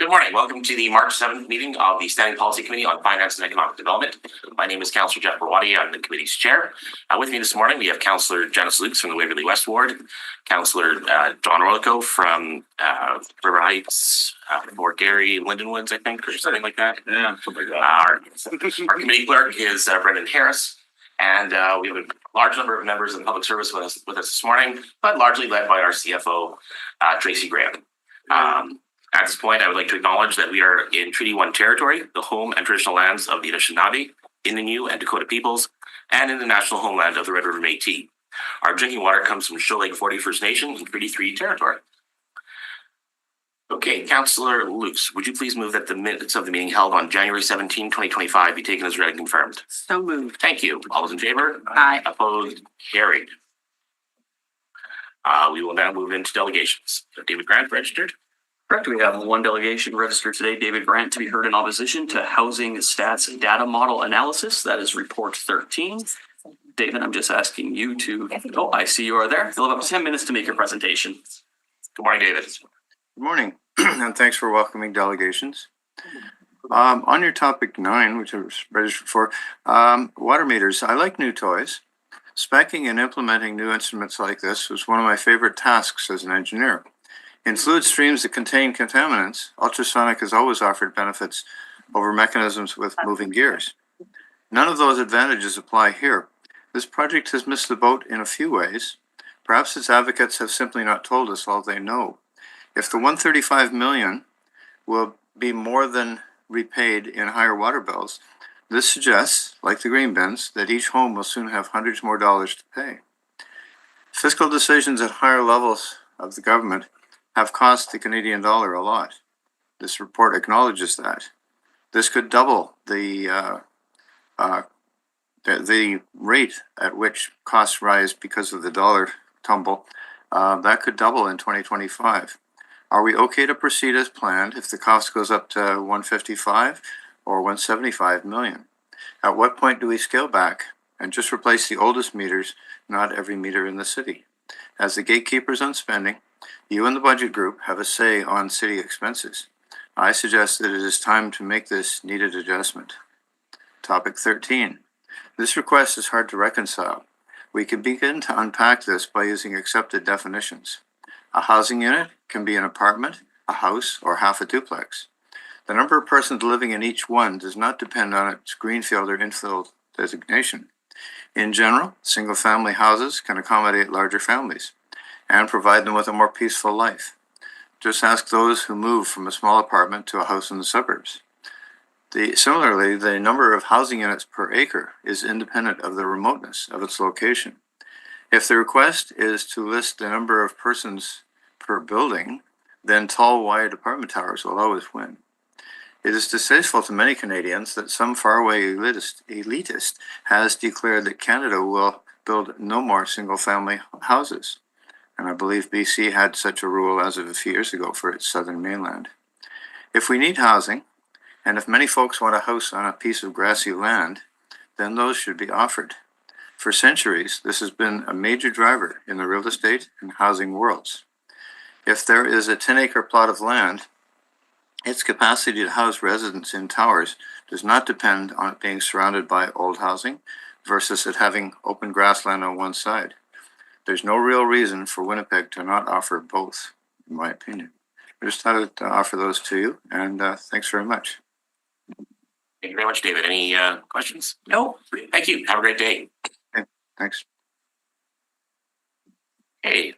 Good morning. Welcome to the March 7th meeting of the Standing Policy Committee on Finance and Economic Development. My name is Councillor Jeff Barwadi. I'm the committee's chair. With me this morning, we have Councillor Janice Lukes from the Waverley West Ward, Councillor John Orlico from River Heights, Fort Garry, Lindenwoods, I think, or something like that. Yeah, something like that. Our committee clerk is Brendan Harris, and we have a large number of members of the public service with us this morning, but largely led by our CFO, Tracy Graham. At this point, I would like to acknowledge that we are in Treaty 1 territory, the home and traditional lands of the Anishinaabe, Innu, and Dakota peoples, and in the national homeland of the Red River Métis. Our drinking water comes from Shoal Lake 40 First Nation in Treaty 3 territory. Okay, Councillor Lukes, would you please move that the minutes of the meeting held on January 17, 2025 be taken as read and confirmed? So moved. Thank you. All those in favor? Aye. Opposed? Carried. We will now move into delegations. So David Grant registered. Correct. We have one delegation registered today, David Grant, to be heard in opposition to Housing Stats Data Model Analysis. That is report 13. David, I'm just asking you to, oh, I see you are there. You'll have up to 10 minutes to make your presentation. Good morning, David. Good morning, and thanks for welcoming delegations. On your topic 9, which I was registered for, water meters. I like new toys. Speccing and implementing new instruments like this was one of my favorite tasks as an engineer. In fluid streams that contain contaminants, ultrasonic has always offered benefits over mechanisms with moving gears. None of those advantages apply here. This project has missed the boat in a few ways. Perhaps its advocates have simply not told us all they know. If the $135 million will be more than repaid in higher water bills, this suggests, like the green bins, that each home will soon have hundreds more dollars to pay. Fiscal decisions at higher levels of the government have cost the Canadian dollar a lot. This report acknowledges that. This could double the rate at which costs rise because of the dollar tumble. That could double in 2025. Are we okay to proceed as planned if the cost goes up to 155 or 175 million? At what point do we scale back and just replace the oldest meters, not every meter in the city? As the gatekeepers on spending, you and the budget group have a say on city expenses. I suggest that it is time to make this needed adjustment. Topic 13. This request is hard to reconcile. We can begin to unpack this by using accepted definitions. A housing unit can be an apartment, a house, or half a duplex. The number of persons living in each one does not depend on its greenfield or infill designation. In general, single-family houses can accommodate larger families and provide them with a more peaceful life. Just ask those who move from a small apartment to a house in the suburbs. Similarly, the number of housing units per acre is independent of the remoteness of its location. If the request is to list the number of persons per building, then tall, wide apartment towers will always win. It is distasteful to many Canadians that some faraway elitist has declared that Canada will build no more single-family houses. And I believe BC had such a rule as of a few years ago for its southern mainland. If we need housing, and if many folks want a house on a piece of grassy land, then those should be offered. For centuries, this has been a major driver in the real estate and housing worlds. If there is a 10-acre plot of land, its capacity to house residents in towers does not depend on it being surrounded by old housing versus it having open grassland on one side. There's no real reason for Winnipeg to not offer both, in my opinion. I just thought to offer those to you, and thanks very much. Thank you very much, David. Any questions? No. Thank you. Have a great day. Okay, thanks. Okay,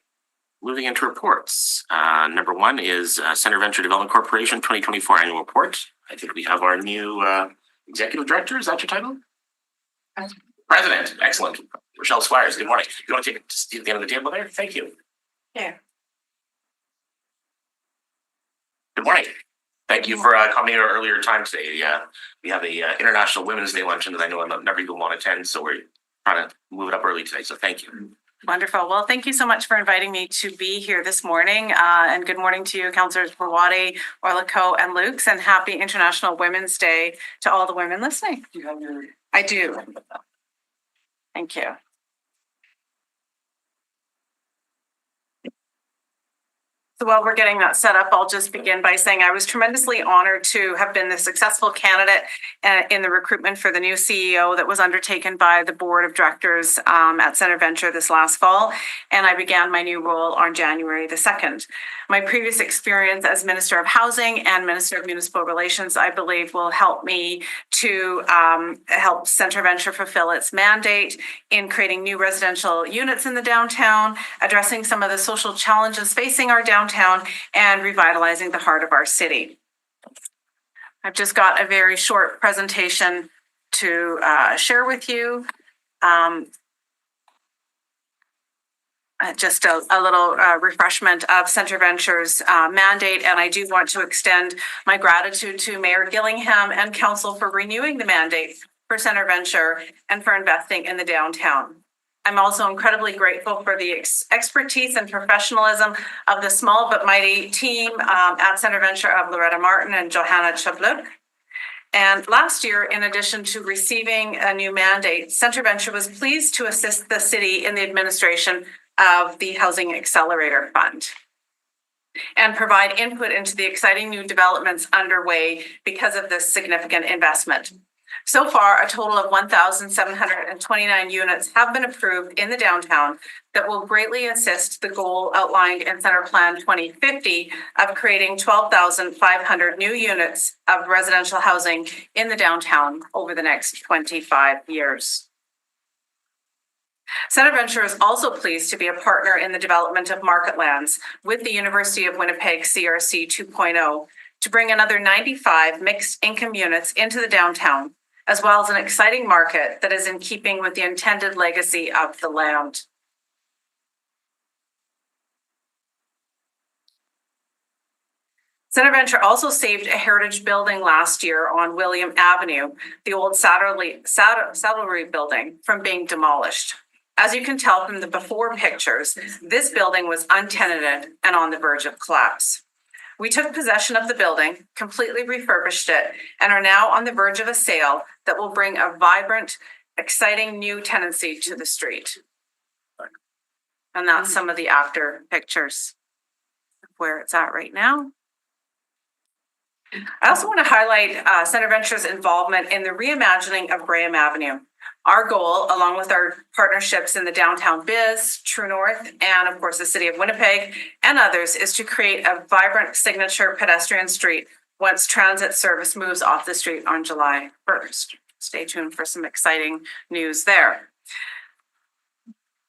moving into reports. Number 1 is Center Venture Development Corporation 2024 annual report. I think we have our new executive director. Is that your title? President. Excellent. Rochelle Squires, good morning. You want to take a seat at the end of the table there? Thank you. Yeah. Good morning. Thank you for coming at an earlier time today. We have a International Women's Day luncheon that I know not people want to attend, so we're trying to move it up early today. So thank you. Wonderful. Well, thank you so much for inviting me to be here this morning. And good morning to you, Councillors Barwadi, Orlico, and Lukes, and happy International Women's Day to all the women listening. Do you have your... I do. Thank you. So while we're getting that set up, I'll just begin by saying I was tremendously honored to have been the successful candidate in the recruitment for the new CEO that was undertaken by the board of directors at Centre Venture this last fall. And I began my new role on January the 2nd. My previous experience as Minister of Housing and Minister of Municipal Relations, I believe, will help me to help Centre Venture fulfill its mandate in creating new residential units in the downtown, addressing some of the social challenges facing our downtown, and revitalizing the heart of our city. I've just got a very short presentation to share with you. Just a little refreshment of Centre Venture's mandate, and I do want to extend my gratitude to Mayor Gillingham and Council for renewing the mandate for Centre Venture and for investing in the downtown. I'm also incredibly grateful for the expertise and professionalism of the small but mighty team at Centre Venture of Loretta Martin and Johanna Chabluk. And last year, in addition to receiving a new mandate, Centre Venture was pleased to assist the city in the administration of the Housing Accelerator Fund and provide input into the exciting new developments underway because of this significant investment. So far, a total of 1,729 units have been approved in the downtown that will greatly assist the goal outlined in Centre Plan 2050 of creating 12,500 new units of residential housing in the downtown over the next 25 years. Centre Venture is also pleased to be a partner in the development of market lands with the University of Winnipeg CRC 2.0 to bring another 95 mixed income units into the downtown, as well as an exciting market that is in keeping with the intended legacy of the land. Centre Venture also saved a heritage building last year on William Avenue, the old saddlery building, from being demolished. As you can tell from the before pictures, this building was untenanted and on the verge of collapse. We took possession of the building, completely refurbished it, and are now on the verge of a sale that will bring a vibrant, exciting new tenancy to the street. And that's some of the after pictures of where it's at right now. I also want to highlight Centre Venture's involvement in the reimagining of Graham Avenue. Our goal, along with our partnerships in the Downtown Biz, True North, and of course the City of Winnipeg and others, is to create a vibrant signature pedestrian street once transit service moves off the street on July 1st. Stay tuned for some exciting news there.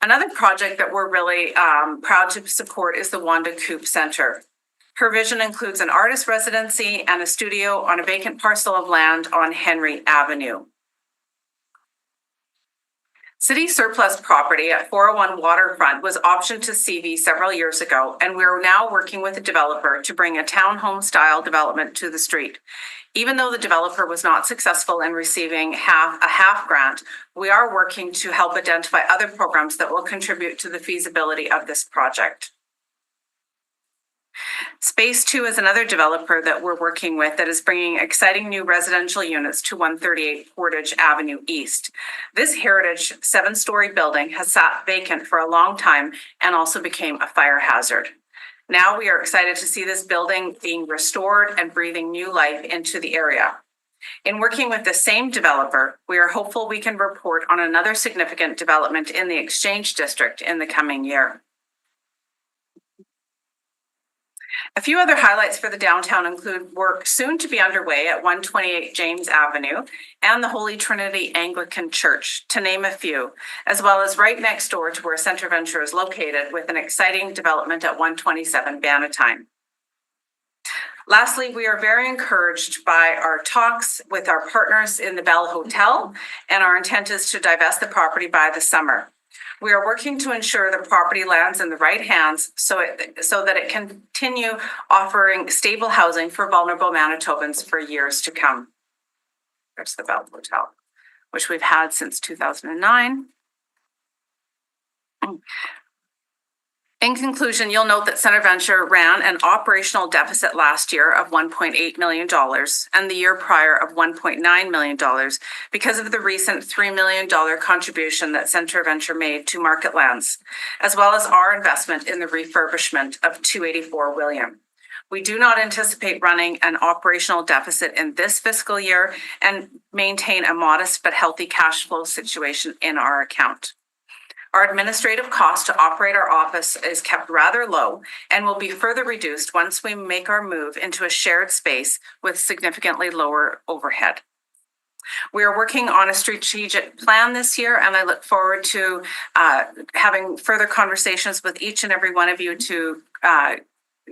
Another project that we're really proud to support is the Wanda Coop Centre. Her vision includes an artist residency and a studio on a vacant parcel of land on Henry Avenue. City surplus property at 401 Waterfront was optioned to CV several years ago, and we're now working with the developer to bring a townhome style development to the street. Even though the developer was not successful in receiving a half grant, we are working to help identify other programs that will contribute to the feasibility of this project. Space 2 is another developer that we're working with that is bringing exciting new residential units to 138 Portage Avenue East. This heritage 7-story building has sat vacant for a long time and also became a fire hazard. Now we are excited to see this building being restored and breathing new life into the area. In working with the same developer, we are hopeful we can report on another significant development in the Exchange District in the coming year. A few other highlights for the downtown include work soon to be underway at 128 James Avenue and the Holy Trinity Anglican Church, to name a few, as well as right next door to where Centre Venture is located with an exciting development at 127 Bannatyne. Lastly, we are very encouraged by our talks with our partners in the Bell Hotel, and our intent is to divest the property by the summer. We are working to ensure the property lands in the right hands so that it can continue offering stable housing for vulnerable Manitobans for years to come. There's the Bell Hotel, which we've had since 2009. In conclusion, you'll note that Center Venture ran an operational deficit last year of $1.8 million and the year prior of $1.9 million because of the recent $3 million contribution that Center Venture made to Market Lands, as well as our investment in the refurbishment of 284 William. We do not anticipate running an operational deficit in this fiscal year and maintain a modest but healthy cash flow situation in our account. Our administrative cost to operate our office is kept rather low and will be further reduced once we make our move into a shared space with significantly lower overhead. We are working on a strategic plan this year, and I look forward to having further conversations with each and every one of you to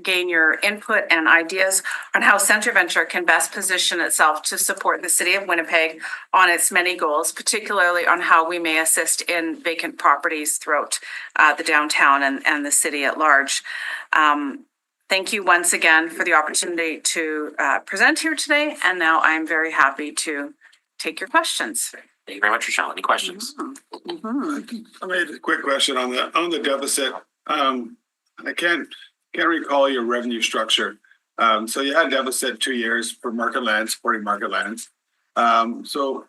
gain your input and ideas on how Center Venture can best position itself to support the City of Winnipeg on its many goals, particularly on how we may assist in vacant properties throughout the downtown and the city at large. Thank you once again for the opportunity to present here today, and now I'm very happy to take your questions. Thank you very much, Rochelle. Any questions? I made a quick question on the deficit. I can't recall your revenue structure. So you had a deficit 2 years for Market Lands, supporting Market Lands. So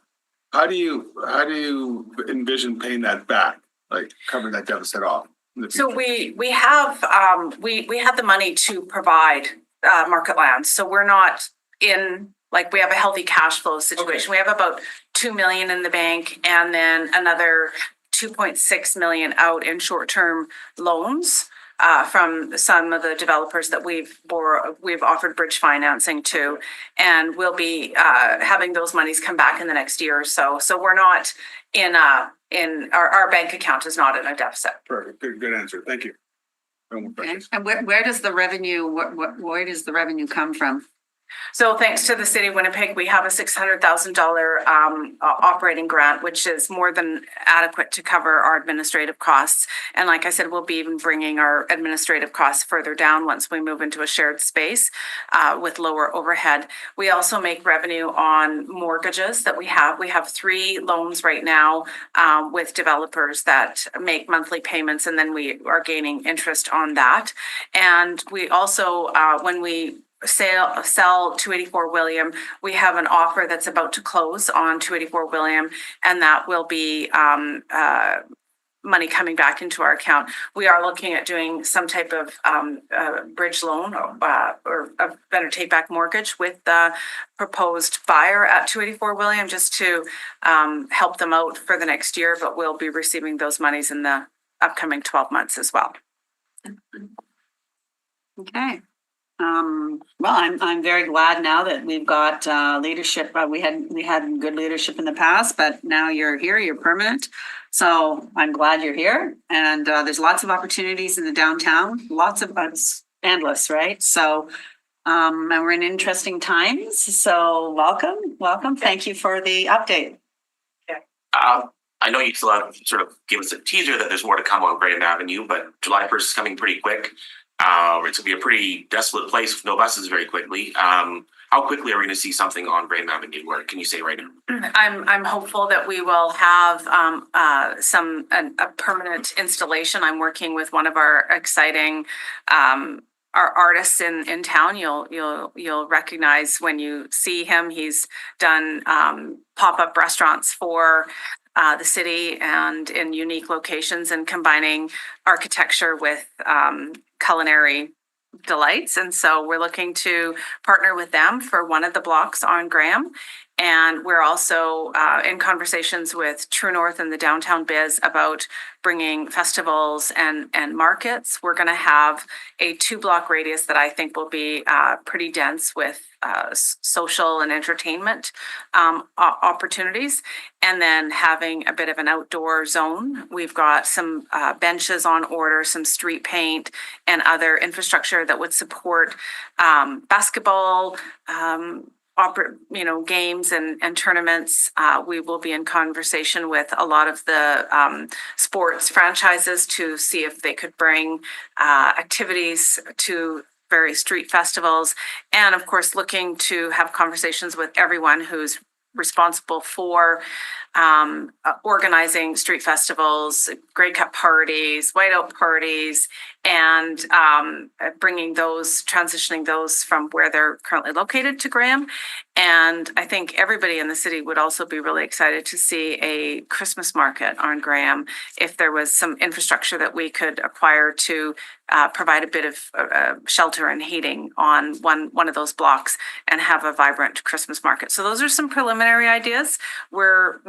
how do you envision paying that back, like covering that deficit off? So we have the money to provide Market Lands. So we're not in, like, we have a healthy cash flow situation. Okay. We have about $2 million in the bank and then another $2.6 million out in short-term loans from some of the developers that we've offered bridge financing to, and we'll be having those monies come back in the next year or so. So we're not in our bank account is not in a deficit. Perfect. Good answer. Thank you. No more Okay. questions. And where does the revenue, where does the revenue come from? So thanks to the City of Winnipeg, we have a $600,000 operating grant, which is more than adequate to cover our administrative costs. And like I said, we'll be even bringing our administrative costs further down once we move into a shared space with lower overhead. We also make revenue on mortgages that we have. We have 3 loans right now with developers that make monthly payments, and then we are gaining interest on that. And we also, when we sell 284 William, we have an offer that's about to close on 284 William, and that will be money coming back into our account. We are looking at doing some type of bridge loan or a better take back mortgage with the proposed buyer at 284 William, just to help them out for the next year, but we'll be receiving those monies in the upcoming 12 months as well. Okay. Well, I'm very glad now that we've got leadership. We had good leadership in the past, but now you're here, you're permanent. So I'm glad you're here. And there's lots of opportunities in the downtown, it's endless, right? So and we're in interesting times. So welcome. Thank you for the update. I know you still have sort of give us a teaser that there's more to come on Graham Avenue, but July 1st is coming pretty quick. It's going to be a pretty desolate place with no buses very quickly. How quickly are we going to see something on Graham Avenue? What can you say right now? I'm hopeful that we will have a permanent installation. I'm working with one of our exciting our artists in town. You'll recognize when you see him. He's done pop-up restaurants for the city and in unique locations, and combining architecture with culinary delights. And so we're looking to partner with them for one of the blocks on Graham. And we're also in conversations with True North and the Downtown Biz about bringing festivals and markets. We're going to have a 2-block radius that I think will be pretty dense with social and entertainment opportunities, and then having a bit of an outdoor zone. We've got some benches on order, some street paint, and other infrastructure that would support basketball, games and tournaments. We will be in conversation with a lot of the sports franchises to see if they could bring activities to various street festivals, and of course looking to have conversations with everyone who's responsible for organizing street festivals, Grey Cup parties, whiteout parties, and transitioning those from where they're currently located to Graham. And I think everybody in the city would also be really excited to see a Christmas market on Graham if there was some infrastructure that we could acquire to provide a bit of shelter and heating on one of those blocks and have a vibrant Christmas market. So those are some preliminary ideas. We're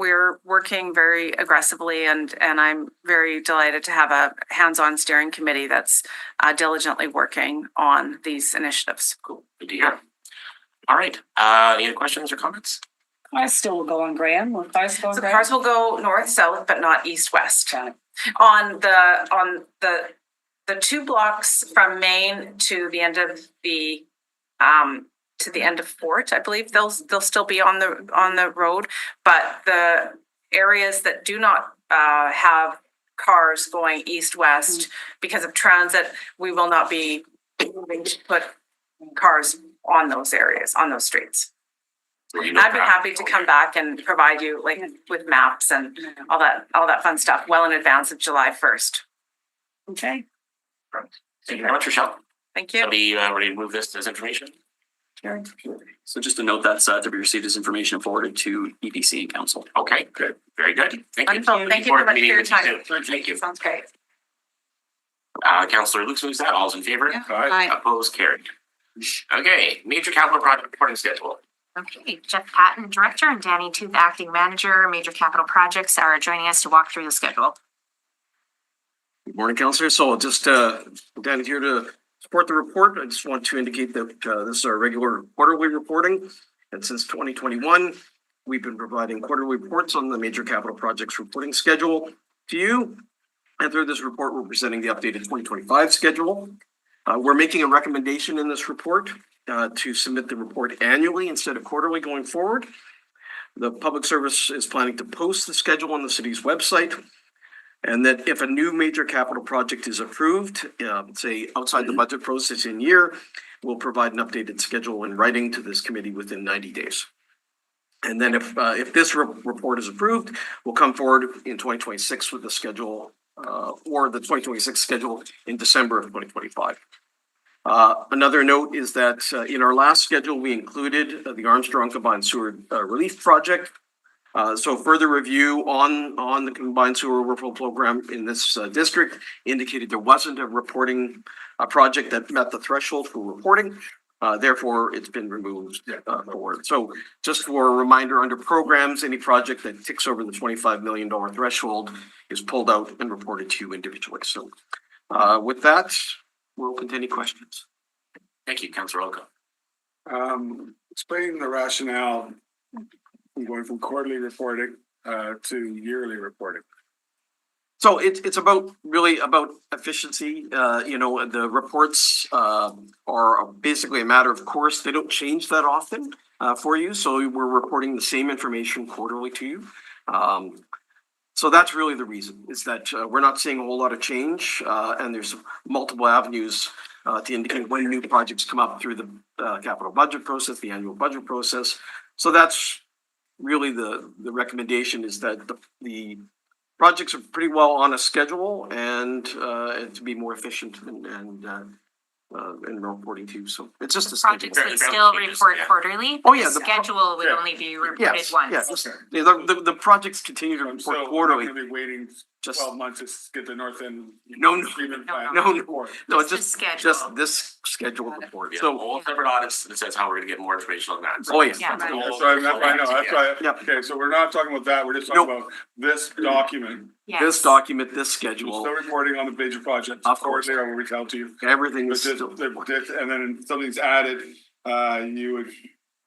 working very aggressively, and I'm very delighted to have a hands-on steering committee that's diligently working on these initiatives. Cool. Good to hear. All right. Any other questions or comments? I still will go on Graham. Will cars go on So Graham? cars will go north, south, but not east, west. On the two blocks from Main to the end of Fort, I believe they'll still be on the road, but the areas that do not have cars going east west because of transit, we will not be moving to put cars on those areas, on those streets. I'd be happy to come back and provide you with maps and all that fun stuff well in advance of July 1st. Okay. Thank you very much, Rochelle. Thank you. Somebody ready to move this as information? So just to note that's to be received as information forwarded to EPC and council. Okay, good. Very good. Thank you. Wonderful. Thank you so Look forward to much for meeting your with you time. soon. Thank you. Sounds great. Councillor Luke moves that. All's in favor? Yeah. Aye. Opposed? Carried. Okay, major capital project reporting schedule. Okay, Jeff Patton, Director, and Danny Tooth, Acting Manager, Major Capital Projects, are joining us to walk through the schedule. Good morning, Councillor. So just down here to support the report. I just want to indicate that this is our regular quarterly reporting. And since 2021, we've been providing quarterly reports on the major capital projects reporting schedule to you. And through this report, we're presenting the updated 2025 schedule. We're making a recommendation in this report to submit the report annually instead of quarterly going forward. The public service is planning to post the schedule on the city's website. And that if a new major capital project is approved, say outside the budget process in year, we'll provide an updated schedule in writing to this committee within 90 days. And then if this report is approved, we'll come forward in 2026 with the schedule or the 2026 schedule in December of 2025. Another note is that in our last schedule, we included the Armstrong Combined Sewer Relief Project. So further review on the combined sewer overflow program in this district indicated there wasn't a reporting project that met the threshold for reporting. Therefore, it's been removed forward. So just for a reminder, under programs, any project that ticks over the $25 million threshold is pulled out and reported to you individually. So with that, we'll open to any questions. Thank you, Councillor Olco. Explaining the rationale going from quarterly reporting to yearly reporting. So it's about really about efficiency. The reports are basically a matter of course. They don't change that often for you. So we're reporting the same information quarterly to you. So that's really the reason is that we're not seeing a whole lot of change and there's multiple avenues to indicate when new projects come up through the capital budget process, the annual budget process. So that's really the recommendation is that the projects are pretty well on a schedule and to be more efficient and reporting to you. So it's just a schedule. Projects would still report quarterly. Oh, yeah, The the schedule would yeah. only be reported Yes, once. yes. The projects continue to report So we're quarterly. not gonna be waiting Just 12 months to get the north end. No, no. treatment No, plant no. report. No, it's Just the just schedule. this scheduled report. Yeah, So whole separate audits that says how we're gonna get more information on that. oh, yeah. Yeah. That's right, I know, that's right. Yep. Okay, so we're not talking about that, we're just talking about this document. Yes. This document, this We're schedule, still reporting on the major projects. Of course. There, where we tell to you. everything But is this, still. and then if something's added, you would,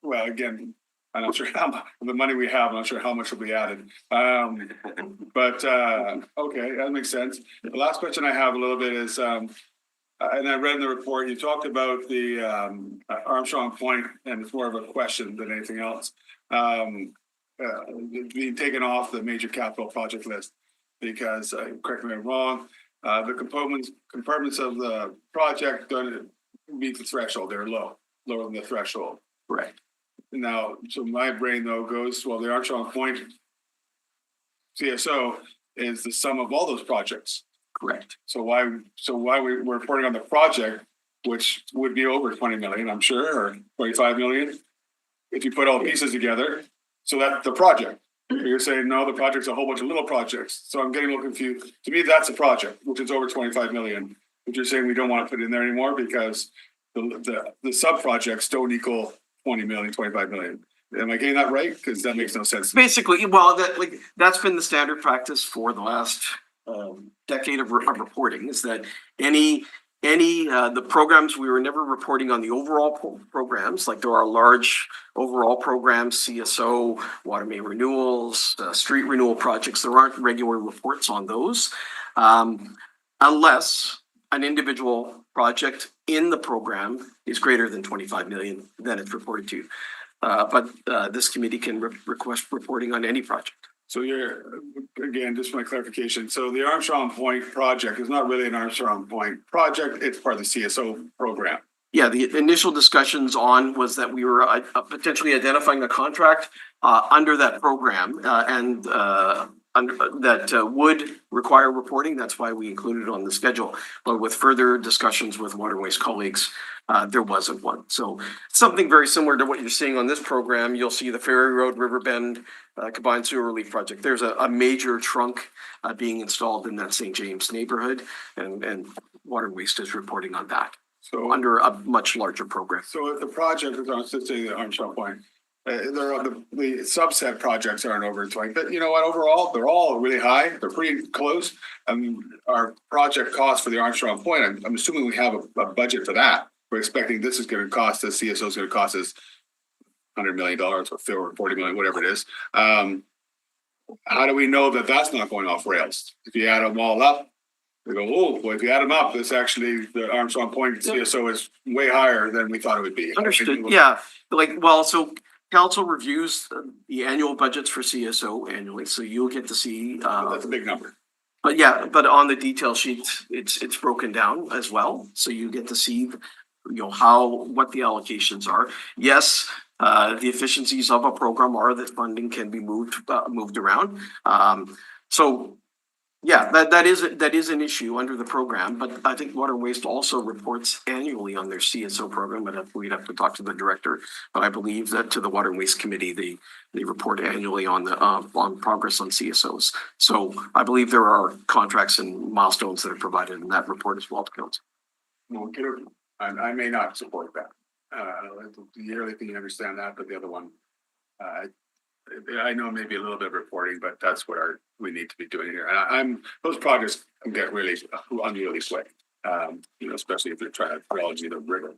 well, again, I'm not sure how much, the money we have, I'm not sure how much will be added. But, okay, that makes sense. The last question I have a little bit is, and I read in the report, you talked about the Armstrong Point, and it's more of a question than anything else. Being taken off the major capital project list, because, correct me if I'm wrong, the components of the project don't meet the threshold, they're lower than the threshold. Right. Now, so my brain though goes, well, the Armstrong Point CSO is the sum of all those projects. Correct. So why we're reporting on the project, which would be over 20 million, I'm sure, or 25 million, if you put all the pieces together. So that's the project. You're saying, no, the project's a whole bunch of little projects. So I'm getting a little confused. To me, that's a project, which is over 25 million, which you're saying we don't want to put in there anymore because the sub projects don't equal 20 million, 25 million. Am I getting that right? Because that makes no sense. Basically, well, that's been the standard practice for the last decade of reporting, is that any the programs, we were never reporting on the overall programs, like there are large overall programs, CSO, water main renewals, street renewal projects. There aren't regular reports on those unless an individual project in the program is greater than 25 million, then it's reported to. But this committee can request reporting on any project. So you're, again, just my clarification. So the Armstrong Point project is not really an Armstrong Point project. It's part of the CSO program. Yeah, the initial discussions on was that we were potentially identifying a contract under that program and that would require reporting. That's why we included it on the schedule. But with further discussions with Water and Waste colleagues, there wasn't one. So something very similar to what you're seeing on this program. You'll see the Ferry Road Riverbend Combined Sewer Relief Project. There's a major trunk being installed in that St. James neighborhood, and Water and Waste is reporting on that. So Under a much larger program. So if the project is on, let's say the Armstrong Point, the subset projects aren't over 20, but you know what, overall, they're all really high. They're pretty close. Our project cost for the Armstrong Point, I'm assuming we have a budget for that. We're expecting this is going to cost us, CSO is going to cost us $100 million or 40 million, whatever it is. How do we know that that's not going off rails? If you add them all up, we go, oh, well, if you add them up, this actually, the Armstrong Point CSO is way higher than we thought it would be. Understood, yeah. So council reviews the annual budgets for CSO annually, so you'll get to see. That's a big number. But yeah, but on the detail sheet, it's broken down as well, so you get to see, what the allocations are. Yes, the efficiencies of a program are that funding can be moved around. So yeah, that is an issue under the program, but I think Water and Waste also reports annually on their CSO program, but we'd have to talk to the director. But I believe that to the Water and Waste Committee, they report annually on the on progress on CSOs. So I believe there are contracts and milestones that are provided in that report as well to council. Well, I may not support that. The yearly thing, you understand that, but the other one, I know maybe a little bit of reporting, but that's what we need to be doing here. And those projects can get really unruly quick, especially if they're trying to geology the river.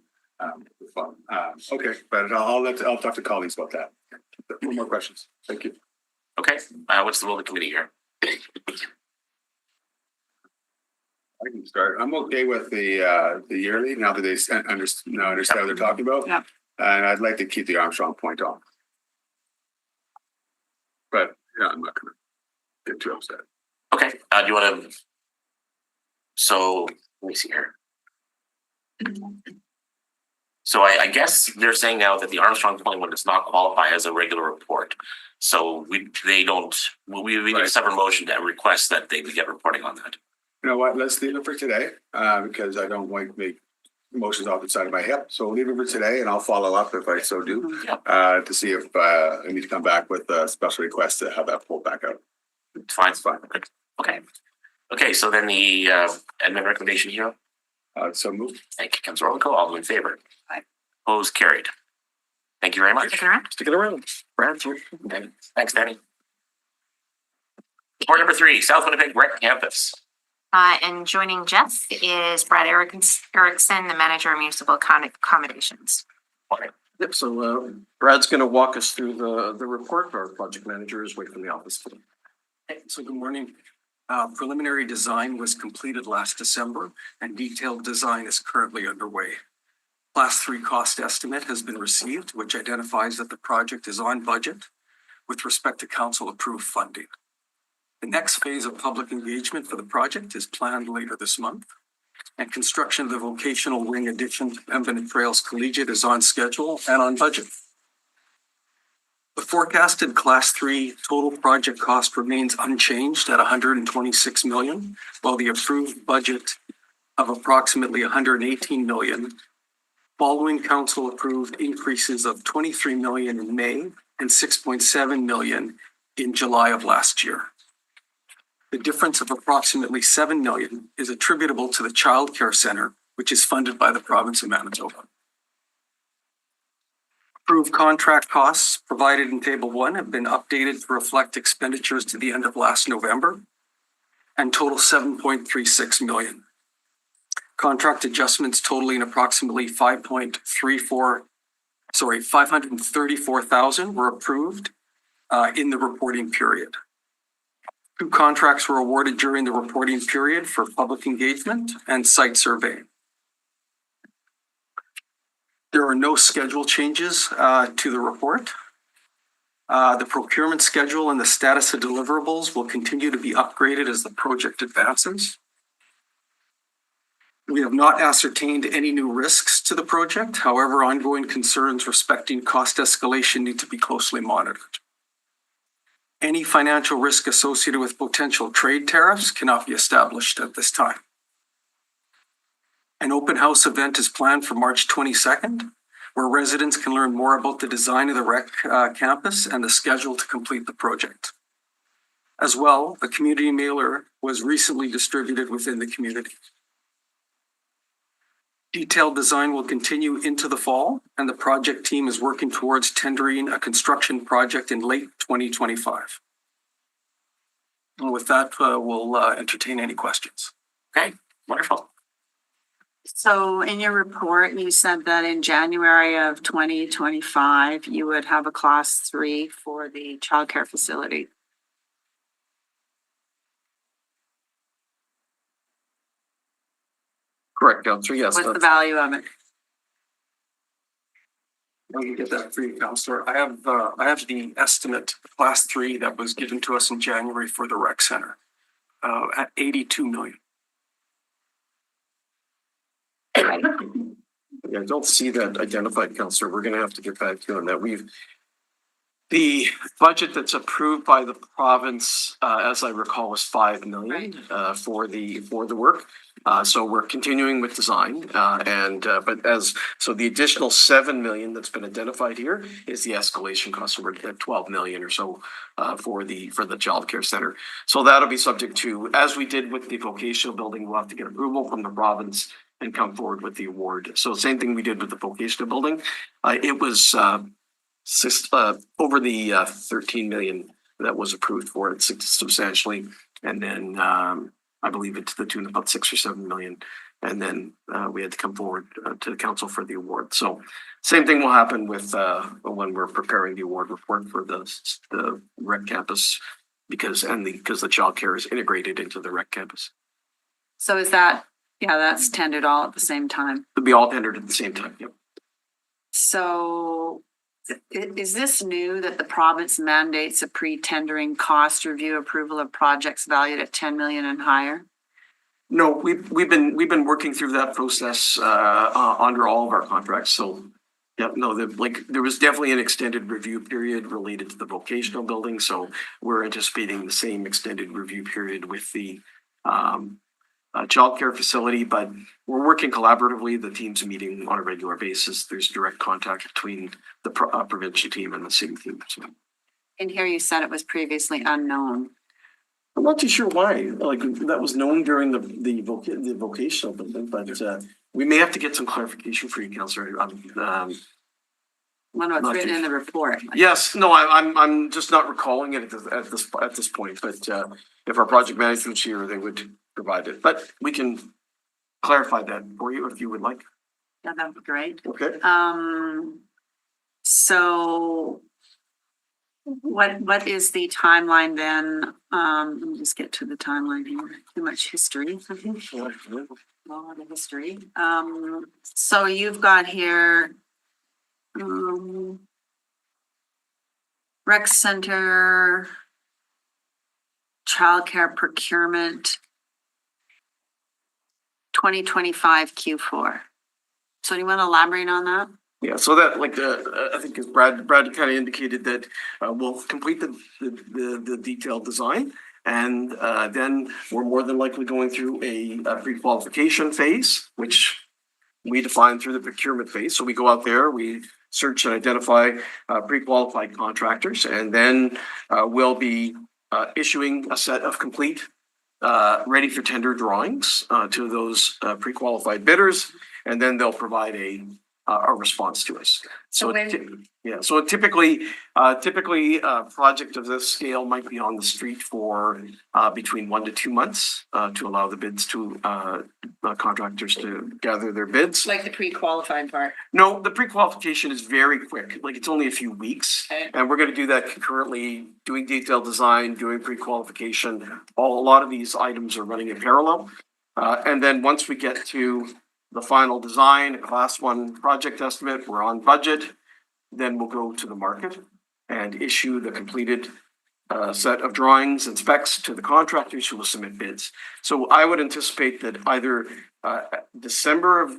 Okay, but I'll talk to colleagues about that. No more questions. Thank you. Okay, what's the role of the committee here? I can start. I'm okay with the yearly now that they understand what they're talking about. Yep. And I'd like to keep the Armstrong Point on. But yeah, I'm not gonna get too upset. Okay, do you want to? So let me see here. So I guess they're saying now that the Armstrong Point one does not qualify as a regular report. So we need a separate motion to request that they get reporting on that. You know what? Let's leave it for today because I don't want to make motions off the side of my hip. So we'll leave it for today, and I'll follow up if I so do to see if I need to come back with a special request to have that pulled back out. It's fine. Okay. Okay. So then the admin recommendation here. So move. Thank you, Councilor Orlico. All in favor? Aye. Opposed? Carried. Thank you very much. Sticking around. Brad, Thanks, Danny. Report number 3, South Winnipeg Rec Campus. And joining Jeff is Brad Erickson, the manager of municipal accommodations. Yep, so Brad's gonna walk us through the report. Our project manager is waiting in the office today. So good morning. Preliminary design was completed last December and detailed design is currently underway. Class 3 cost estimate has been received, which identifies that the project is on budget with respect to council approved funding. The next phase of public engagement for the project is planned later this month, and construction of the vocational wing addition to Pembina Trails Collegiate is on schedule and on budget. The forecasted class 3 total project cost remains unchanged at 126 million, while the approved budget of approximately 118 million, following council approved increases of 23 million in May and 6.7 million in July of last year. The difference of approximately 7 million is attributable to the Child Care Center, which is funded by the province of Manitoba. Approved contract costs provided in Table 1 have been updated to reflect expenditures to the end of last November and total 7.36 million. Contract adjustments totaling approximately 534,000 were approved in the reporting period. 2 contracts were awarded during the reporting period for public engagement and site survey. There are no schedule changes to the report. The procurement schedule and the status of deliverables will continue to be upgraded as the project advances. We have not ascertained any new risks to the project. However, ongoing concerns respecting cost escalation need to be closely monitored. Any financial risk associated with potential trade tariffs cannot be established at this time. An open house event is planned for March 22nd, where residents can learn more about the design of the rec campus and the schedule to complete the project. As well, a community mailer was recently distributed within the community. Detailed design will continue into the fall, and the project team is working towards tendering a construction project in late 2025. And with that, we'll entertain any questions. Okay, wonderful. So in your report, you said that in January of 2025, you would have a class 3 for the childcare facility. Correct, Counselor, yes. What's the value of it? Let me get that for you, Counselor. I have the estimate, class 3, that was given to us in January for the rec center at 82 million. Yeah, I don't see that identified, Counselor. We're gonna have to get back to you on that. The budget that's approved by the province, as I recall, was 5 million for the work. So we're continuing with design, but the additional 7 million that's been identified here is the escalation cost. So we're at 12 million or so for the childcare center. So that'll be subject to, as we did with the vocational building, we'll have to get approval from the province and come forward with the award. So same thing we did with the vocational building. It was over the 13 million that was approved for it substantially. And then I believe it's to the tune of about 6 or 7 million. And then we had to come forward to the council for the award. So same thing will happen with when we're preparing the award report for the rec campus because the childcare is integrated into the rec campus. So is that, yeah, that's tendered all at the same time. It'll be all tendered at the same time. Yep. So is this new that the province mandates a pre-tendering cost review approval of projects valued at 10 million and higher? No, we've been working through that process under all of our contracts. So yeah, no, there was definitely an extended review period related to the vocational building. So we're anticipating the same extended review period with the childcare facility, but we're working collaboratively. The teams are meeting on a regular basis. There's direct contact between the provincial team and the city team. So. In here, you said it was previously unknown. I'm not too sure why. Like that was known during the vocational building, but we may have to get some clarification for you, Councillor. What's written in the report? Yes, no, I'm just not recalling it at this point. But if our project management's here, they would provide it. But we can clarify that for you if you would like. Yeah, that would be great. Okay. So what is the timeline then? Let me just get to the timeline here. Too much history. A lot of history. So you've got here rec center, childcare procurement, 2025 Q4. So do you want to elaborate on that? Yeah, so that like I think as Brad kind of indicated that we'll complete the detailed design. And then we're more than likely going through a pre-qualification phase, which we define through the procurement phase. So we go out there, we search and identify pre-qualified contractors, and then we'll be issuing a set of complete ready for tender drawings to those pre-qualified bidders, and then they'll provide a response to us. So So typically, a project of this scale might be on the street for between 1 to 2 months to allow the bids to contractors to gather their bids. Like the pre-qualified part. No, the pre-qualification is very quick, like it's only a few weeks. Okay. And we're gonna do that concurrently, doing detailed design, doing pre-qualification. A lot of these items are running in parallel. And then once we get to the final design, a class 1 project estimate, we're on budget, then we'll go to the market and issue the completed set of drawings and specs to the contractors who will submit bids. So I would anticipate that either December of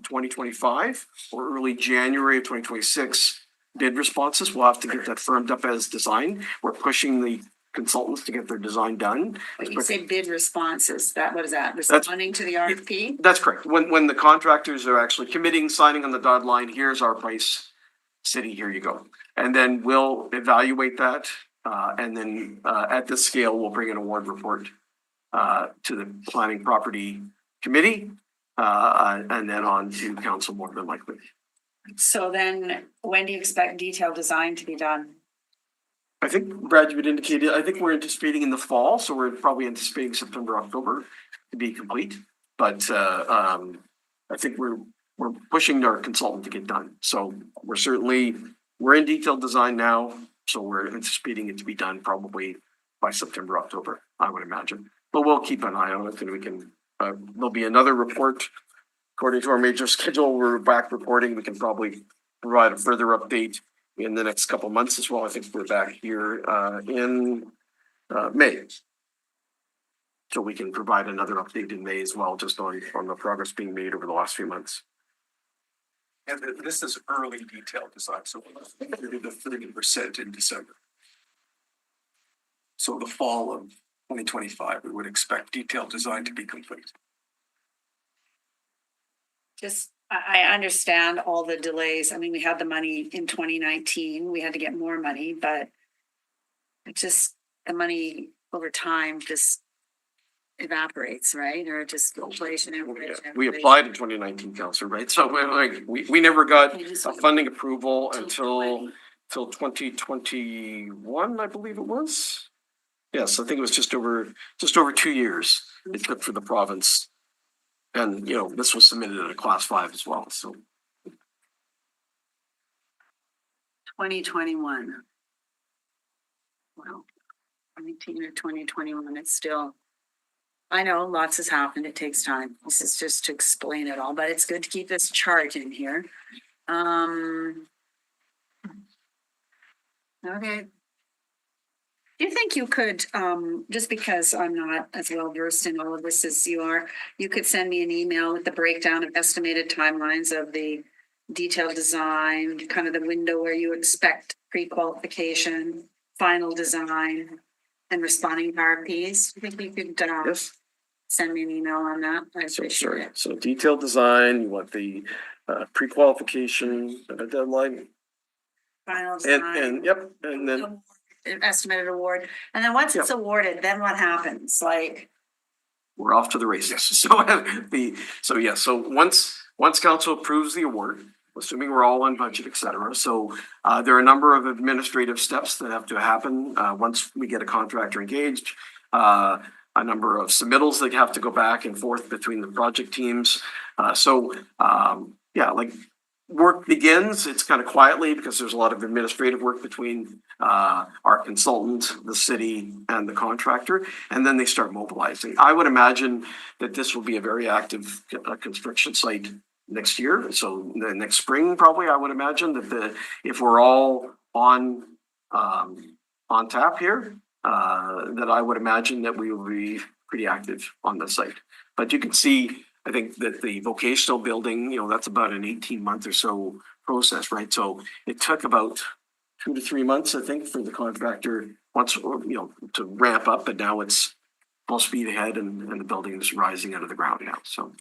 2025 or early January of 2026 bid responses. We'll have to get that firmed up as designed. We're pushing the consultants to get their design done. When you say bid responses, what is that? Responding to the RFP? That's correct. When the contractors are actually committing, signing on the dotted line, here's our price, city, here you go. And then we'll evaluate that. And then at this scale, we'll bring an award report to the planning property committee and then on to council more than likely. So then when do you expect detailed design to be done? I think Brad, you had indicated, I think we're anticipating in the fall, so we're probably anticipating September, October to be complete. But I think we're pushing our consultant to get done. So we're in detailed design now, so we're anticipating it to be done probably by September, October, I would imagine. But we'll keep an eye on it and we can, there'll be another report. According to our major schedule, we're back reporting. We can probably provide a further update in the next couple of months as well. I think we're back here in May. So we can provide another update in May as well, just on the progress being made over the last few months. And this is early detailed design, so we'll do the 30% in December. So the fall of 2025, we would expect detailed design to be complete. Just, I understand all the delays. I mean, we had the money in 2019. We had to get more money, but it just, the money over time just evaporates, right? Or just inflation. We applied in 2019, Councillor, right? So we never got a funding approval until 2021, I believe it was. Yes, I think it was just over 2 years it took for the province. And, you know, this was submitted at a class 5 as well, so. 2021. Well, 19 or 2021, it's still, I know lots has happened. It takes time. This is just to explain it all, but it's good to keep this chart in here. Okay. Do you think you could, just because I'm not as well versed in all of this as you are, you could send me an email with the breakdown of estimated timelines of the detailed design, kind of the window where you expect pre-qualification, final design, and responding to RFPs? Do you think you could Yes. send me an email on that? I So, appreciate sorry. it. So detailed design, you want the pre-qualification deadline Final design. and yep, and then Estimated award. And then once it's awarded, then what happens? Like, we're off to the races. So once council approves the award, assuming we're all on budget, et cetera. So there are a number of administrative steps that have to happen once we get a contractor engaged. A number of submittals that have to go back and forth between the project teams. Work begins, it's kind of quietly because there's a lot of administrative work between our consultant, the city, and the contractor, and then they start mobilizing. I would imagine that this will be a very active construction site next year. So the next spring, probably, I would imagine that if we're all on tap here, that I would imagine that we will be pretty active on the site. But you can see, I think that the vocational building, that's about an 18-month or so process, right? So it took about 2 to 3 months, I think, for the contractor to ramp up, but now it's full speed ahead and the building is rising out of the ground now. So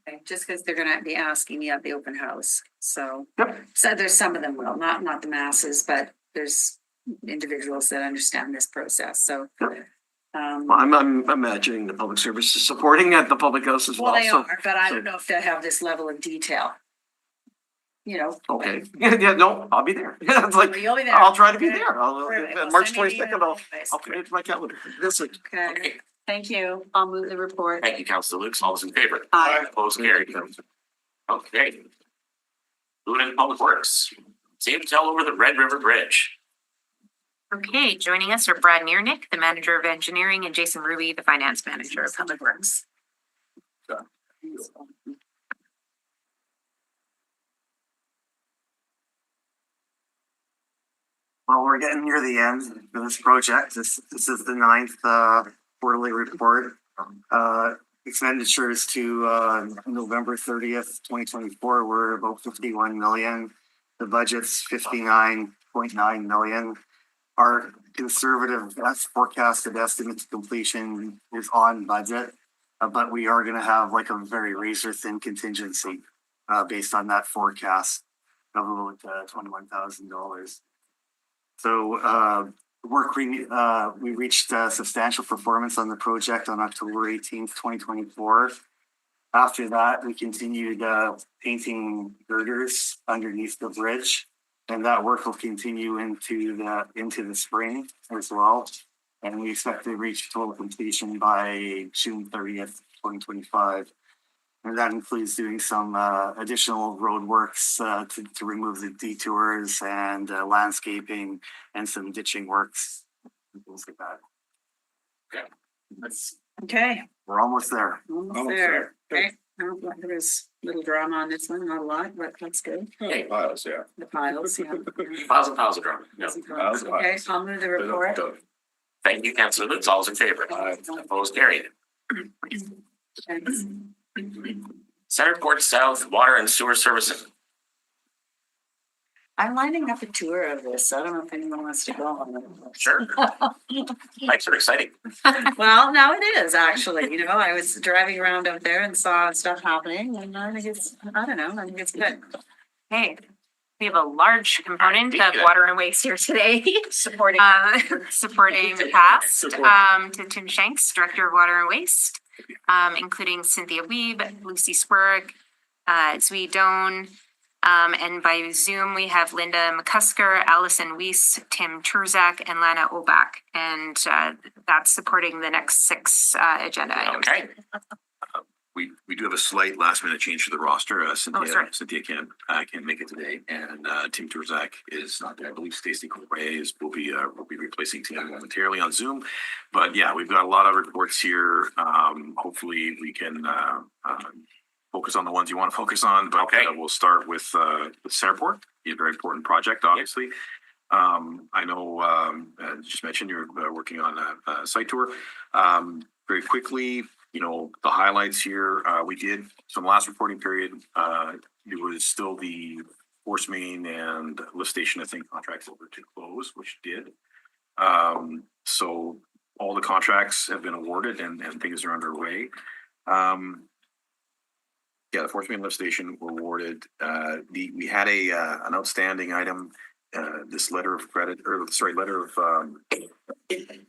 Okay, just because they're gonna be asking you at the open house, so. Yep. So there's some of them will, not the masses, but there's individuals that understand this process, so. well, I'm imagining the public service is supporting at the public house as well. Well, they So are, but I don't know if they have this level of detail. okay, yeah, no, I'll be there. It's like You'll be there. I'll try to be Okay. there. Alright, well, March send me the 22nd. anyways. I'll commit to my calendar. This week. Okay, Okay, thank you. I'll move the report. thank you, Councilor Lukes. All those in favor? Aye. Opposed, carried. Okay. Moving into Public Works. Save tell over the Red River Bridge. Okay, joining us are Brad Neernick, the manager of engineering, and Jason Ruby, the finance manager of Public Works. Well, we're getting near the end of this project. This is the 9th quarterly report. Expenditures to November 30th, 2024 were about 51 million. The budget's 59.9 million. Our conservative forecasted estimate to completion is on budget, but we are going to have like a very razor thin contingency based on that forecast of about $21,000. So we reached substantial performance on the project on October 18th, 2024. After that, we continued painting girders underneath the bridge, and that work will continue into the spring as well. And we expect to reach total completion by June 30th, 2025. And that includes doing some additional road works to remove the detours and landscaping and some ditching works. Things like that. Okay, We're almost there. almost there. Okay, there was a little drama on this one, not a lot, but that's good. Okay, Piles, yeah. The piles, yeah. piles and piles of drum. No. Okay, I'll move the report. Thank you, Councilor Lutz. All those in favor? Opposed, carried. Thanks. Centerport South Water and Sewer Services. I'm lining up a tour of this. I don't know if anyone wants to go on it. Sure. Lights are exciting. Well, now it is actually, I was driving around out there and saw stuff happening and I think it's good. Hey, we have a large component of water and waste here today. Supporting. Supporting the past, to Tim Shanks, Director of Water and Waste, including Cynthia Weeb, Lucy Swerg, Zui Doan, and by Zoom, we have Linda McCusker, Allison Weiss, Tim Turzak, and Lana Obach. And that's supporting the next 6 agenda items. Okay. We do have a slight last minute change to the roster. sorry. Cynthia can't make it today, and Tim Turzak is not there. I believe Stacy Correa will be replacing Tim momentarily on Zoom. But yeah, we've got a lot of reports here. Hopefully we can focus on the ones you want to focus on. But Okay. We'll start with Centerport, a very important project, obviously. I know just mentioned you're working on a site tour. Very quickly, the highlights here, we did from last reporting period, it was still the force main and lift station, I think, contracts over to close, which did. So all the contracts have been awarded and things are underway. The force main lift station were awarded. We had an outstanding item, this letter of credit, letter of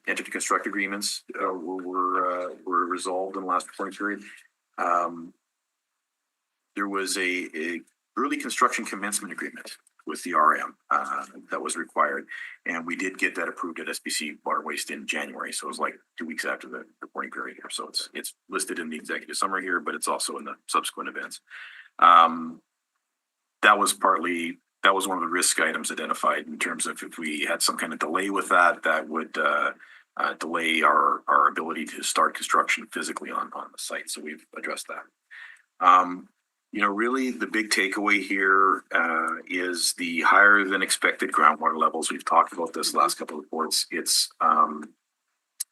entered to construct agreements were resolved in the last reporting period. There was a early construction commencement agreement with the RM that was required, and we did get that approved at SBC Water Waste in January. So it was like 2 weeks after the reporting period here. So it's listed in the executive summary here, but it's also in the subsequent events. That was one of the risk items identified in terms of if we had some kind of delay with that would delay our ability to start construction physically on the site. So we've addressed that. Really the big takeaway here is the higher than expected groundwater levels. We've talked about this last couple of reports. It's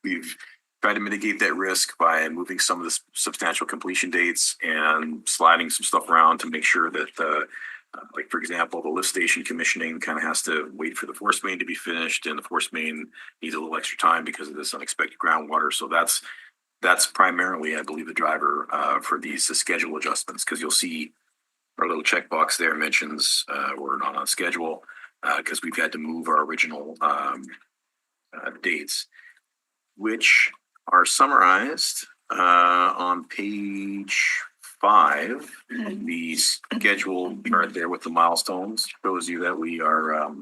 we've try to mitigate that risk by moving some of the substantial completion dates and sliding some stuff around to make sure that, like, for example, the lift station commissioning kind of has to wait for the force main to be finished, and the force main needs a little extra time because of this unexpected groundwater. So that's primarily, I believe, the driver for these schedule adjustments, because you'll see our little checkbox there mentions we're not on schedule because we've had to move our original dates, which are summarized on page 5. The schedule right there with the milestones shows you that we are, a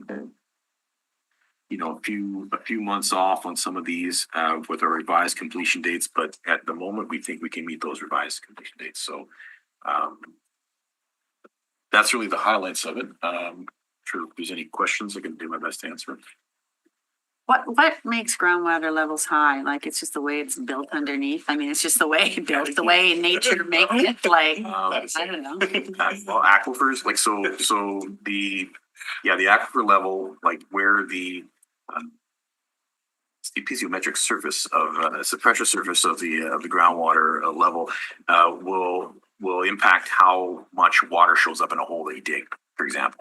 few months off on some of these with our revised completion dates, but at the moment we think we can meet those revised completion dates. So that's really the highlights of it. Sure, if there's any questions, I can do my best to answer. What makes groundwater levels high? Like, it's just the way it's built underneath. I mean, it's just the way it's built, the way nature makes it. Like, I don't know. Well, aquifers, like, so the aquifer level, like where the piezometric surface of it's the pressure surface of the groundwater level will impact how much water shows up in a hole that you dig. For example,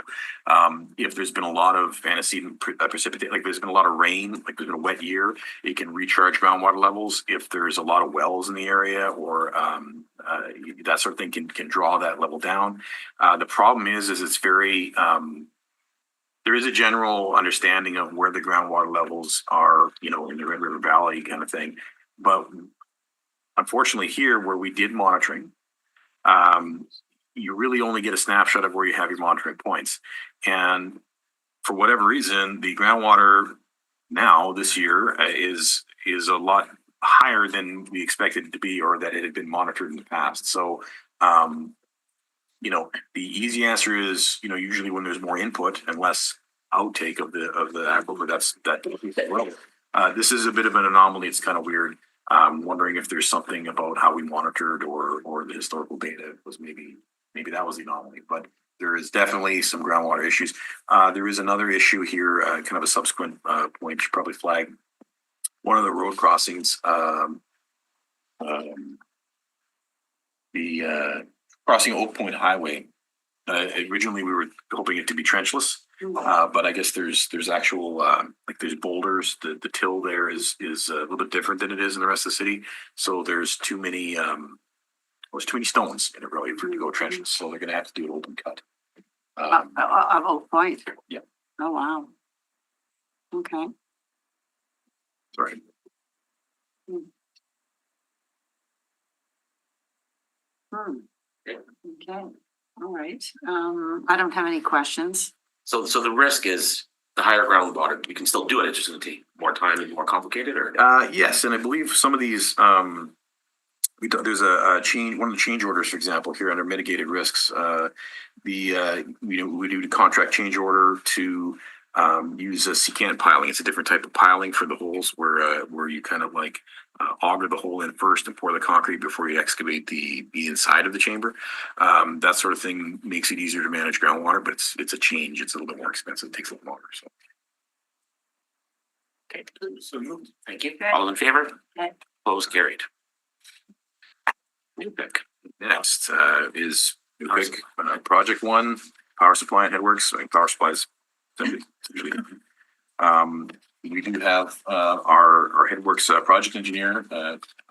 if there's been a lot of antecedent precipitation, like there's been a lot of rain, like there's been a wet year, it can recharge groundwater levels. If there's a lot of wells in the area or that sort of thing can draw that level down. The problem is it's very, there is a general understanding of where the groundwater levels are, in the Red River Valley kind of thing. But unfortunately here where we did monitoring, you really only get a snapshot of where you have your monitoring points. And for whatever reason, the groundwater now this year is a lot higher than we expected it to be, or that it had been monitored in the past. So, the easy answer is, usually when there's more input and less outtake of the aquifer, this is a bit of an anomaly. It's kind of weird. I'm wondering if there's something about how we monitored or the historical data was maybe that was the anomaly, but there is definitely some groundwater issues. There is another issue here, kind of a subsequent point, should probably flag. One of the road crossings, the crossing Oak Point Highway, originally we were hoping it to be trenchless, but I guess there's actual, there's boulders. The till there is a little bit different than it is in the rest of the city. So there's too many stones in it really for it to go trenchless. So they're going to have to do an open cut. Of Oak Point. Yeah. Oh, wow. Okay. Sorry. Okay. All right. I don't have any questions. So the risk is the higher groundwater, we can still do it. It's just going to take more time and more complicated, or? Yes, and I believe some of these, there's a change. One of the change orders, for example, here under mitigated risks, we do the contract change order to use a secant piling. It's a different type of piling for the holes where you kind of like auger the hole in first and pour the concrete before you excavate the inside of the chamber. That sort of thing makes it easier to manage groundwater, but it's a change. It's a little bit more expensive. It takes a little longer. So. Okay, so moved. Thank you. All in favor? Okay. Opposed, carried. Newpick. Next is Newpick Project 1, Power Supply and Headworks. Power supplies. We do have our Headworks project engineer,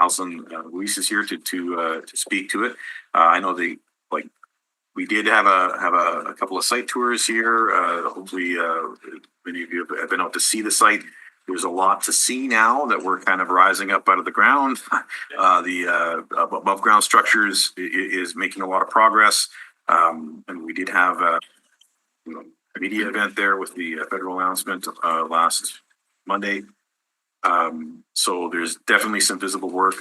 Alison Luis, is here to speak to it. I know we did have a couple of site tours here. Hopefully, many of you have been out to see the site. There's a lot to see now that we're kind of rising up out of the ground. The above ground structures is making a lot of progress. And we did have a media event there with the federal announcement last Monday. So there's definitely some visible work.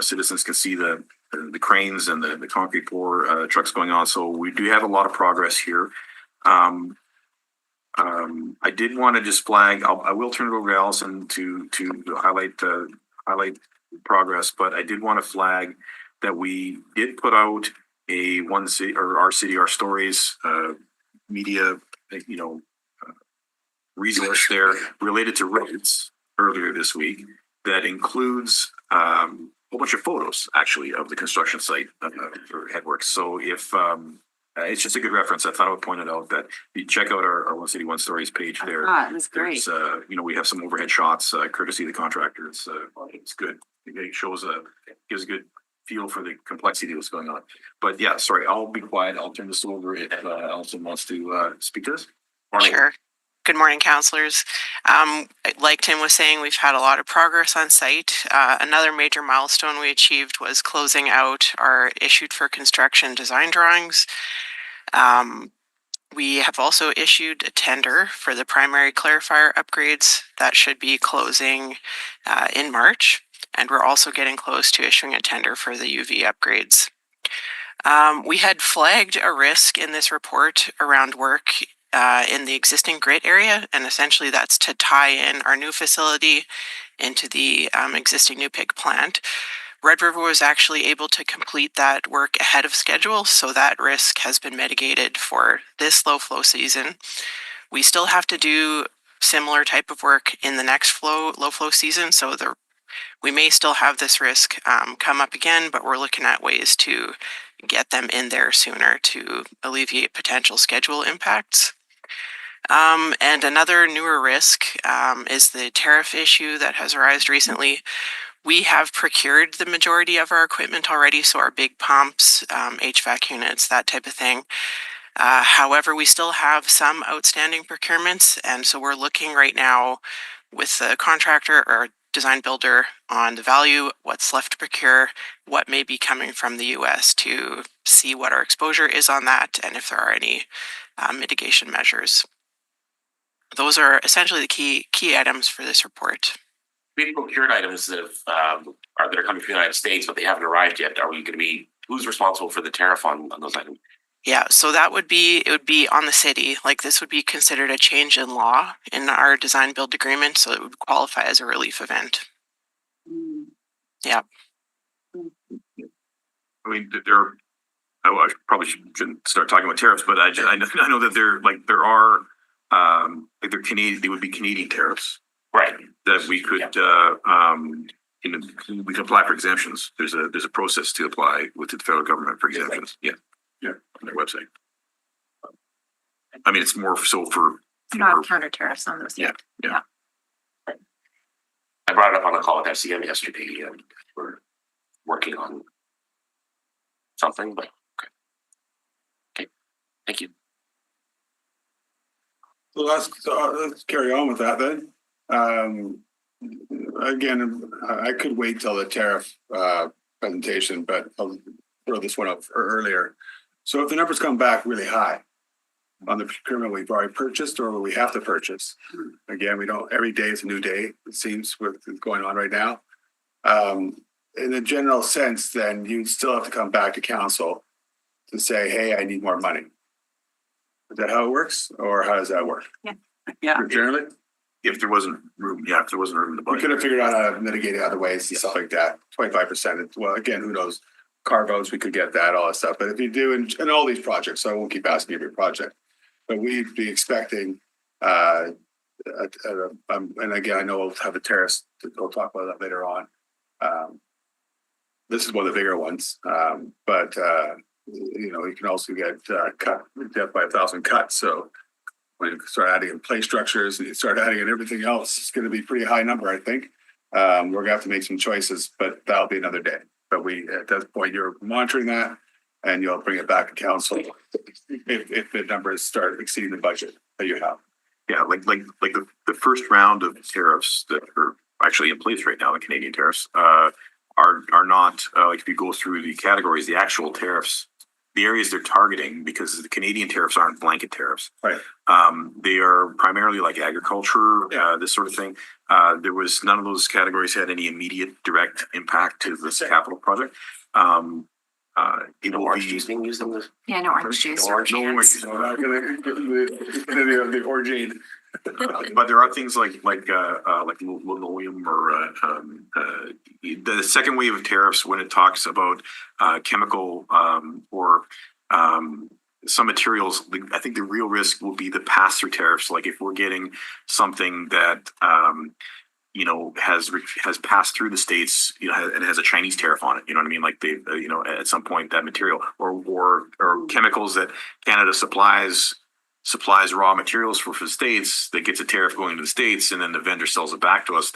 Citizens can see the cranes and the concrete pour trucks going on. So we do have a lot of progress here. I did want to just flag. I will turn it over to Allison to highlight progress, but I did want to flag that we did put out a Our City, Our Stories media, resource there related to roads earlier this week that includes whole bunch of photos actually of the construction site for Headworks. So if it's just a good reference, I thought I would point it out that if you check out our One City One Stories page there. Ah, that's great. There's, we have some overhead shots courtesy of the contractor. It's good. It shows gives a good feel for the complexity of what's going on. But yeah, sorry, I'll be quiet. I'll turn this over if Alison wants to speak to this. Morning. Sure. Good morning, councillors. Like Tim was saying, we've had a lot of progress on site. Another major milestone we achieved was closing out our issued for construction design drawings. We have also issued a tender for the primary clarifier upgrades that should be closing in March. And we're also getting close to issuing a tender for the UV upgrades. We had flagged a risk in this report around work in the existing grid area, and essentially that's to tie in our new facility into the existing new pig plant. Red River was actually able to complete that work ahead of schedule, so that risk has been mitigated for this low flow season. We still have to do similar type of work in the next low flow season, so we may still have this risk come up again, but we're looking at ways to get them in there sooner to alleviate potential schedule impacts. And another newer risk is the tariff issue that has arisen recently. We have procured the majority of our equipment already, so our big pumps, HVAC units, that type of thing. However, we still have some outstanding procurements, and so we're looking right now with the contractor or design builder on the value, what's left to procure, what may be coming from the US to see what our exposure is on that, and if there are any mitigation measures. Those are essentially the key items for this report. We've procured items that are coming from the United States, but they haven't arrived yet. Are we going to be, who's responsible for the tariff on those items? Yeah, so it would be on the city. Like, this would be considered a change in law in our design build agreement, so it would qualify as a relief event. Yeah. I mean, I probably shouldn't start talking about tariffs, but I know that they're Canadian. They would be Canadian tariffs, right? That we could we can apply for exemptions. There's a process to apply with the federal government for exemptions. Yeah, on their website. I mean, it's more so for not counter tariffs on those. Yeah. I brought it up on a call with FCM yesterday, and we're working on something, but okay. Thank you. So let's carry on with that then. Again, I could wait till the tariff presentation, but I'll throw this one up earlier. So if the numbers come back really high on the procurement we've already purchased or we have to purchase, again, we don't, every day is a new day, it seems, with what's going on right now. In a general sense, then you still have to come back to council to say, hey, I need more money. Is that how it works, or how does that work? Yeah. Generally, if there wasn't room, in the budget. we could have figured out how to mitigate it other ways and stuff like that. 25%. Well, again, who knows? Carve outs, we could get that, all that stuff. But if you do in all these projects, so I won't keep asking every project, but we'd be expecting, and again, I know we'll have the tariffs. We'll talk about that later on. This is one of the bigger ones, but you can also get cut death by 1,000 cuts. So when you start adding in play structures and you start adding in everything else, it's going to be a pretty high number, I think. We're going to have to make some choices, but that'll be another day. But at that point, you're monitoring that, and you'll bring it back to council if the numbers start exceeding the budget that you have. Yeah, like the first round of tariffs that are actually in place right now, the Canadian tariffs, are not like, if you go through the categories, the actual tariffs, the areas they're targeting, because the Canadian tariffs aren't blanket tariffs. Right. They are primarily like agriculture, this sort of thing. There was none of those categories had any immediate direct impact to this capital project. Orange juice being used in this? Yeah, no orange juice. No orange juice. So we're not going to the orgeade. But there are things like linoleum or the second wave of tariffs when it talks about chemical or some materials. I think the real risk will be the pass-through tariffs. Like if we're getting something that you know, has passed through the states, you know, and has a Chinese tariff on it. You know what I mean? Like they, you know, at some point that material or chemicals that Canada supplies raw materials for the states that gets a tariff going to the states, and then the vendor sells it back to us.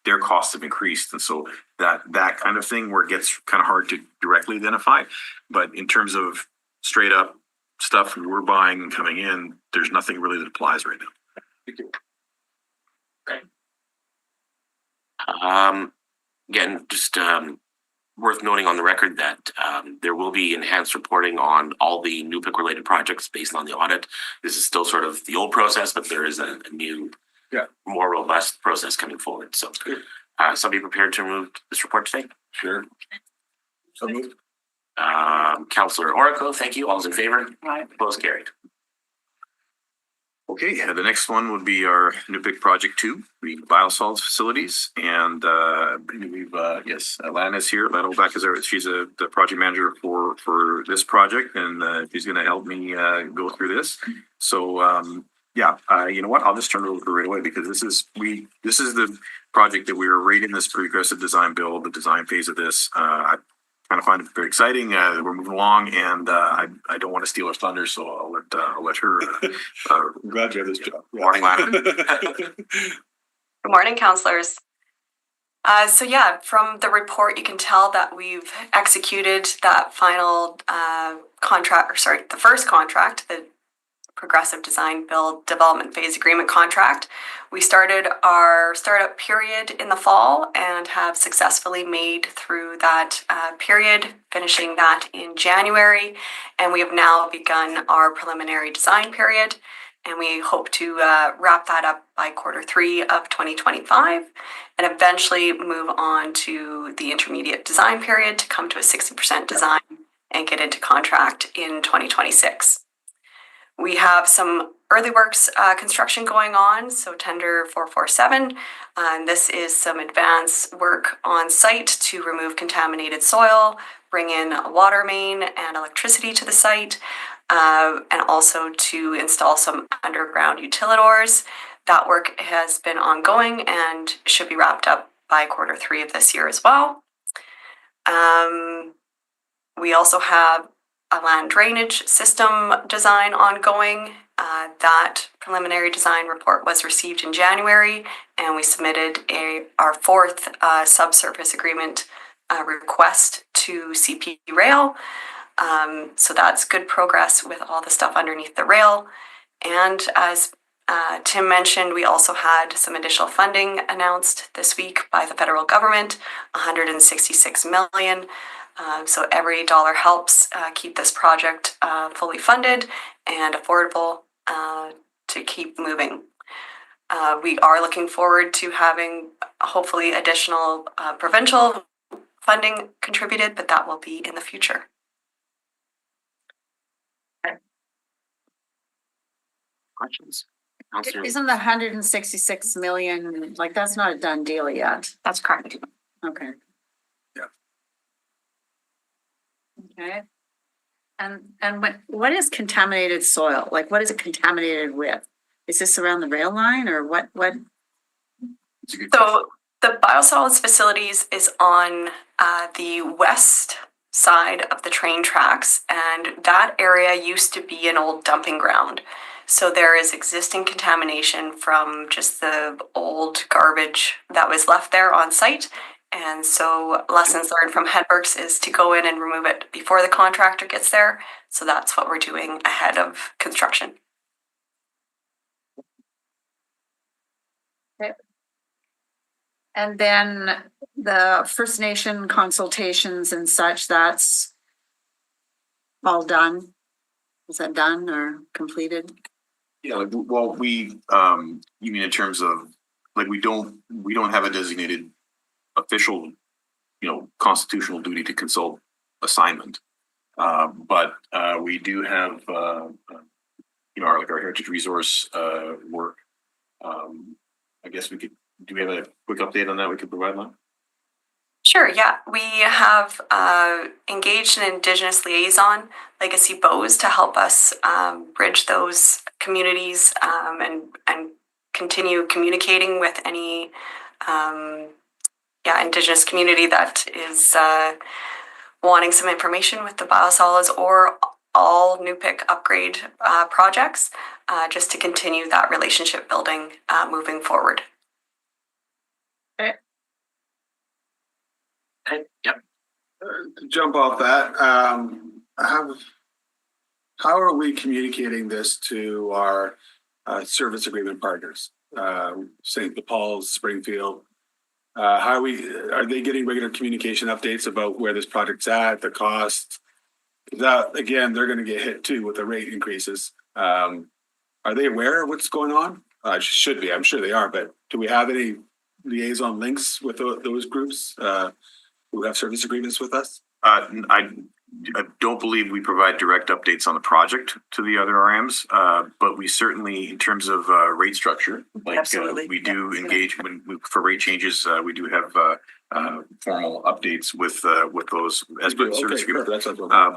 Their costs have increased, and so that kind of thing where it gets kind of hard to directly identify. But in terms of straight up stuff we're buying and coming in, there's nothing really that applies right now. Thank you. Again, just worth noting on the record that there will be enhanced reporting on all the NUPIC related projects based on the audit. This is still sort of the old process, but there is a new, more robust process coming forward. So, somebody prepared to remove this report today? Sure. So moved. Councillor Oracle, thank you. All's in favor? Aye. Opposed, carried. Okay, the next one would be our NUPIC Project 2, the biosolids facilities. And we've, yes, Lana is here. Lana Oback is there. She's the project manager for this project, and she's going to help me go through this. So, you know what? I'll just turn it over right away because this is the project that we were rating this progressive design build, the design phase of this. I kind of find it very exciting. We're moving along, and I don't want to steal her thunder, so I'll let her. I'm glad you have this job. Morning, Lana. Good morning, councillors. From the report, you can tell that we've executed that final the first contract, the Progressive Design Build Development Phase Agreement contract. We started our startup period in the fall and have successfully made through that period, finishing that in January. And we have now begun our preliminary design period. And we hope to wrap that up by Q3 of 2025 and eventually move on to the intermediate design period to come to a 60% design and get into contract in 2026. We have some early works construction going on, so tender 447. And this is some advanced work on site to remove contaminated soil, bring in a water main and electricity to the site, and also to install some underground utilidors. That work has been ongoing and should be wrapped up by Q3 of this year as well. We also have a land drainage system design ongoing. That preliminary design report was received in January, and we submitted our fourth subsurface agreement request to CP Rail. So that's good progress with all the stuff underneath the rail. And as Tim mentioned, we also had some additional funding announced this week by the federal government, $166 million. So every dollar helps keep this project fully funded and affordable to keep moving. We are looking forward to having hopefully additional provincial funding contributed, but that will be in the future. Questions? Isn't the 166 million, like, that's not a done deal yet? That's correct. Okay. Yeah. Okay. And what is contaminated soil? Like, what is it contaminated with? Is this around the rail line or what? So the biosolids facilities is on the west side of the train tracks, and that area used to be an old dumping ground. So there is existing contamination from just the old garbage that was left there on site. And so lessons learned from Hedbergs is to go in and remove it before the contractor gets there. So that's what we're doing ahead of construction. Okay. And then the First Nation consultations and such, that's all done? Is that done or completed? Yeah, well, you mean in terms of, like, we don't have a designated official, constitutional duty to consult assignment. But we do have, our heritage resource work. I guess do we have a quick update on that we could provide now? Sure, yeah. We have engaged an Indigenous liaison, Legacy Bose, to help us bridge those communities and continue communicating with any Indigenous community that is wanting some information with the biosolids or all NUPIC upgrade projects, just to continue that relationship building moving forward. Yep. To jump off that, how are we communicating this to our service agreement partners? St. Paul's, Springfield. Are they getting regular communication updates about where this project's at, the cost? That again, they're going to get hit too with the rate increases. Are they aware of what's going on? Should be. I'm sure they are. But do we have any liaison links with those groups who have service agreements with us? I don't believe we provide direct updates on the project to the other RMs, but we certainly, in terms of rate structure, we do engage for rate changes. We do have formal updates with those as service agreements.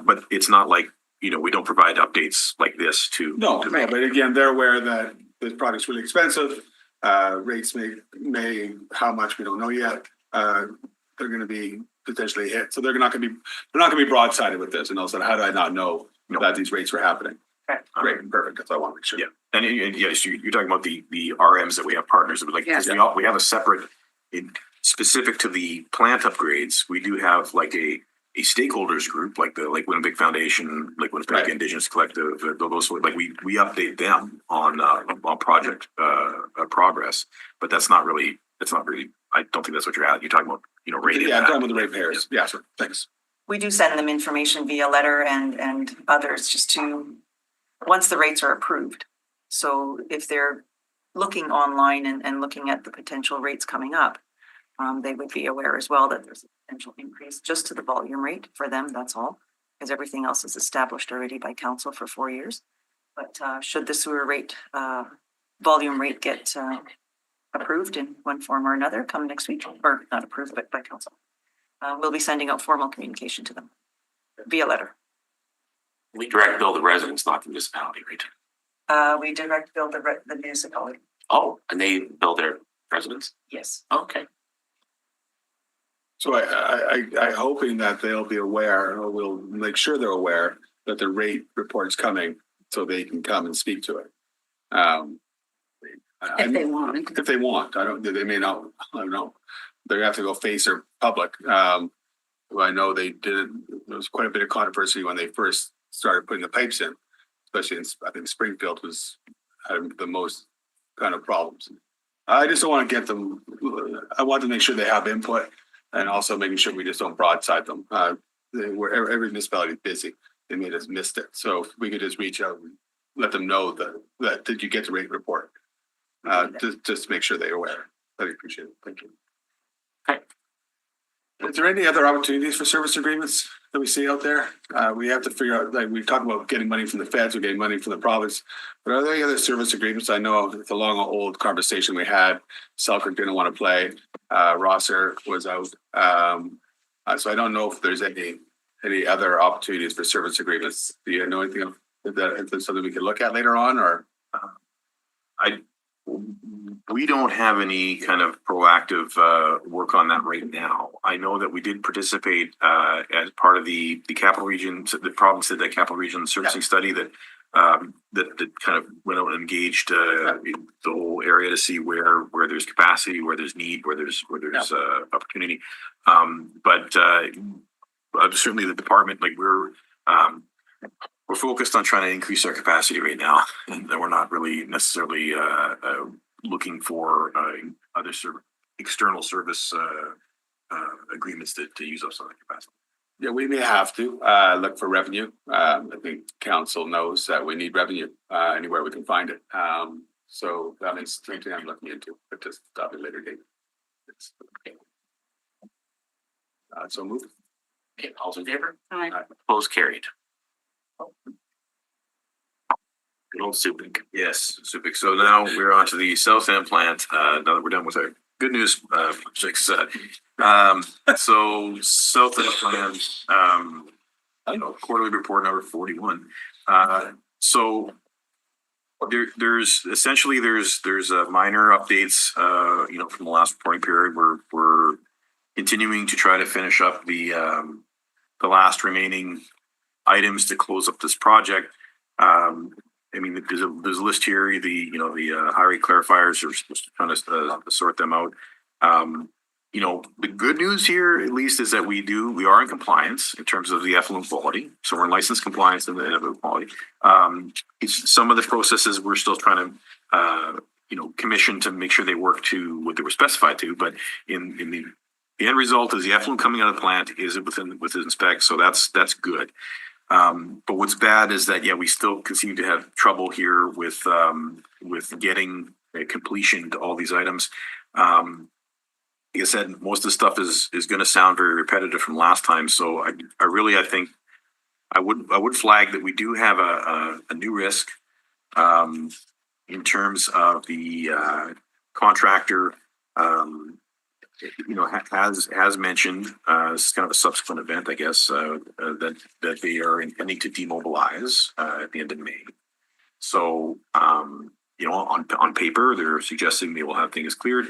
But it's not like, we don't provide updates like this to. No, but again, they're aware that this product's really expensive. Rates may how much we don't know yet. They're going to be potentially hit, so they're not going to be broadsided with this. And also, how do I not know that these rates were happening? Great, perfect. That's what I want to make sure. Yeah, and yes, you're talking about the RMs that we have partners with, we have a separate, specific to the plant upgrades. We do have like a stakeholders group, like the Lake Winnipeg Foundation, Lake Winnipeg Indigenous Collective. Those we update them on project progress, but that's not really. I don't think that's what you're talking about. Rate. Yeah, I'm talking about the rate payers. Yeah, sure. Thanks. We do send them information via letter and others just to, once the rates are approved. So if they're looking online and looking at the potential rates coming up, they would be aware as well that there's a potential increase just to the volume rate for them, that's all. Because everything else is established already by council for 4 years. But should the sewer rate, volume rate get approved in one form or another come next week, or not approved, but by council, we'll be sending out formal communication to them via letter. We direct bill the residents, not the municipality, right? We direct bill the municipality. Oh, and they bill their residents? Yes. Okay. So I hoping that they'll be aware, or we'll make sure they're aware that the rate report's coming, so they can come and speak to it. If they want. They may not, I don't know. They have to go face their public. I know there was quite a bit of controversy when they first started putting the pipes in, especially I think Springfield had the most kind of problems. I just don't want to get them, I want to make sure they have input and also making sure we just don't broadside them. Every municipality is busy. They may have missed it. So if we could just reach out and let them know that did you get the rate report? Just to make sure they're aware. I appreciate it. Thank you. Okay. Is there any other opportunities for service agreements that we see out there? We have to figure out, like we talk about getting money from the feds or getting money from the province, but are there any other service agreements? I know it's a long old conversation we had. Selkirk didn't want to play. Rosser was out. So I don't know if there's any other opportunities for service agreements. Do you know anything? Is that something we can look at later on, or? We don't have any kind of proactive work on that right now. I know that we did participate as part of the capital region. The province did that capital region servicing study that kind of went out and engaged the whole area to see where there's capacity, where there's need, where there's opportunity. But certainly the department, like we're focused on trying to increase our capacity right now, and we're not really necessarily looking for other external service agreements to use up some of the capacity. Yeah, we may have to look for revenue. I think council knows that we need revenue anywhere we can find it. So that is something I'm looking into, but just at a later date. So move. Okay, all's in favor? Aye. Opposed, carried. Good old Subic. Yes, Subic. So now we're on to the South End plant. Now that we're done with our good news projects. So South End plant, quarterly report number 41. So There's essentially there's minor updates, from the last reporting period. We're continuing to try to finish up the last remaining items to close up this project. There's a list here. The high rate clarifiers are trying to sort them out. The good news here, at least, is that we are in compliance in terms of the effluent quality. So we're in license compliance in the effluent quality. Some of the processes we're still trying to, commission to make sure they work to what they were specified to. But in the end result is the effluent coming out of the plant is within spec. So that's good. But what's bad is that, we still continue to have trouble here with getting a completion to all these items. Like I said, most of the stuff is going to sound very repetitive from last time. So I think I would flag that we do have a new risk in terms of the contractor. Has mentioned, this is kind of a subsequent event, I guess, that they are intending to demobilize at the end of May. So, on paper, they're suggesting they will have things cleared.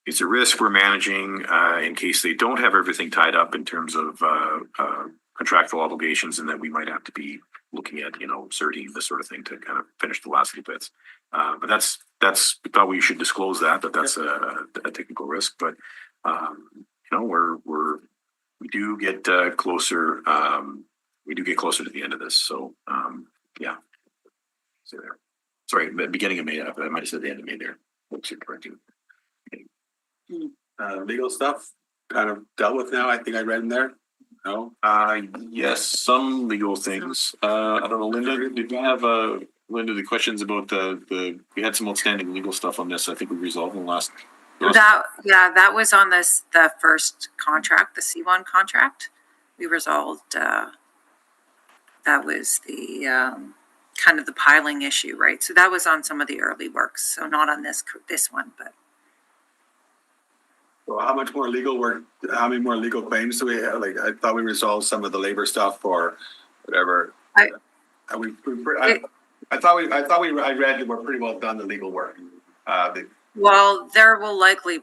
It's a risk we're managing in case they don't have everything tied up in terms of contractual obligations, and that we might have to be looking at, CERTing, this sort of thing to kind of finish the last few bits. But that's we thought we should disclose that that's a technical risk. But we do get closer. We do get closer to the end of this. So say there. Sorry, beginning of May. I might have said the end of May there. Looks correct. Legal stuff kind of dealt with now. I think I read in there. No. Yes, some legal things. I don't know, Linda. Did you have the questions about we had some outstanding legal stuff on this. I think we resolved in the last. That was on the first contract, the C1 contract. We resolved. That was the kind of the piling issue, right? So that was on some of the early works. So not on this one, but. So how much more legal work? How many more legal claims do we have? Like, I thought we resolved some of the labor stuff or whatever. I read that we're pretty well done the legal work. Well, there will likely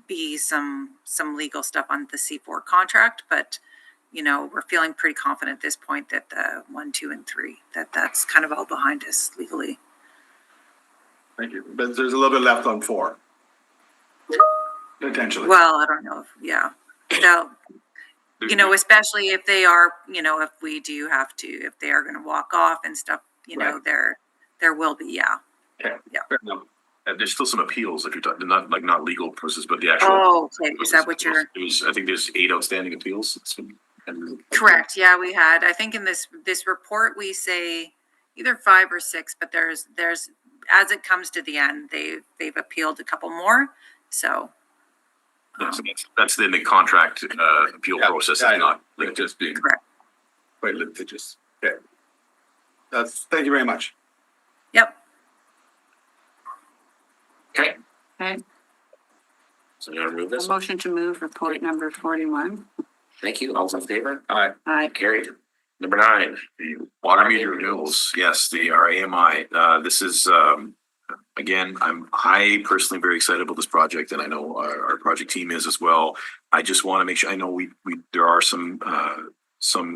be some legal stuff on the C4 contract, but we're feeling pretty confident at this point that the 1, 2, and 3 that's kind of all behind us legally. Thank you. But there's a little bit left on 4. Potentially. Well, I don't know. So, especially if they are, if we do have to, if they are going to walk off and stuff, Right. there will be, Okay. Yeah. Fair enough. And there's still some appeals if you're talking not legal process, but the actual. Oh, okay. Is that what you're? I think there's 8 outstanding appeals. Correct. Yeah, we had. I think in this report we say either 5 or 6, but there's as it comes to the end, they've appealed a couple more. So. So that's in the contract appeal process. It's not like just being Correct. Quite litigious. Okay. Thank you very much. Yep. Okay. Okay. So you want to move this? Motion to move report number 41. Thank you. All's in favor? Aye. Carried. Number 9. the water meter renewals. Yes, the RAMI. This is again, I personally very excited about this project, and I know our project team is as well. I just want to make sure. I know there are some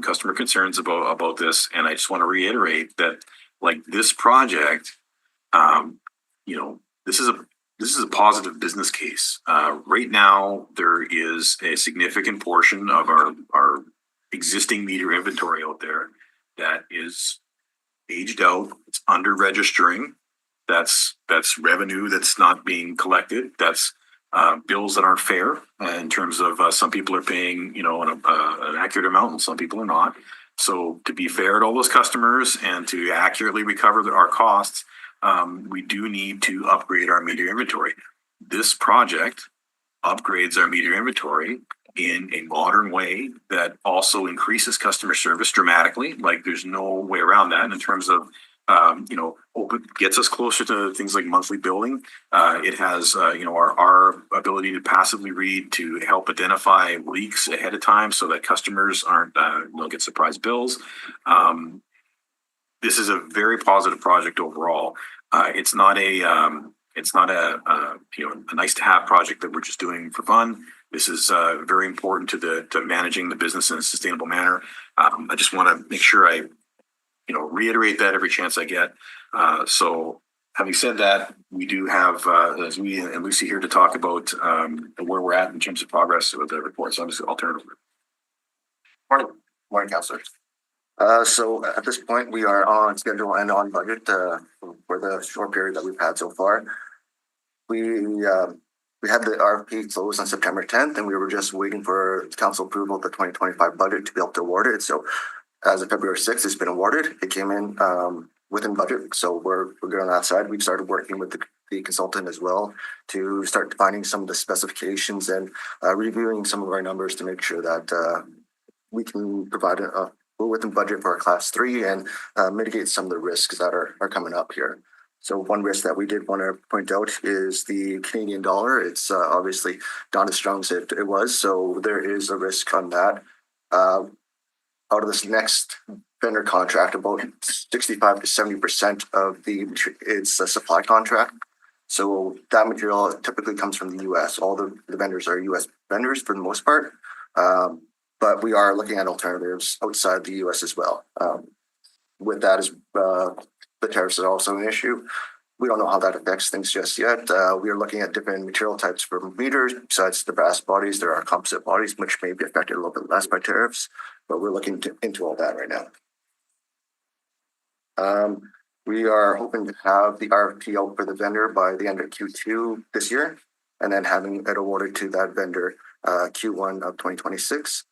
customer concerns about this, and I just want to reiterate that like this project, this is a positive business case. Right now, there is a significant portion of our existing meter inventory out there that is aged out. It's under registering. That's revenue that's not being collected. That's bills that aren't fair in terms of some people are paying, an accurate amount and some people are not. So to be fair to all those customers and to accurately recover our costs, we do need to upgrade our meter inventory. This project upgrades our meter inventory in a modern way that also increases customer service dramatically. Like there's no way around that in terms of gets us closer to things like monthly billing. It has, our ability to passively read to help identify leaks ahead of time so that customers don't get surprise bills. this is a very positive project overall. It's not a a nice to have project that we're just doing for fun. This is very important to managing the business in a sustainable manner. I just want to make sure I reiterate that every chance I get. So having said that, we do have as we and Lucy here to talk about where we're at in terms of progress with the report. So I'll turn it over. Morning, councillors. So at this point, we are on schedule and on budget for the short period that we've had so far. We had the RFP closed on September 10th, and we were just waiting for council approval of the 2025 budget to be able to award it. So as of February 6th, it's been awarded. It came in within budget, so we're good on that side. We've started working with the consultant as well to start defining some of the specifications and reviewing some of our numbers to make sure that we can provide we're within budget for our class 3 and mitigate some of the risks that are coming up here. So one risk that we did want to point out is the Canadian dollar. It's obviously not as strong as it was, so there is a risk on that. Out of this next vendor contract, about 65 to 70% of it's a supply contract. So that material typically comes from the US. All the vendors are US vendors for the most part. But we are looking at alternatives outside the US as well. With that, is the tariffs are also an issue. We don't know how that affects things just yet. We are looking at different material types for meters. Besides the brass bodies, there are composite bodies, which may be affected a little bit less by tariffs, but we're looking into all that right now. We are hoping to have the RFP out for the vendor by the end of Q2 this year, and then having it awarded to that vendor Q1 of 2026.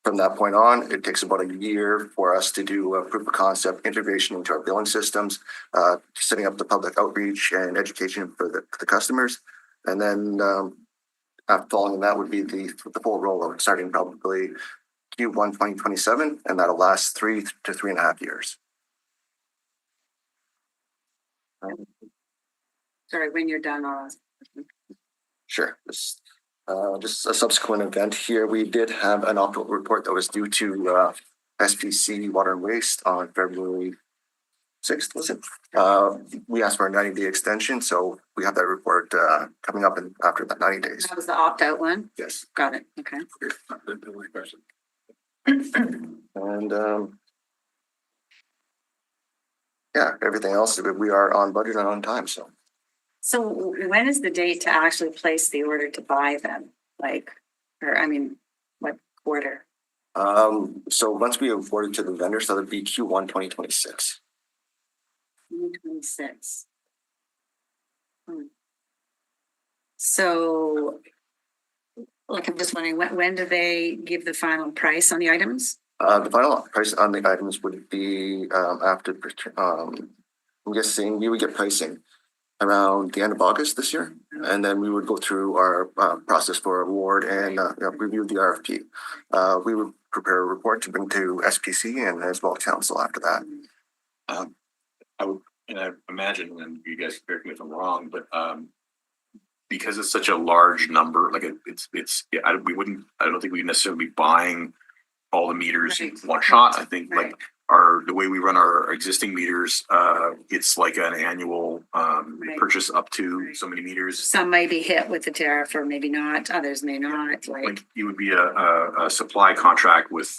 From that point on, it takes about a year for us to do a proof of concept integration into our billing systems, setting up the public outreach and education for the customers. And then following that would be the full rollout, starting probably Q1 2027, and that'll last 3 to 3.5 years. Sorry, when you're done, I'll ask. Sure. Just a subsequent event here, we did have an optical report that was due to SPC Water and Waste on February 6th, was it? We asked for a 90-day extension, so we have that report coming up after that 90 days. That was the opt-out one? Yes. Got it, okay. And yeah, everything else, we are on budget and on time, so. So when is the date to actually place the order to buy them? What quarter? So once we award it to the vendors, that would be Q1 2026. 2026. So, I'm just wondering, when do they give the final price on the items? The final price on the items would be after, I'm guessing we would get pricing around the end of August this year. And then we would go through our process for award and review the RFP. We would prepare a report to bring to SPC and as well council after that. I imagine, and you guys correct me if I'm wrong, but because it's such a large number, like I don't think we'd necessarily be buying all the meters in one shot. I think like the way we run our existing meters, it's like an annual purchase up to so many meters. Some may be hit with the tariff or maybe not, others may not. Like it would be a supply contract with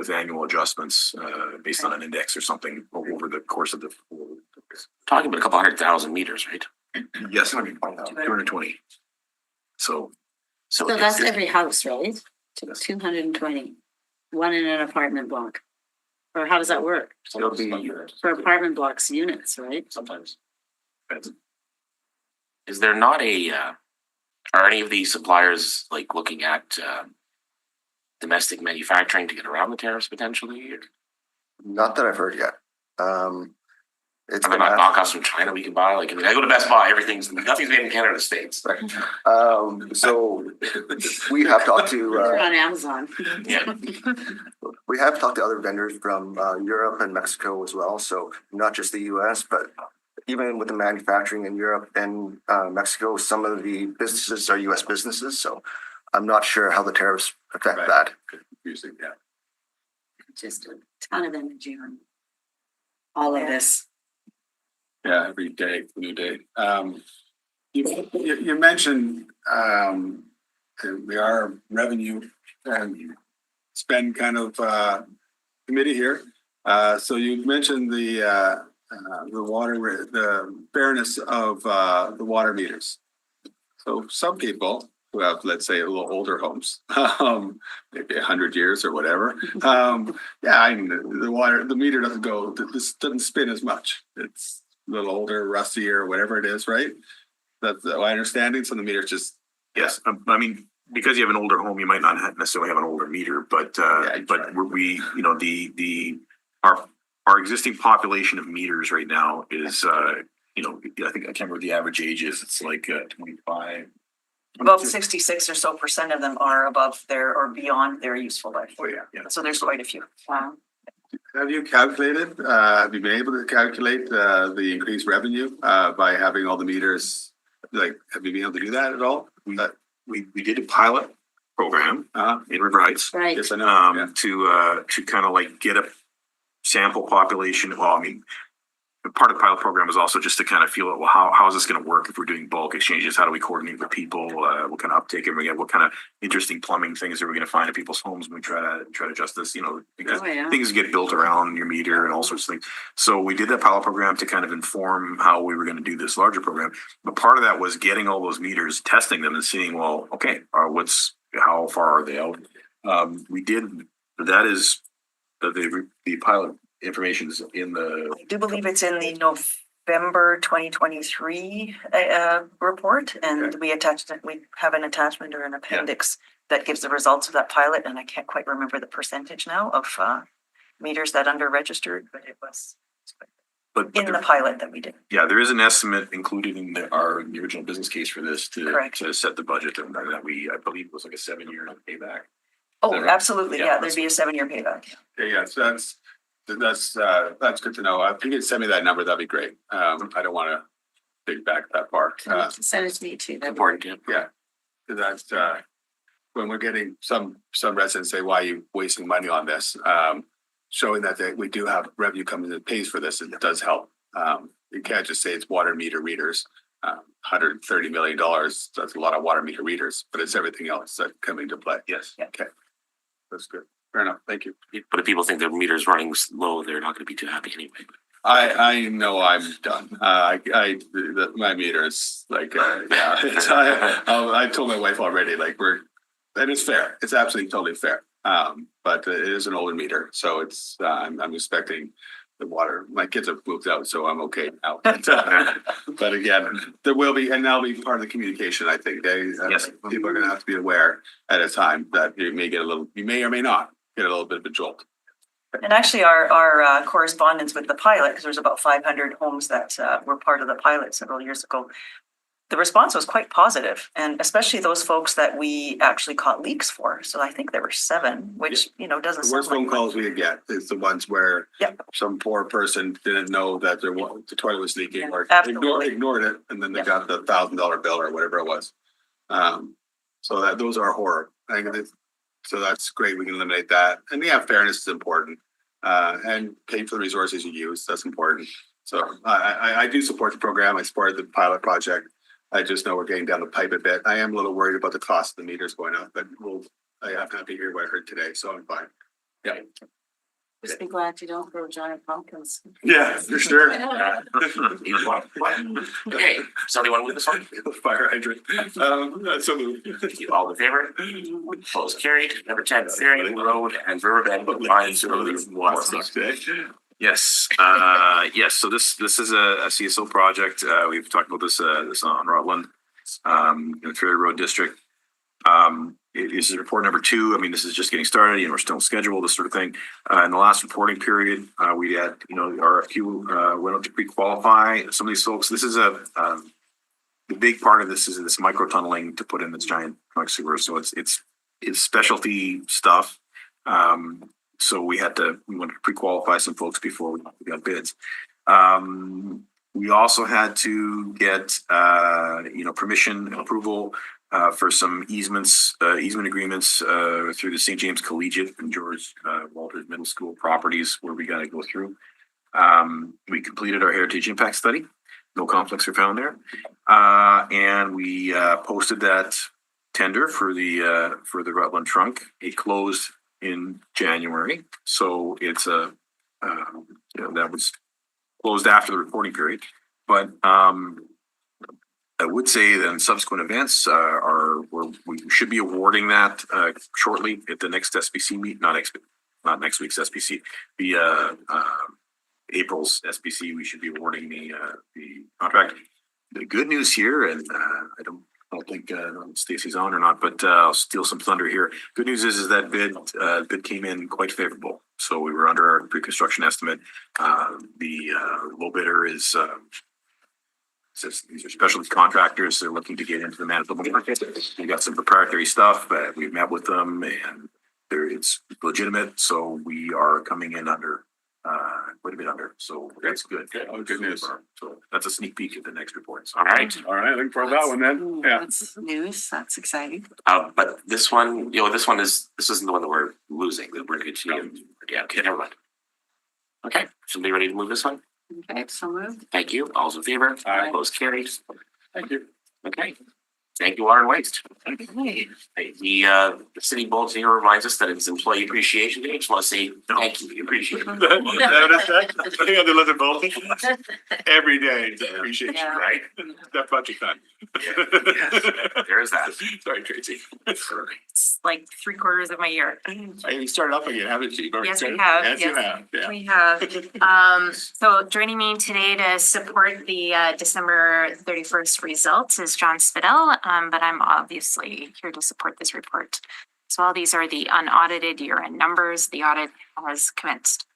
annual adjustments based on an index or something over the course of the. Talking about a couple 100,000 meters, right? Yes, 220. So that's every house, right? 220. One in an apartment block. Or how does that work? It'll be For apartment blocks, units, right? Sometimes. Is there not are any of these suppliers like looking at domestic manufacturing to get around the tariffs potentially? Not that I've heard yet. It's not knockoffs from China we can buy. I go to Best Buy, nothing's made in Canada or States. Right. So we have talked to on Amazon. Yeah. We have talked to other vendors from Europe and Mexico as well. So not just the US, but even with the manufacturing in Europe and Mexico, some of the businesses are US businesses. So I'm not sure how the tariffs affect that. Confusing, yeah. Just a ton of energy on all of this. Yeah, every day, new day. You mentioned, we are revenue and spend kind of, committee here. So you mentioned the the fairness of, the water meters. So some people who have, let's say, a little older homes, maybe 100 years or whatever. Yeah, I mean, the meter doesn't go, this doesn't spin as much. It's a little older, rustier, whatever it is, right? That's my understanding. So the meter's just, Yes, I mean, because you have an older home, you might not necessarily have an older meter, but we, you know, our existing population of meters right now is, you know, I think, I can't remember the average age is, it's like 25. About 66% or so of them are above their or beyond their useful life. oh yeah, yeah. So there's quite a few. Wow. Have you calculated, have you been able to calculate, the increased revenue, by having all the meters? Like, have you been able to do that at all? We did a pilot program in River Heights. Right. Yes, I know. Yeah. To kind of like get a sample population. Well, I mean, part of the pilot program is also just to kind of feel it. Well, how is this going to work if we're doing bulk exchanges? How do we coordinate with people? What kind of uptake are we get? What kind of interesting plumbing things are we going to find in people's homes when we try to adjust this? You know, because things get built around your meter and all sorts of things. So we did that pilot program to kind of inform how we were going to do this larger program. But part of that was getting all those meters, testing them, and seeing, well, okay, how far are they out? We did. That is the pilot information is in the. I do believe it's in the November 2023 report, and we attached it. We have an attachment or an appendix that gives the results of that pilot, and I can't quite remember the percentage now of meters that under registered, but it was in the pilot that we did. Yeah, there is an estimate included in the original business case for this to set the budget that I believe it was like a 7-year payback. Oh, absolutely. Yeah, there'd be a 7-year payback. Yeah, so that's good to know. If you could send me that number, that'd be great. I don't want to dig back that far. Send it to me too. That's important. Yeah, that's when we're getting some residents say, "Why are you wasting money on this?" Showing that we do have revenue coming that pays for this, and it does help. You can't just say it's water meter readers. $130 million. That's a lot of water meter readers, but it's everything else that come into play. Yes. Okay, that's good. Fair enough. Thank you. But if people think the meter's running slow, they're not going to be too happy anyway. I know I'm done. My meter is like, I told my wife already, like and it's fair. It's absolutely totally fair. But it is an older meter, so it's, I'm expecting the water. My kids have moved out, so I'm okay now. But again, there will be, and that'll be part of the communication, I think. People are gonna have to be aware at a time that you may or may not get a little bit of a jolt. And actually our correspondence with the pilot, because there's about 500 homes that were part of the pilot several years ago, the response was quite positive, and especially those folks that we actually caught leaks for. So I think there were 7, which, doesn't The worst phone calls we get is the ones where some poor person didn't know that the toilet was leaking or ignored it, and then they got the $1,000 bill or whatever it was. So those are horror. So that's great. We can eliminate that. And fairness is important. And paying for the resources you use, that's important. So I do support the program. I supported the pilot project. I just know we're getting down the pipe a bit. I am a little worried about the cost of the meters going up, but I have to hear what I heard today, so I'm fine. Yeah. Just be glad you don't grow giant pumpkins. Yeah, for sure. Okay, somebody want to move this one? Fire hydrant. So moved. You all in favor? Opposed, carried. Number 10, Ferry Road and Riverbend Line Sewer. Yes, yes. So this is a CSO project. We've talked about this on Rutland, Ferry Road District. This is report number 2. I mean, this is just getting started. We're still scheduled, this sort of thing. In the last reporting period, we had, RFQ went up to pre-qualify some of these folks. This is the big part of this is this micro tunneling to put in this giant trunk sewer. So it's specialty stuff. So we wanted to pre-qualify some folks before we got bids. We also had to get, permission and approval for some easement agreements through the St. James Collegiate and George Walters Middle School properties where we got to go through. We completed our heritage impact study. No conflicts were found there. And we posted that tender for the Rutland trunk. It closed in January. So it's that was closed after the reporting period. But I would say that in subsequent events we should be awarding that shortly at the next SPC meet, not next week's SPC, the April's SPC. We should be awarding the contract. The good news here, and I don't think Stacy's on or not, but I'll steal some thunder here. Good news is that bid came in quite favorable. So we were under our pre-construction estimate. The low bidder is these are specialty contractors. They're looking to get into the Manitoba market. We got some proprietary stuff, but we've met with them and it's legitimate. So we are coming in under quite a bit under. So that's good. Oh, good news. So that's a sneak peek at the next reports. All right. Looking for that one then. Yeah. That's news. That's exciting. But this one, this isn't the one that we're losing, that we're continuing. Yeah, okay, never mind. Okay, somebody ready to move this one? Okay, so moved. Thank you. All's in favor? Aye. Opposed, carried. Thank you. Okay. Thank you, Water and Waste. Okay. The city bulletin here reminds us that it's Employee Appreciation Day. Just want to say thank you. We appreciate it. Every day, appreciation, Yeah. right? That budget time. There is that. Sorry, Tracy. It's like 3/4 of my year. You started off again, haven't you? Yes, we have. Yes, you Yes. have. Yeah. We have. So joining me today to support the December 31st results is John Spidell, but I'm obviously here to support this report. So all these are the unaudited year-end numbers. The audit has commenced.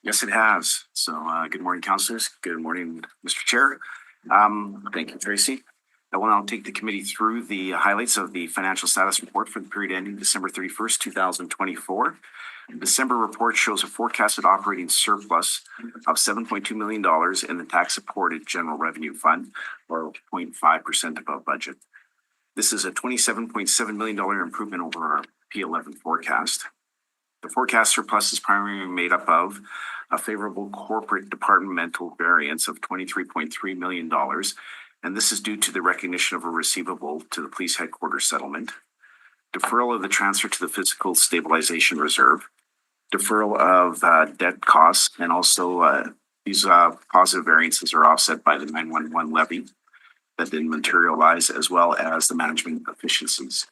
Yes, it has. So good morning, councillors. Good morning, Mr. Chair. Thank you, Tracy. I will now take the committee through the highlights of the financial status report for the period ending December 31st, 2024. The December report shows a forecasted operating surplus of $7.2 million in the tax-supported general revenue fund, or 0.5% above budget. This is a $27.7 million improvement over our P11 forecast. The forecast surplus is primarily made up of a favorable corporate departmental variance of $23.3 million, and this is due to the recognition of a receivable to the police headquarters settlement, deferral of the transfer to the fiscal stabilization reserve, deferral of debt costs, and also these positive variances are offset by the 911 levy that didn't materialize, as well as the management efficiencies,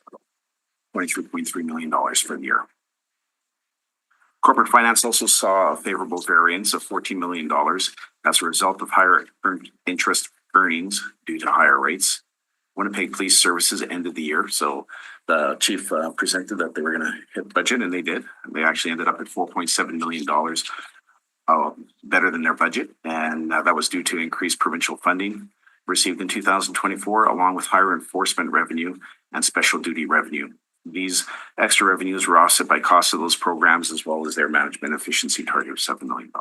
$23.3 million for the year. Corporate finance also saw a favorable variance of $14 million as a result of higher interest earnings due to higher rates. Winnipeg Police Services ended the year, so the chief presented that they were going to hit budget, and they did. They actually ended up at $4.7 million better than their budget, and that was due to increased provincial funding received in 2024, along with higher enforcement revenue and special duty revenue. These extra revenues were offset by costs of those programs, as well as their management efficiency target of $7 million.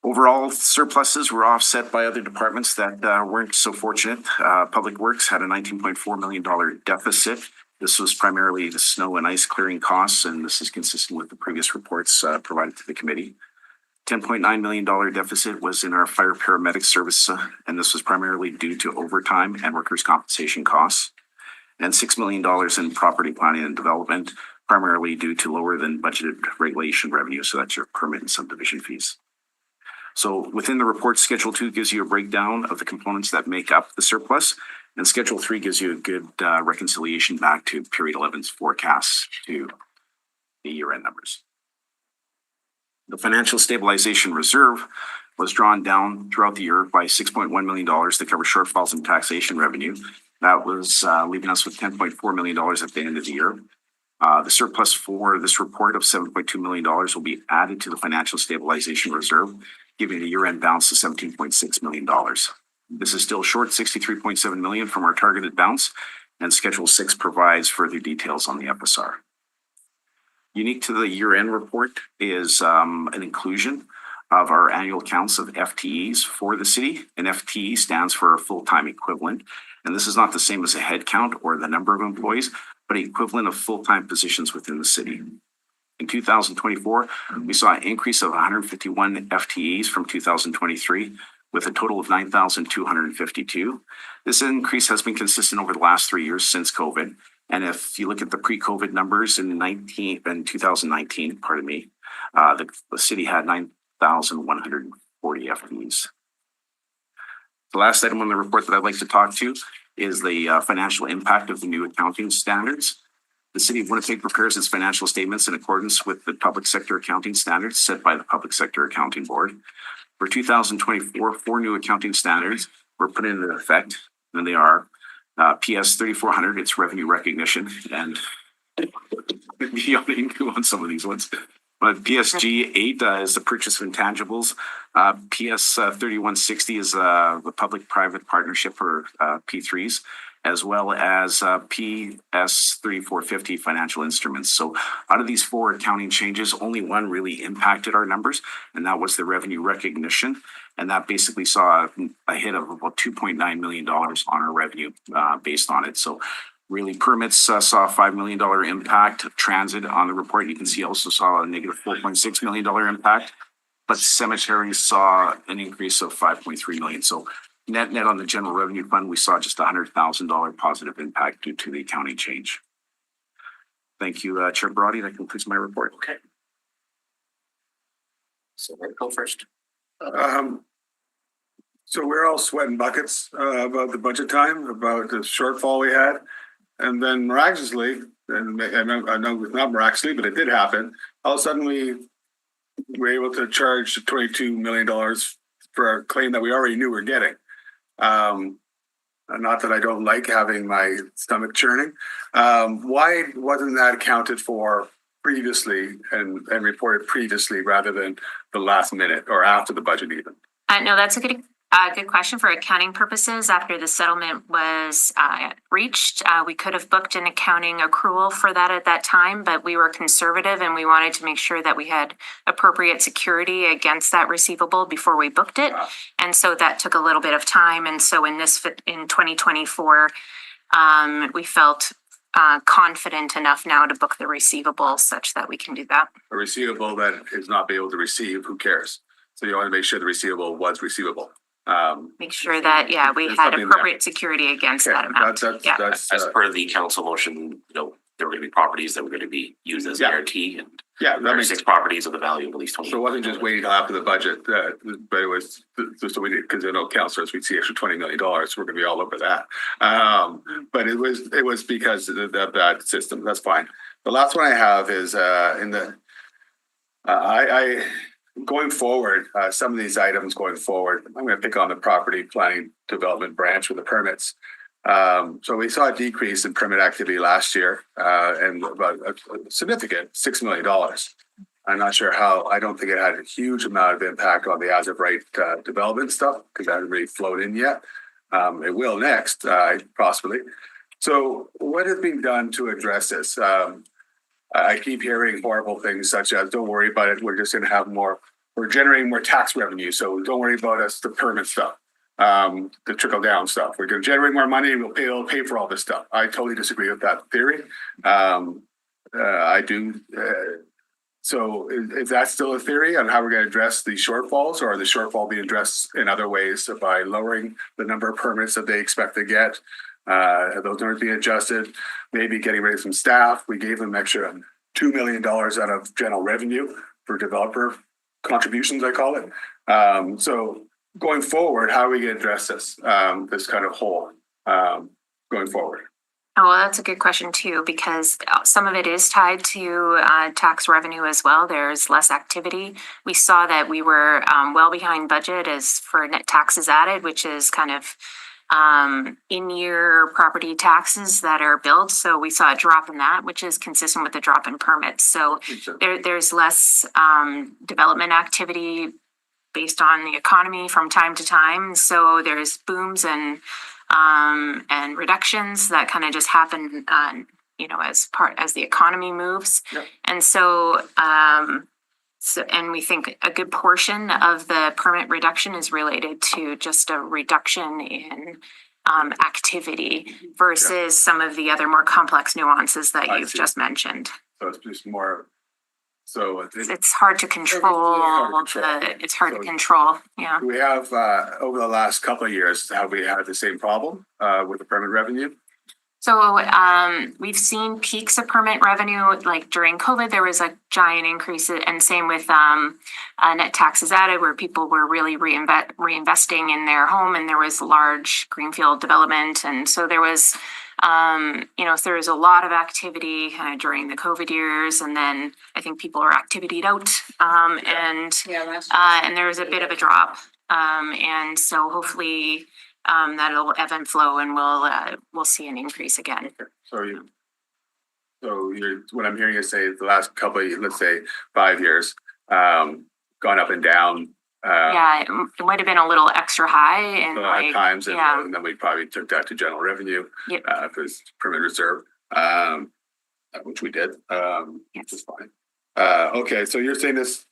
Overall, surpluses were offset by other departments that weren't so fortunate. Public Works had a $19.4 million deficit. This was primarily the snow and ice clearing costs, and this is consistent with the previous reports provided to the committee. $10.9 million deficit was in our fire paramedic service, and this was primarily due to overtime and workers' compensation costs. And $6 million in property planning and development, primarily due to lower than budgeted regulation revenue. So that's your permit and subdivision fees. So within the report, Schedule 2 gives you a breakdown of the components that make up the surplus, and Schedule 3 gives you a good reconciliation back to period 11's forecasts to the year-end numbers. The financial stabilization reserve was drawn down throughout the year by $6.1 million to cover shortfalls in taxation revenue. That was leaving us with $10.4 million at the end of the year. The surplus for this report of $7.2 million will be added to the financial stabilization reserve, giving a year-end balance of $17.6 million. This is still short $63.7 million from our targeted balance, and Schedule 6 provides further details on the FSR. Unique to the year-end report is an inclusion of our annual counts of FTEs for the city. An FTE stands for a full-time equivalent, and this is not the same as a head count or the number of employees, but equivalent of full-time positions within the city. In 2024, we saw an increase of 151 FTEs from 2023, with a total of 9,252. This increase has been consistent over the last 3 years since COVID. And if you look at the pre-COVID numbers in 2019, the city had 9,140 FTEs. The last item on the report that I'd like to talk to is the financial impact of the new accounting standards. The City of Winnipeg prepares its financial statements in accordance with the public sector accounting standards set by the Public Sector Accounting Board. For 2024, 4 new accounting standards were put into effect, and they are PS 3400, it's revenue recognition, and yawning on some of these ones. But PSG 8 is the purchase of intangibles. PS 3160 is the public-private partnership for P3s, as well as PS 3450 financial instruments. So out of these 4 accounting changes, only one really impacted our numbers, and that was the revenue recognition. And that basically saw a hit of about $2.9 million on our revenue based on it. So really permits saw a $5 million impact. Transit on the report, you can see also saw a negative $4.6 million impact, but cemeteries saw an increase of $5.3 million. So net on the general revenue fund, we saw just $100,000 positive impact due to the accounting change. Thank you, Chair Brody. That concludes my report. Okay. So we'll go first. So we're all sweating buckets about the budget time, about the shortfall we had. And then miraculously, and I know it's not miraculously, but it did happen. All of a sudden we were able to charge $22 million for a claim that we already knew we were getting. Not that I don't like having my stomach churning. Why wasn't that accounted for previously and reported previously rather than the last minute or after the budget even? No, that's a good question. For accounting purposes. After the settlement was reached, we could have booked an accounting accrual for that at that time, but we were conservative and we wanted to make sure that we had appropriate security against that receivable before we booked it. And so that took a little bit of time. And so in 2024, we felt confident enough now to book the receivable such that we can do that. A receivable that is not be able to receive, who cares? So you want to make sure the receivable was receivable. Make sure that, we had appropriate security against that amount. That's As per the council motion, there were going to be properties that were going to be used as guarantee, and that there are makes 6 properties of the value of at least 20. So it wasn't just waiting till after the budget, but it was just so we did, because I know councillors, we'd see extra $20 million. We're going to be all over that. But it was because of that system. That's fine. The last one I have is going forward, some of these items going forward, I'm going to pick on the property planning development branch with the permits. So we saw a decrease in permit activity last year and about a significant $6 million. I'm not sure how, I don't think it had a huge amount of impact on the as of right development stuff because that hasn't really flowed in yet. It will next, possibly. So what has been done to address this? I keep hearing horrible things such as, don't worry about it, we're just going to have more, we're generating more tax revenue, so don't worry about us, the permit stuff, the trickle down stuff. We're going to generate more money and we'll pay for all this stuff. I totally disagree with that theory. I do. So is that still a theory on how we're going to address the shortfalls, or the shortfall being addressed in other ways by lowering the number of permits that they expect to get? Those aren't being adjusted, maybe getting rid of some staff. We gave them extra $2 million out of general revenue for developer contributions, I call it. So going forward, how are we going to address this kind of hole going forward? Oh, well, that's a good question too, because some of it is tied to tax revenue as well. There's less activity. We saw that we were well behind budget as for net taxes added, which is kind of in-year property taxes that are billed. So we saw a drop in that, which is consistent with the drop in permits. So there's less development activity based on the economy from time to time. So there's booms and reductions that kind of just happen, as the economy moves. Yep. And so, and we think a good portion of the permit reduction is related to just a reduction in activity versus some of the other more complex nuances that you've just mentioned. So it's just more So It's hard to control. It's hard to control. Yeah. we have, over the last couple of years, have we had the same problem, with the permit revenue? So we've seen peaks of permit revenue, like during COVID, there was a giant increase, and same with net taxes added, where people were really reinvesting in their home, and there was large greenfield development, and so there was, so there was a lot of activity during the COVID years, and then I think people are activitied out, and there was a bit of a drop, and so hopefully. That'll ebb and flow, and we'll see an increase again. So you're, what I'm hearing you say is the last couple of, let's say 5 years, gone up and down. Yeah, it might have been a little extra high and At times, yeah. and then we probably took that to general revenue, Yep. because permit reserve, which we did, which is fine. Okay, so you're saying this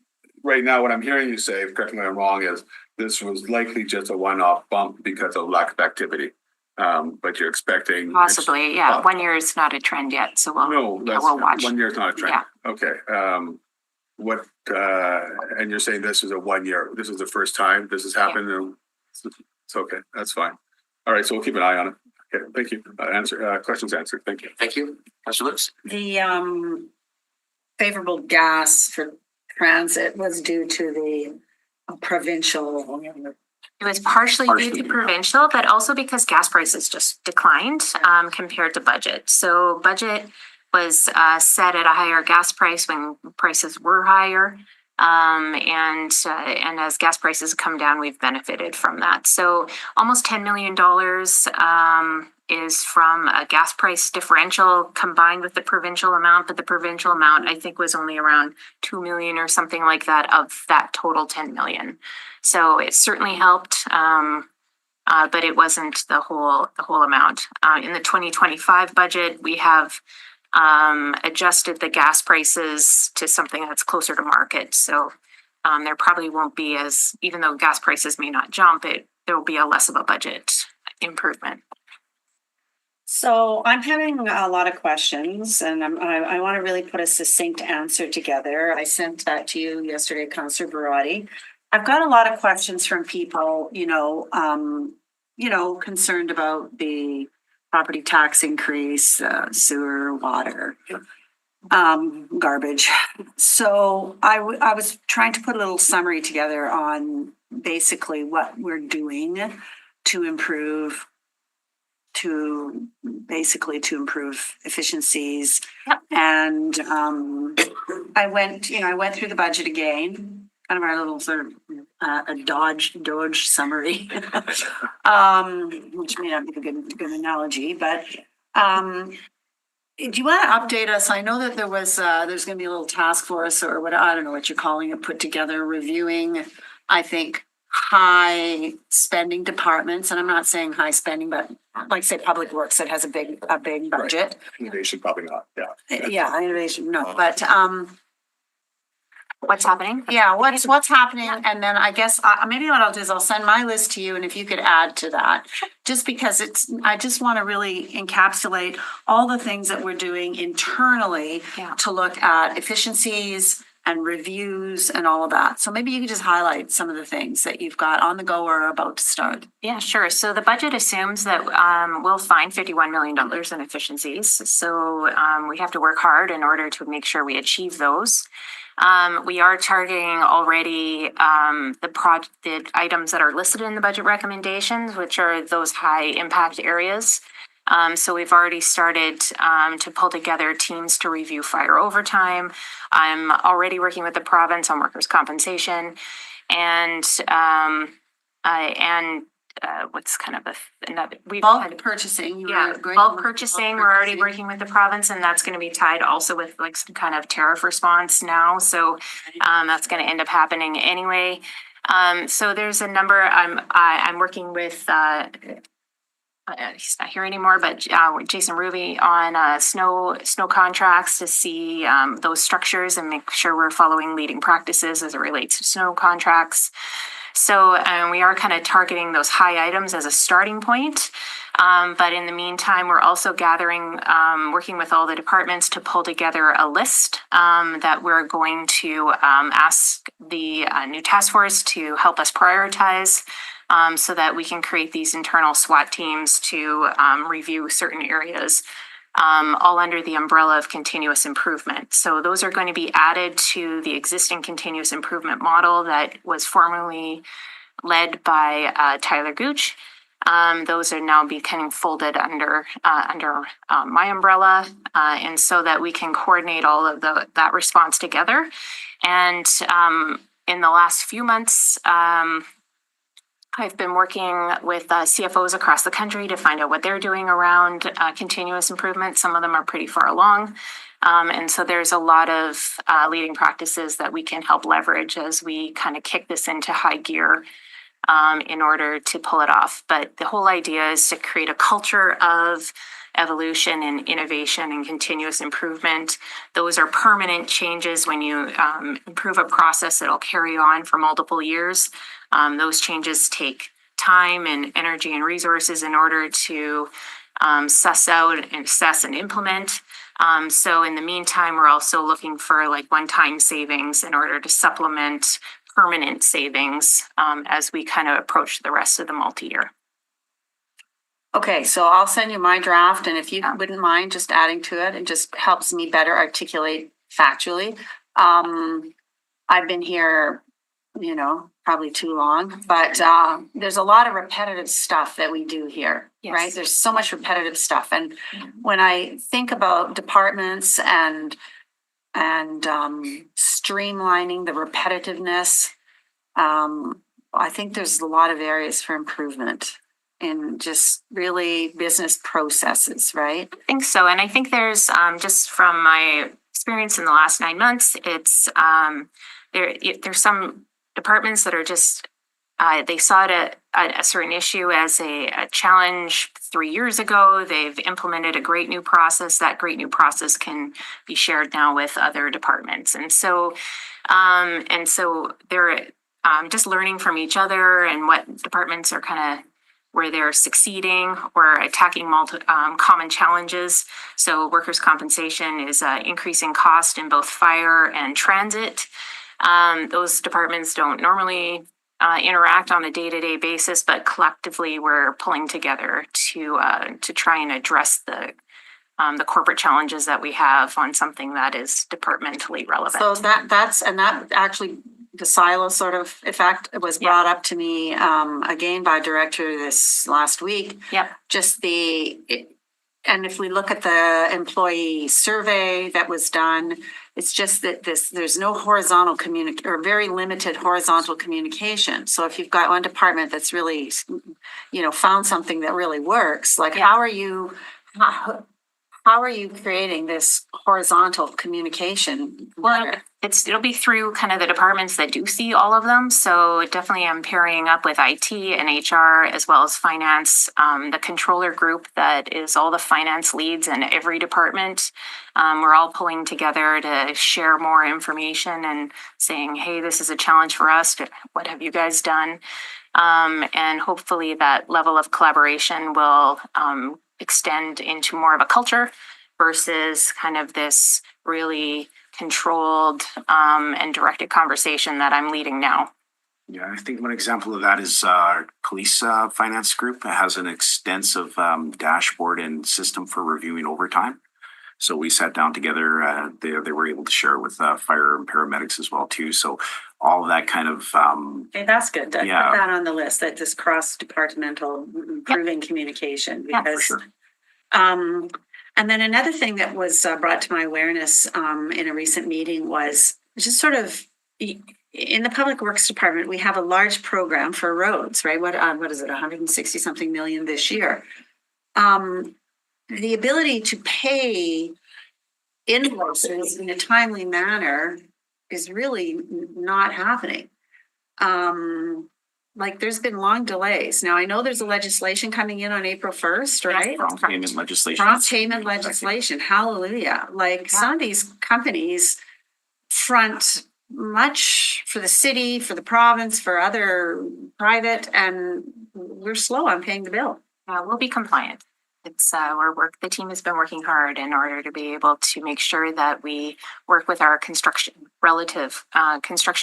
right now, what I'm hearing you say, correct me if I'm wrong, is this was likely just a one-off bump because of lack of activity. But you're expecting. Possibly, yeah. 1 year is not a trend yet, so we'll watch. 1 year is not a trend. Yeah. Okay, and you're saying this is a 1 year, this is the first time this has happened? And it's okay, that's fine. All right, so we'll keep an eye on it. Okay, thank you. Questions answered, thank you. Thank you. Councillor Lewis? The favorable gas for transit was due to the provincial. It was partially due to provincial, but also because gas prices just declined compared to budget. So budget was set at a higher gas price when prices were higher. And as gas prices come down, we've benefited from that. So almost $10 million is from a gas price differential combined with the provincial amount, but the provincial amount I think was only around 2 million or something like that of that total 10 million. So it certainly helped, but it wasn't the whole amount. In the 2025 budget, we have adjusted the gas prices to something that's closer to market. So there probably won't be even though gas prices may not jump, there will be a less of a budget improvement. So I'm having a lot of questions, and I want to really put a succinct answer together. I sent that to you yesterday, Councillor Barati. I've got a lot of questions from people, concerned about the property tax increase, sewer, water, garbage. So I was trying to put a little summary together on basically what we're doing to improve efficiencies. Yep. And I went through the budget again, kind of our little sort of a Dodge summary, which may not be a good analogy, but do you want to update us? I know that there's going to be a little task force or what, I don't know what you're calling it, put together, reviewing, I think, high spending departments, and I'm not saying high spending, but like say Public Works that has a big budget. Right. Innovation probably not, yeah. Yeah, innovation, no, but What's happening? yeah, what's happening, and then I guess maybe what I'll do is I'll send my list to you, and if you could add to that, just because I just want to really encapsulate all the things that we're doing internally to look at efficiencies and reviews and all of that. So maybe you could just highlight some of the things that you've got on the go or about to start. Yeah, sure. So the budget assumes that we'll find $51 million in efficiencies. So we have to work hard in order to make sure we achieve those. We are targeting already the items that are listed in the budget recommendations, which are those high impact areas. So we've already started to pull together teams to review fire overtime. I'm already working with the province on workers' compensation, and what's kind of bulk purchasing. Bulk purchasing. We're already working with the province, and that's going to be tied also with like some kind of tariff response now. So that's going to end up happening anyway. So there's a number. I'm working with. He's not here anymore, but Jason Ruby on snow contracts to see those structures and make sure we're following leading practices as it relates to snow contracts. So we are kind of targeting those high items as a starting point. But in the meantime, we're also gathering, working with all the departments to pull together a list that we're going to ask the new task force to help us prioritize so that we can create these internal SWAT teams to review certain areas, all under the umbrella of continuous improvement. So those are going to be added to the existing continuous improvement model that was formerly led by Tyler Gooch. Those are now becoming folded under my umbrella, and so that we can coordinate all of that response together. And in the last few months, I've been working with CFOs across the country to find out what they're doing around continuous improvement. Some of them are pretty far along. And so there's a lot of leading practices that we can help leverage as we kind of kick this into high gear in order to pull it off. But the whole idea is to create a culture of evolution and innovation and continuous improvement. Those are permanent changes. When you improve a process, it'll carry on for multiple years. Those changes take time and energy and resources in order to suss out and assess and implement. So in the meantime, we're also looking for like one-time savings in order to supplement permanent savings as we kind of approach the rest of the multi-year. Okay, so I'll send you my draft, and if you wouldn't mind just adding to it, it just helps me better articulate factually. I've been here, probably too long, but there's a lot of repetitive stuff that we do here, right? There's so much repetitive stuff. And when I think about departments and streamlining the repetitiveness, I think there's a lot of areas for improvement in just really business processes, right? I think so. And I think there's just from my experience in the last 9 months, it's there's some departments that are just they saw it a certain issue as a challenge 3 years ago. They've implemented a great new process. That great new process can be shared now with other departments. And so they're just learning from each other and what departments are kind of where they're succeeding or attacking common challenges. So workers' compensation is increasing cost in both fire and transit. Those departments don't normally interact on a day-to-day basis, but collectively we're pulling together to try and address the corporate challenges that we have on something that is departmentally relevant. So that actually the silo sort of effect was brought up to me again by director this last week. Yep. And if we look at the employee survey that was done, it's just that there's no horizontal or very limited horizontal communication. So if you've got one department that's really, found something that really works, like how are you creating this horizontal communication? Well, it'll be through kind of the departments that do see all of them. So definitely I'm pairing up with IT and HR as well as finance, the controller group that is all the finance leads in every department. We're all pulling together to share more information and saying, hey, this is a challenge for us. What have you guys done? And hopefully that level of collaboration will extend into more of a culture versus kind of this really controlled and directed conversation that I'm leading now. Yeah, I think one example of that is our police finance group has an extensive dashboard and system for reviewing overtime. So we sat down together. They were able to share with fire and paramedics as well too. So all of that kind of okay, that's good. Put that on the list. That this cross-departmental improving communication because. For sure. And then another thing that was brought to my awareness in a recent meeting was just sort of in the Public Works Department, we have a large program for roads, right? What is it, 160 something million this year? The ability to pay invoices in a timely manner is really not happening. Like there's been long delays. Now I know there's a legislation coming in on April 1st, right? Prompt payment legislation. Prompt payment legislation. Hallelujah. Like some of these companies front much for the city, for the province, for other private, and we're slow on paying the bill. We'll be compliant. It's the team has been working hard in order to be able to make sure that we work with our construction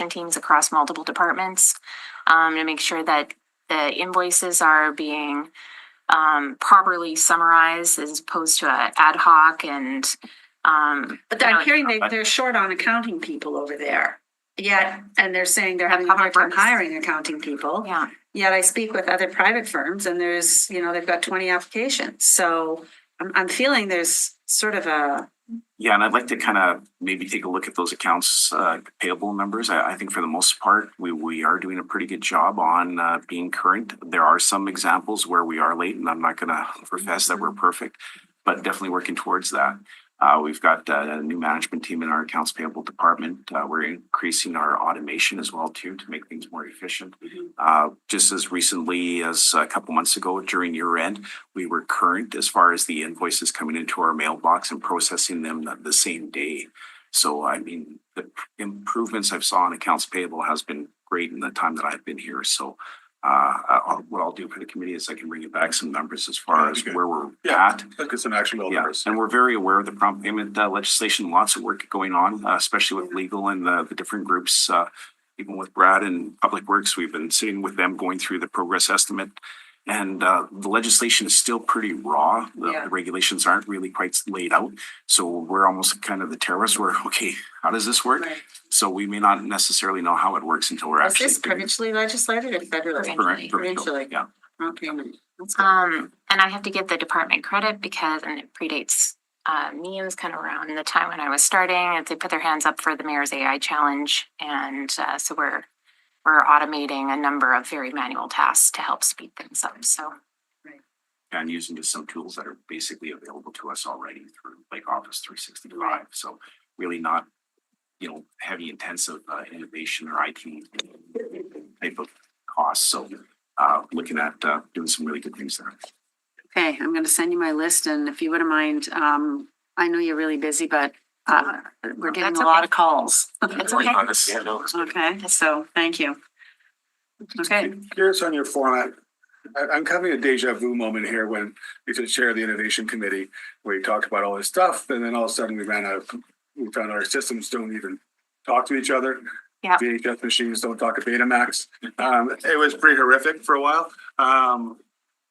teams across multiple departments to make sure that the invoices are being properly summarized as opposed to ad hoc and But I'm hearing they're short on accounting people over there. Yet, and they're saying they're having a hard time hiring accounting people. Yeah. Yet I speak with other private firms and there's, they've got 20 applications. So I'm feeling there's sort of a. Yeah, and I'd like to kind of maybe take a look at those accounts payable numbers. I think for the most part, we are doing a pretty good job on being current. There are some examples where we are late, and I'm not going to profess that we're perfect, but definitely working towards that. We've got a new management team in our accounts payable department. We're increasing our automation as well too to make things more efficient. Just as recently as a couple months ago during year end, we were current as far as the invoices coming into our mailbox and processing them the same day. So I mean, the improvements I've saw in accounts payable has been great in the time that I've been here. So what I'll do for the committee is I can bring you back some numbers as far as where we're at. Look at some actual Yeah, numbers. and we're very aware of the prompt payment legislation. Lots of work going on, especially with legal and the different groups. Even with Brad and Public Works, we've been sitting with them going through the progress estimate. And the legislation is still pretty raw. The regulations aren't really quite laid out. So we're almost kind of the terrorists where, okay, how does this work? Right. So we may not necessarily know how it works until we're Is actually. this provincially legislated or federally? Provincially, yeah. Okay. That's good. and I have to give the department credit because, and it predates me, it was kind of around the time when I was starting, and they put their hands up for the Mayor's AI Challenge. And so we're automating a number of very manual tasks to help speed things up. So. And using just some tools that are basically available to us already through like Office 365. Right. So really not, heavy intensive innovation or IT type of costs. So looking at doing some really good things there. Okay, I'm going to send you my list, and if you wouldn't mind, I know you're really busy, but we're getting That's a lot okay. of calls. It's okay. Yeah, no, it's good. Okay, so thank you. Okay, Curious on your format. I'm having a deja vu moment here when we could chair the innovation committee, where we talked about all this stuff, and then all of a sudden we found our systems don't even talk to each other. Yeah. VHS machines don't talk to Betamax. It was pretty horrific for a while.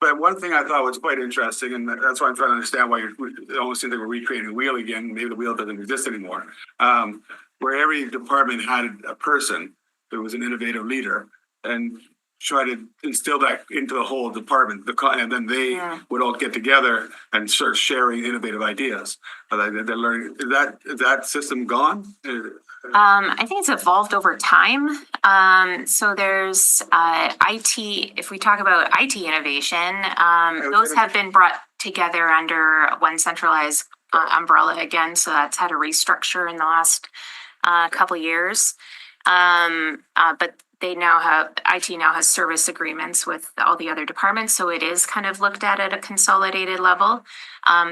But one thing I thought was quite interesting, and that's why I'm trying to understand why it almost seems like we're recreating the wheel again. Maybe the wheel doesn't exist anymore. Where every department had a person who was an innovative leader and try to instill that into the whole department, and then they would all get together and start sharing innovative ideas. They're learning. Is that system gone? I think it's evolved over time. So there's IT, if we talk about IT innovation, those have been brought together under one centralized umbrella again. So that's had a restructure in the last couple of years. But IT now has service agreements with all the other departments. So it is kind of looked at a consolidated level.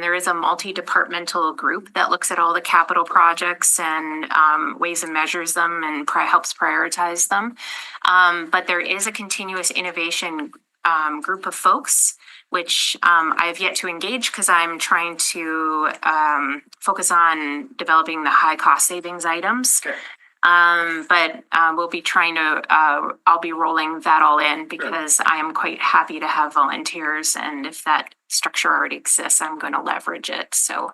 There is a multi-departmental group that looks at all the capital projects and weighs and measures them and helps prioritize them. But there is a continuous innovation group of folks, which I have yet to engage because I'm trying to focus on developing the high cost savings items. Okay. But we'll be trying to, I'll be rolling that all in because I am quite happy to have volunteers. And if that structure already exists, I'm going to leverage it. So,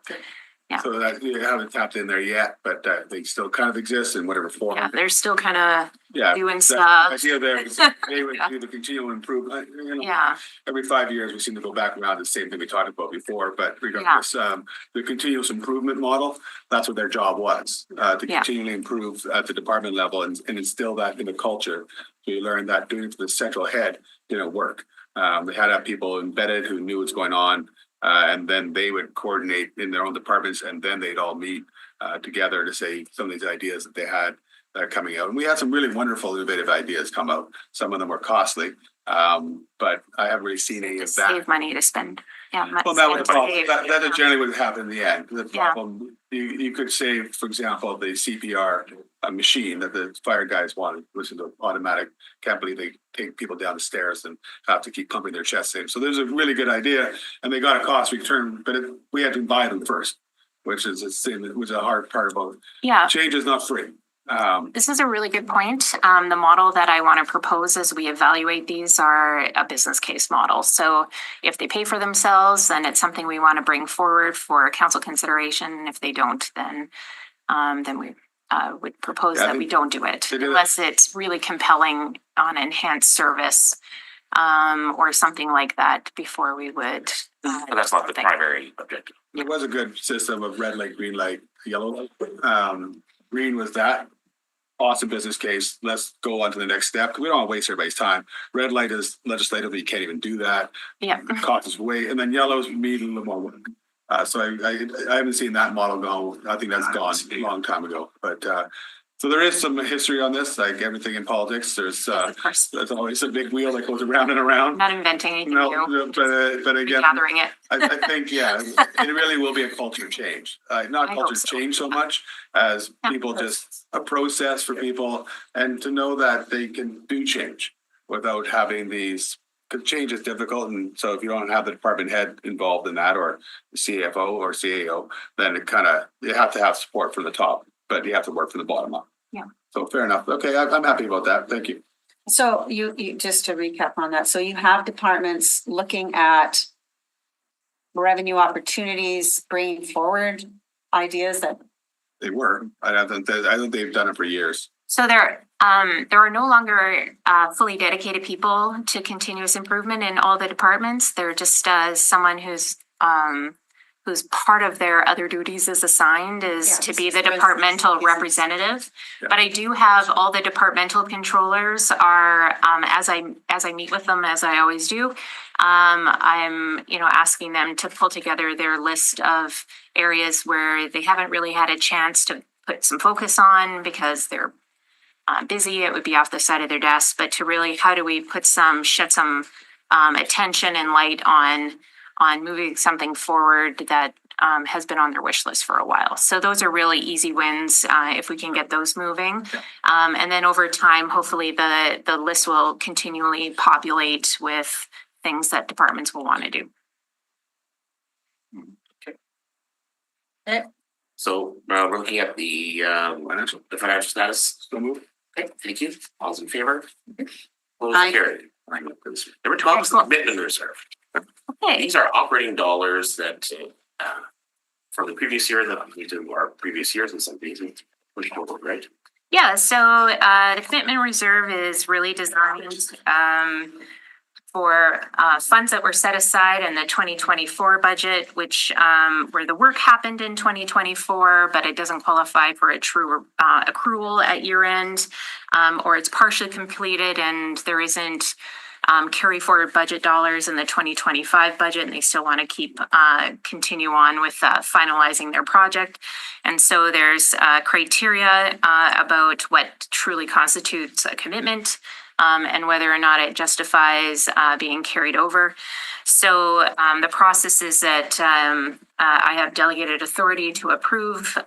yeah. So that you haven't tapped in there yet, but they still kind of exist in whatever form. Yeah, they're still kind of doing The stuff. idea there is they would do the continual improvement. Yeah. Every 5 years, we seem to go back around to the same thing we talked about before, but regardless, the continuous improvement model, that's what their job was, to continually improve at the department level and instill that in the culture. So you learn that doing it to the central head didn't work. They had to have people embedded who knew what's going on, and then they would coordinate in their own departments, and then they'd all meet together to say some of these ideas that they had that are coming out. And we had some really wonderful innovative ideas come out. Some of them were costly, But I haven't really seen any of that. Save money to spend. Yeah. Well, that was the problem. save. That is generally what happened in the end. The Yeah. problem, you could save, for example, the CPR machine that the fire guys wanted, which is an automatic. Can't believe they take people down the stairs and have to keep pumping their chest in. So there's a really good idea, and they got a cost return, but we had to buy them first, which is a hard part about. Yeah. Change is not free. This is a really good point. The model that I want to propose as we evaluate these are a business case model. So if they pay for themselves, then it's something we want to bring forward for council consideration. And if they don't, then we would propose that we don't do it unless it's really compelling on enhanced service or something like that before we would. But that's not the primary objective. There was a good system of red light, green light, yellow light. Green was that awesome business case. Let's go on to the next step because we don't want to waste everybody's time. Red light is legislatively, you can't even do that. Yeah. The cost is way, and then yellow is me a little more work. So I haven't seen that model go. I think that's gone a long time ago. But so there is some history on this, like everything in politics. There's always a big wheel that goes around and around. Not inventing anything new. But again, Gathering it. I think, yeah, it really will be a culture change. Not I culture hope so. change so much as people just a process for people and to know that they can do change without having these, because change is difficult. And so if you don't have the department head involved in that or the CFO or CAO, then you have to have support from the top, but you have to work from the bottom up. Yeah. So fair enough. Okay, I'm happy about that. Thank you. So you just to recap on that, so you have departments looking at revenue opportunities, bringing forward ideas that. They were. I think they've done it for years. So there are no longer fully dedicated people to continuous improvement in all the departments. They're just someone who's part of their other duties is assigned is to be the departmental representative. Yeah. But I do have all the departmental controllers are as I meet with them, as I always do, I'm asking them to pull together their list of areas where they haven't really had a chance to put some focus on because they're busy. It would be off the side of their desk, but to really, how do we shed some attention and light on moving something forward that has been on their wish list for a while. So those are really easy wins if we can get those moving. And then over time, hopefully the list will continually populate with things that departments will want to do. So we're looking at the financial status. So move. Okay, thank you. All's in favor? Close Aye. carried. Number 12 is the commitment reserve. Okay. These are operating dollars that from the previous year that we do our previous years in some cases push forward, right? Yeah, so the commitment reserve is really designed for funds that were set aside in the 2024 budget, which where the work happened in 2024, but it doesn't qualify for a true accrual at year end, or it's partially completed and there isn't carry forward budget dollars in the 2025 budget, and they still want to continue on with finalizing their project. And so there's criteria about what truly constitutes a commitment and whether or not it justifies being carried over. So the process is that I have delegated authority to approve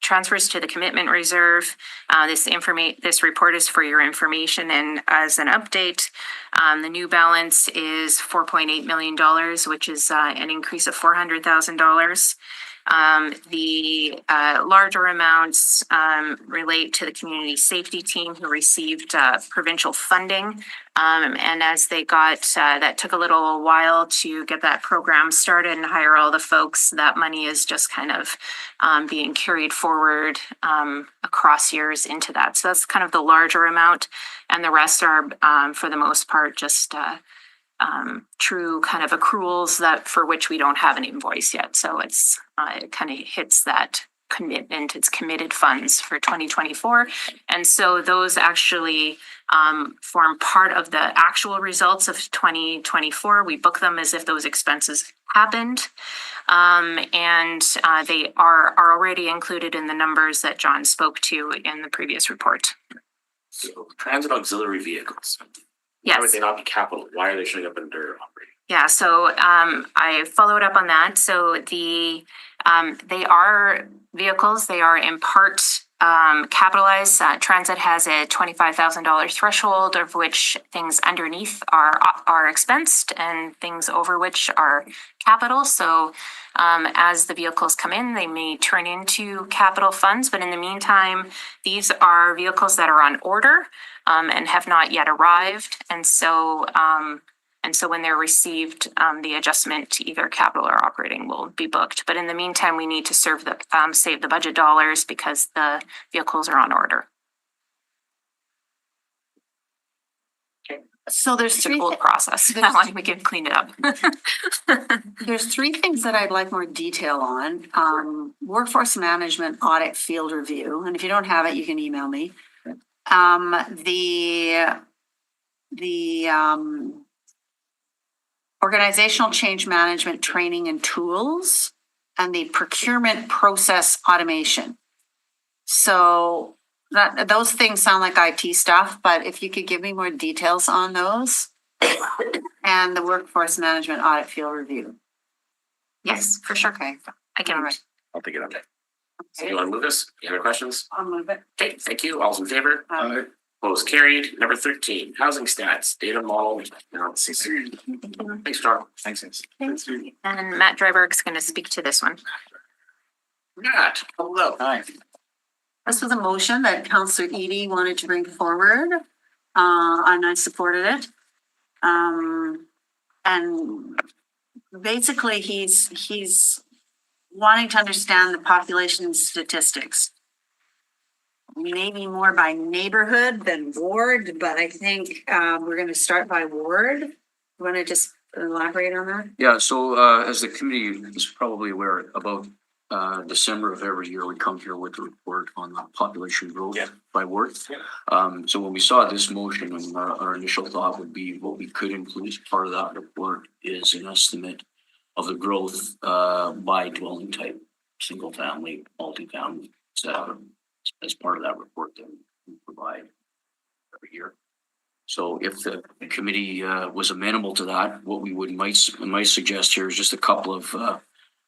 transfers to the commitment reserve. This report is for your information, and as an update, the new balance is $4.8 million, which is an increase of $400,000. The larger amounts relate to the community safety team who received provincial funding. And as they got, that took a little while to get that program started and hire all the folks. That money is just kind of being carried forward across years into that. So that's kind of the larger amount. And the rest are, for the most part, just true kind of accruals that for which we don't have an invoice yet. So it's it kind of hits that commitment. It's committed funds for 2024. And so those actually form part of the actual results of 2024. We book them as if those expenses happened. And they are already included in the numbers that John spoke to in the previous report. So transit auxiliary vehicles. Why would Yes. they not be capital? Why are they showing up under operating? Yeah, so I followed up on that. So they are vehicles, they are in part capitalized. Transit has a $25,000 threshold, of which things underneath are expensed and things over which are capital. So as the vehicles come in, they may turn into capital funds, but in the meantime, these are vehicles that are on order and have not yet arrived. And so when they're received, the adjustment to either capital or operating will be booked. But in the meantime, we need to save the budget dollars because the vehicles are on order. So there's It's a three, cold process. That one we can clean it up. there's three things that I'd like more detail on. Workforce management audit field review, and if you don't have it, you can email me. The organizational change management training and tools, and the procurement process automation. So those things sound like IT stuff, but if you could give me more details on those and the workforce management audit field review. Yes, for sure. Okay. I can. All right. I'll take it up. So you want to move this? You have any questions? I'll move it. Okay, thank you. All's in favor? Aye. Opposed, carried. Number 13, housing stats, data model analysis. Thanks, John. Thanks. And Matt Dryberg's going to speak to this one. Matt, hello. Hi. This was a motion that Councillor Edie wanted to bring forward, and I supported it. And basically, he's wanting to understand the population statistics. Maybe more by neighborhood than ward, but I think we're going to start by ward. You want to just elaborate on that? Yeah, so as the committee is probably aware, about December of every year, we come here with a report on the population growth by ward. So when we saw this motion, and our initial thought would be what we could include as part of that report is an estimate of the growth by dwelling type, single family, multifamily, etc. As part of that report that we provide every year. So if the committee was amenable to that, what we might suggest here is just a couple of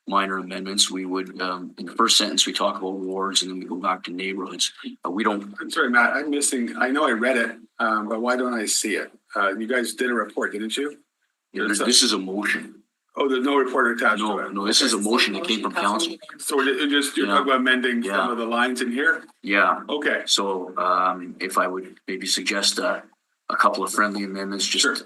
minor amendments. We would, in the first sentence, we talk about wards and then we go back to neighborhoods. We don't. I'm sorry, Matt, I'm missing, I know I read it, but why don't I see it? You guys did a report, didn't you? This is a motion. Oh, there's no report attached to it? No, this is a motion that came from council. So you're talking about amending some of the lines in here? Yeah. Okay. So if I would maybe suggest a couple of friendly amendments, just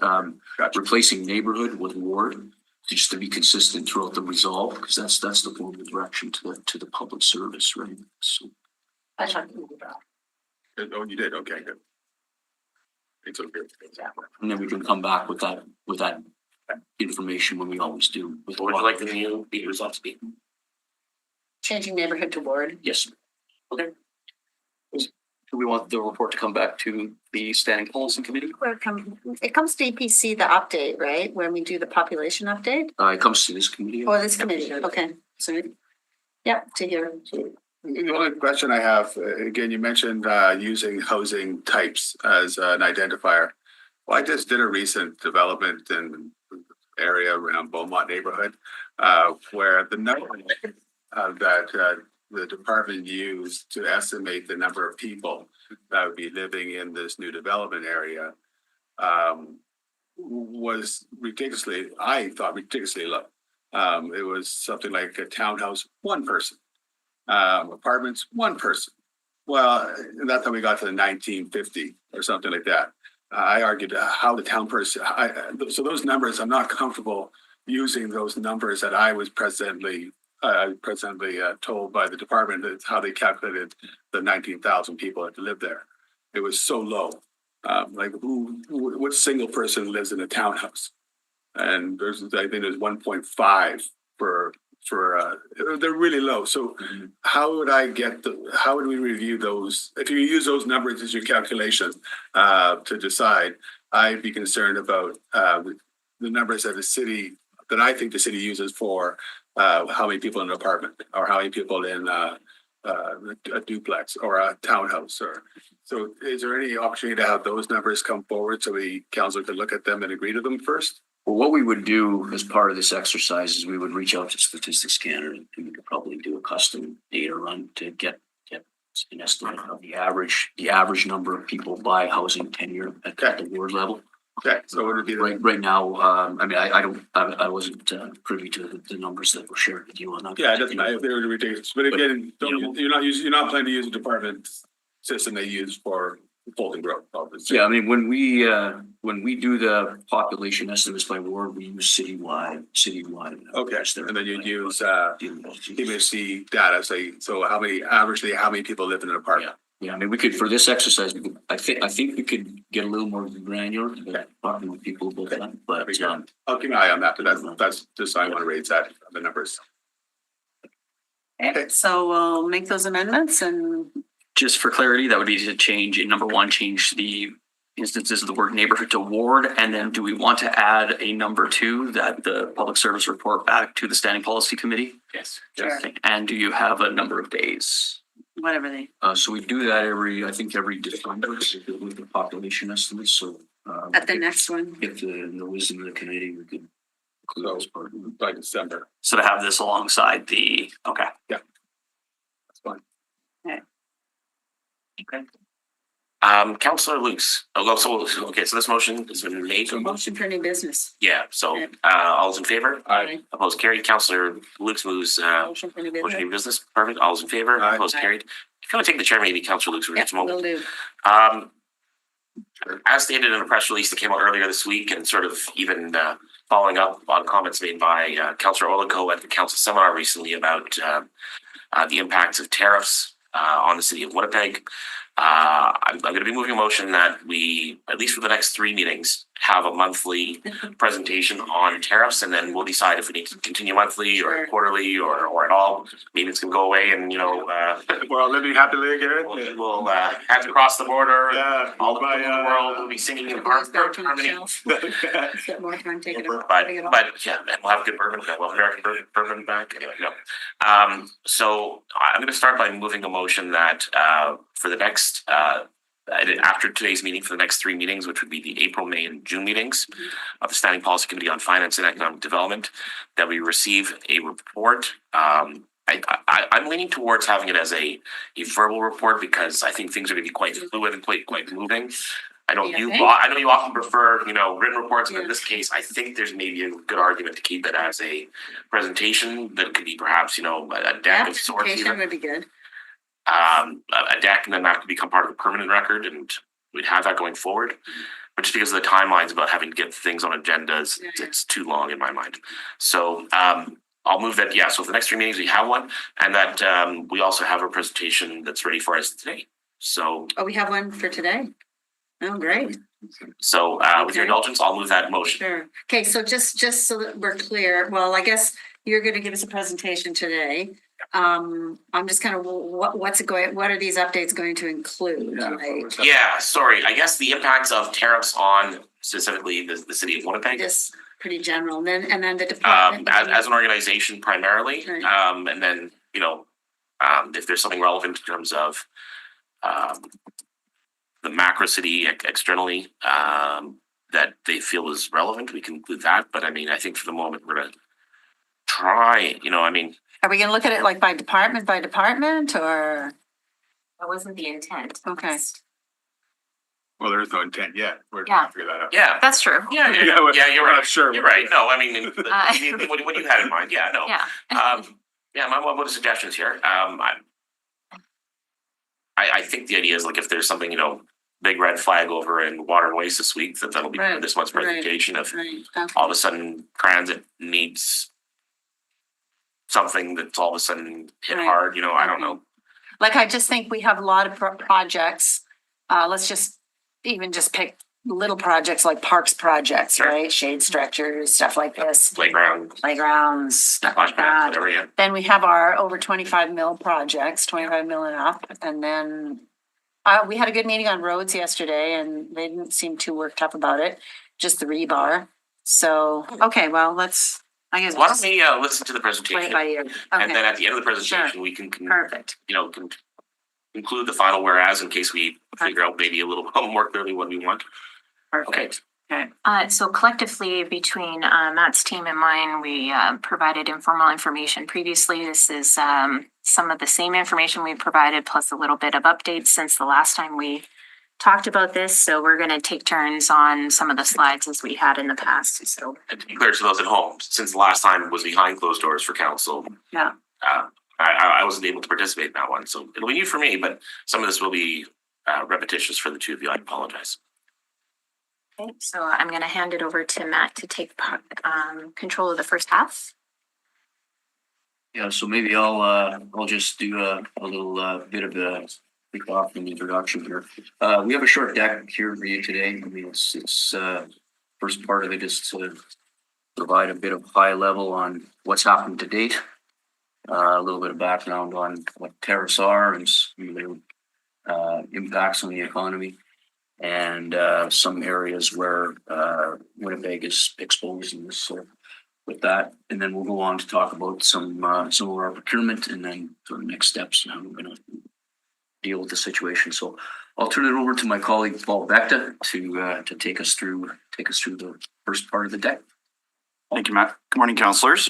replacing neighborhood with ward, just to be consistent throughout the resolve, because that's the form of direction to the public service, right? So. I tried to move it up. Oh, you did? Okay, good. It's okay. And then we can come back with that information when we always do. What would you like the new results to be? Changing neighborhood to ward. Yes. Okay. Do we want the report to come back to the standing policy committee? It comes to EPC, the update, right? When we do the population update? It comes to this committee. Oh, this committee, okay. So, yeah, to hear. The only question I have, again, you mentioned using housing types as an identifier. Well, I just did a recent development in area around Beaumont neighborhood, where the number that the department used to estimate the number of people that would be living in this new development area was ridiculously, I thought ridiculously low. It was something like a townhouse, one person, apartments, one person. Well, that's how we got to the 1950 or something like that. I argued how the town person, so those numbers, I'm not comfortable using those numbers that I was presently told by the department that how they calculated the 19,000 people that live there. It was so low. Like what single person lives in a townhouse? And I think there's 1.5 for they're really low. So how would we review those? If you use those numbers as your calculation to decide, I'd be concerned about the numbers that I think the city uses for how many people in an apartment or how many people in a duplex or a townhouse or, so is there any opportunity to have those numbers come forward so the council could look at them and agree to them first? Well, what we would do as part of this exercise is we would reach out to Statistics Canada and we could probably do a custom data run to get an estimate of the average number of people by housing tenure at the ward level. Okay, so would it be Right now, I mean, I wasn't privy to the numbers that were shared with you on that. Yeah, it doesn't matter if they were ridiculous, but again, you're not planning to use a department system they use for Fulton Grove, obviously. Yeah, I mean, when we do the population estimates by ward, we use citywide. Okay, and then you'd use TMC data, say, so how many people live in an apartment? Yeah, I mean, we could, for this exercise, I think we could get a little more granular, talking with people about that, but I'll keep an eye on that, but that's just, I want to raise that, the numbers. Okay, so we'll make those amendments and just for clarity, that would be to change in number one, change the instances of the word neighborhood to ward. And then do we want to add a number two, that the public service report back to the standing policy committee? Yes. Sure. Okay. And do you have a number of days? whatever they. So we do that every December with the population estimates, so. At the next one. If the wisdom of the committee, we could include this part. By December. So to have this alongside the, okay. Yeah. That's fine. Okay. Councillor Luce, okay, so this motion has been made. So motion for new business. Yeah, so, Okay. all those in favor? Aye. Opposed, carried. Councillor Luce moves, Motion for new motion business. to business. Perfect. All those in favor? Aye. Opposed, Aye. carried. If you want to take the chair, maybe Councillor Luce for Yeah, just a moment. will do. As stated in a press release that came out earlier this week and sort of even following up on comments made by Councillor Olico at the council seminar recently about the impacts of tariffs on the city of Winnipeg. I'm going to be moving a motion that we, at least for the next 3 meetings, have a monthly presentation on tariffs, and then we'll decide if we need to continue monthly or Sure. quarterly or at all. Maybe it's going to go away and, We're all living happily again. we'll have to cross the border. Yeah. All the people in the world will be singing in harmony. Get more time taking it. But yeah, and we'll have good bourbon, we'll have American bourbon back. Anyway, no. So I'm going to start by moving a motion that for the next after today's meeting, for the next 3 meetings, which would be the April, May, and June meetings of the Standing Policy Committee on Finance and Economic Development, that we receive a report. I'm leaning towards having it as a verbal report because I think things are going to be quite fluid and quite moving. I know you often prefer, written reports, but in this case, I think there's maybe a good argument to keep it as a presentation that could be perhaps, a deck of sorts. Presentation would be good. A deck, and then that could become part of the permanent record, and we'd have that going forward. But just because of the timelines about having to get things on agendas, it's too long in my mind. So I'll move that. Yeah. So for the next 3 meetings, we have one, and that we also have a presentation that's ready for us today. So. Oh, we have one for today? Oh, great. So with your indulgence, I'll move that motion. Sure. Okay, so just so that we're clear, well, I guess you're going to give us a presentation today. I'm just kind of, what are these updates going to include? Like, Yeah, sorry. I guess the impacts of tariffs on specifically the city of Winnipeg. just pretty general, and then the department. As an organization primarily, Right. and then, if there's something relevant in terms of the macro city externally, that they feel is relevant, we can include that. But I mean, I think for the moment, we're gonna try, Are we going to look at it like by department, or? That wasn't the intent. Okay. Well, there's no intent yet. We're Yeah. trying to figure that out. yeah. That's true. Yeah, Yeah, we're you're right. not sure. You're right. No, I mean, what you had in mind, yeah, no. Yeah. What are the suggestions here? I think the idea is like if there's something, big red flag over in water and waste this week, that'll be part of Right, this month's right, presentation. If Right. Okay. all of a sudden transit needs something that's all of a sudden hit Right. hard, I don't know. Like, I just think we have a lot of projects. Let's just pick little projects like parks projects, Sure. right? Shade structures, stuff like this, Playground, playgrounds, stuff like flashback, that. whatever, yeah. Then we have our over 25 mil projects, 25 mil and up. And then we had a good meeting on roads yesterday and they didn't seem too worked up about it, just the rebar. So, okay, well, let's I guess. Why don't we listen to the presentation? 25 years. And Okay, then at the end of the presentation, we can, perfect. include the final whereas in case we figure out maybe a little more clearly what we want. Perfect. Okay. So collectively, between Matt's team and mine, we provided informal information previously. This is some of the same information we provided, plus a little bit of updates since the last time we talked about this. So we're going to take turns on some of the slides as we had in the past. So, And to be clear to those at home, since the last time was behind closed doors for council, Yeah. I wasn't able to participate in that one. So it'll be new for me, but some of this will be repetitious for the two of you. I apologize. okay, so I'm going to hand it over to Matt to take control of the first half. Yeah, so maybe I'll just do a little bit of a kick off and introduction here. We have a short deck here for you today. I mean, it's first part of it is to provide a bit of high level on what's happened to date. A little bit of background on what tariffs are and some of the impacts on the economy, and some areas where Winnipeg is exposed in this. So with that, and then we'll go on to talk about some of our procurement and then sort of next steps and how we're going to deal with the situation. So I'll turn it over to my colleague Paul Vecta to take us through the first part of the deck. Thank you, Matt. Good morning, councillors.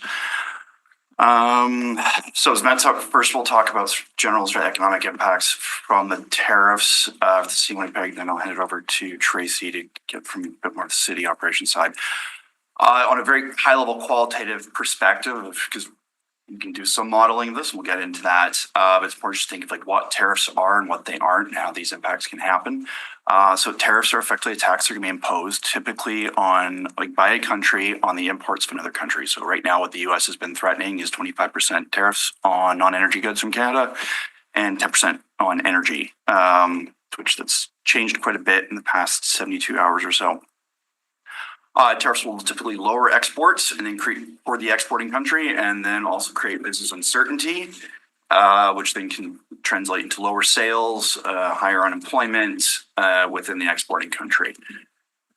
So as Matt talked, first we'll talk about general economic impacts from the tariffs of the City of Winnipeg, then I'll hand it over to Tracy to get from a bit more of the city operation side. On a very high level qualitative perspective, because you can do some modeling of this, and we'll get into that. But it's important to think of like what tariffs are and what they aren't, and how these impacts can happen. So tariffs are effectively a tax that can be imposed typically on by a country on the imports of another country. So right now what the US has been threatening is 25% tariffs on non-energy goods from Canada and 10% on energy, which that's changed quite a bit in the past 72 hours or so. Tariffs will typically lower exports and increase for the exporting country, and then also create business uncertainty, which then can translate into lower sales, higher unemployment within the exporting country.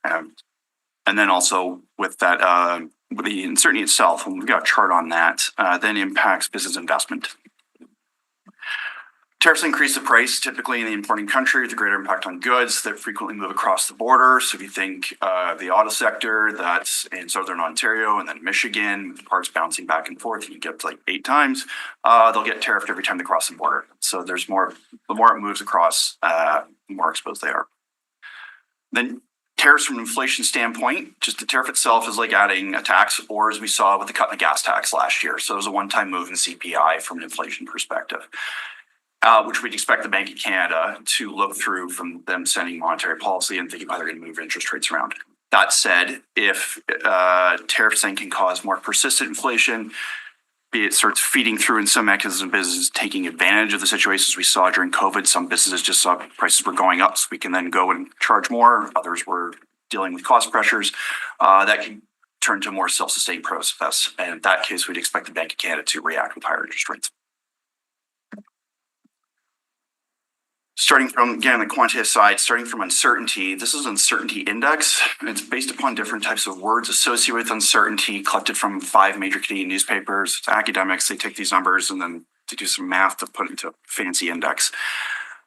And then also with that, with the uncertainty itself, and we've got a chart on that, then impacts business investment. Tariffs increase the price typically in the importing country with a greater impact on goods that frequently move across the border. So if you think the auto sector that's in Southern Ontario and then Michigan, with parts bouncing back and forth, you get like 8 times, they'll get tariffed every time they cross the border. So there's more, the more it moves across, the more exposed they are. Then tariffs from an inflation standpoint, just the tariff itself is like adding a tax, or as we saw with the cut in the gas tax last year. So it was a one-time move in CPI from an inflation perspective. Which we'd expect the Bank of Canada to look through from them sending monetary policy and thinking how they're going to move interest rates around. That said, if tariffs then can cause more persistent inflation, be it starts feeding through in some mechanisms of business taking advantage of the situations we saw during COVID, some businesses just saw prices were going up, so we can then go and charge more. Others were dealing with cost pressures. That can turn to a more self-sustained process. And in that case, we'd expect the Bank of Canada to react with higher interest rates. Starting from, again, the quantitative side, starting from uncertainty, this is an uncertainty index. It's based upon different types of words associated with uncertainty, collected from 5 major Canadian newspapers. It's academics, they take these numbers and then they do some math to put into a fancy index.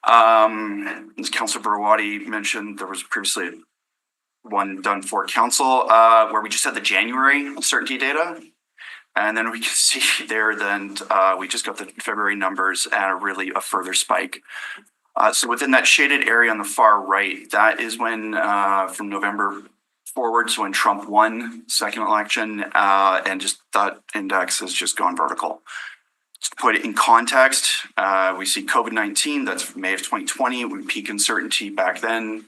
As Councillor Burwadi mentioned, there was previously one done for council where we just had the January uncertainty data. And then we can see there then we just got the February numbers and really a further spike. So within that shaded area on the far right, that is when from November forward, so when Trump won second election, and just that index has just gone vertical. To put it in context, we see COVID-19, that's May of 2020, we peak uncertainty back then.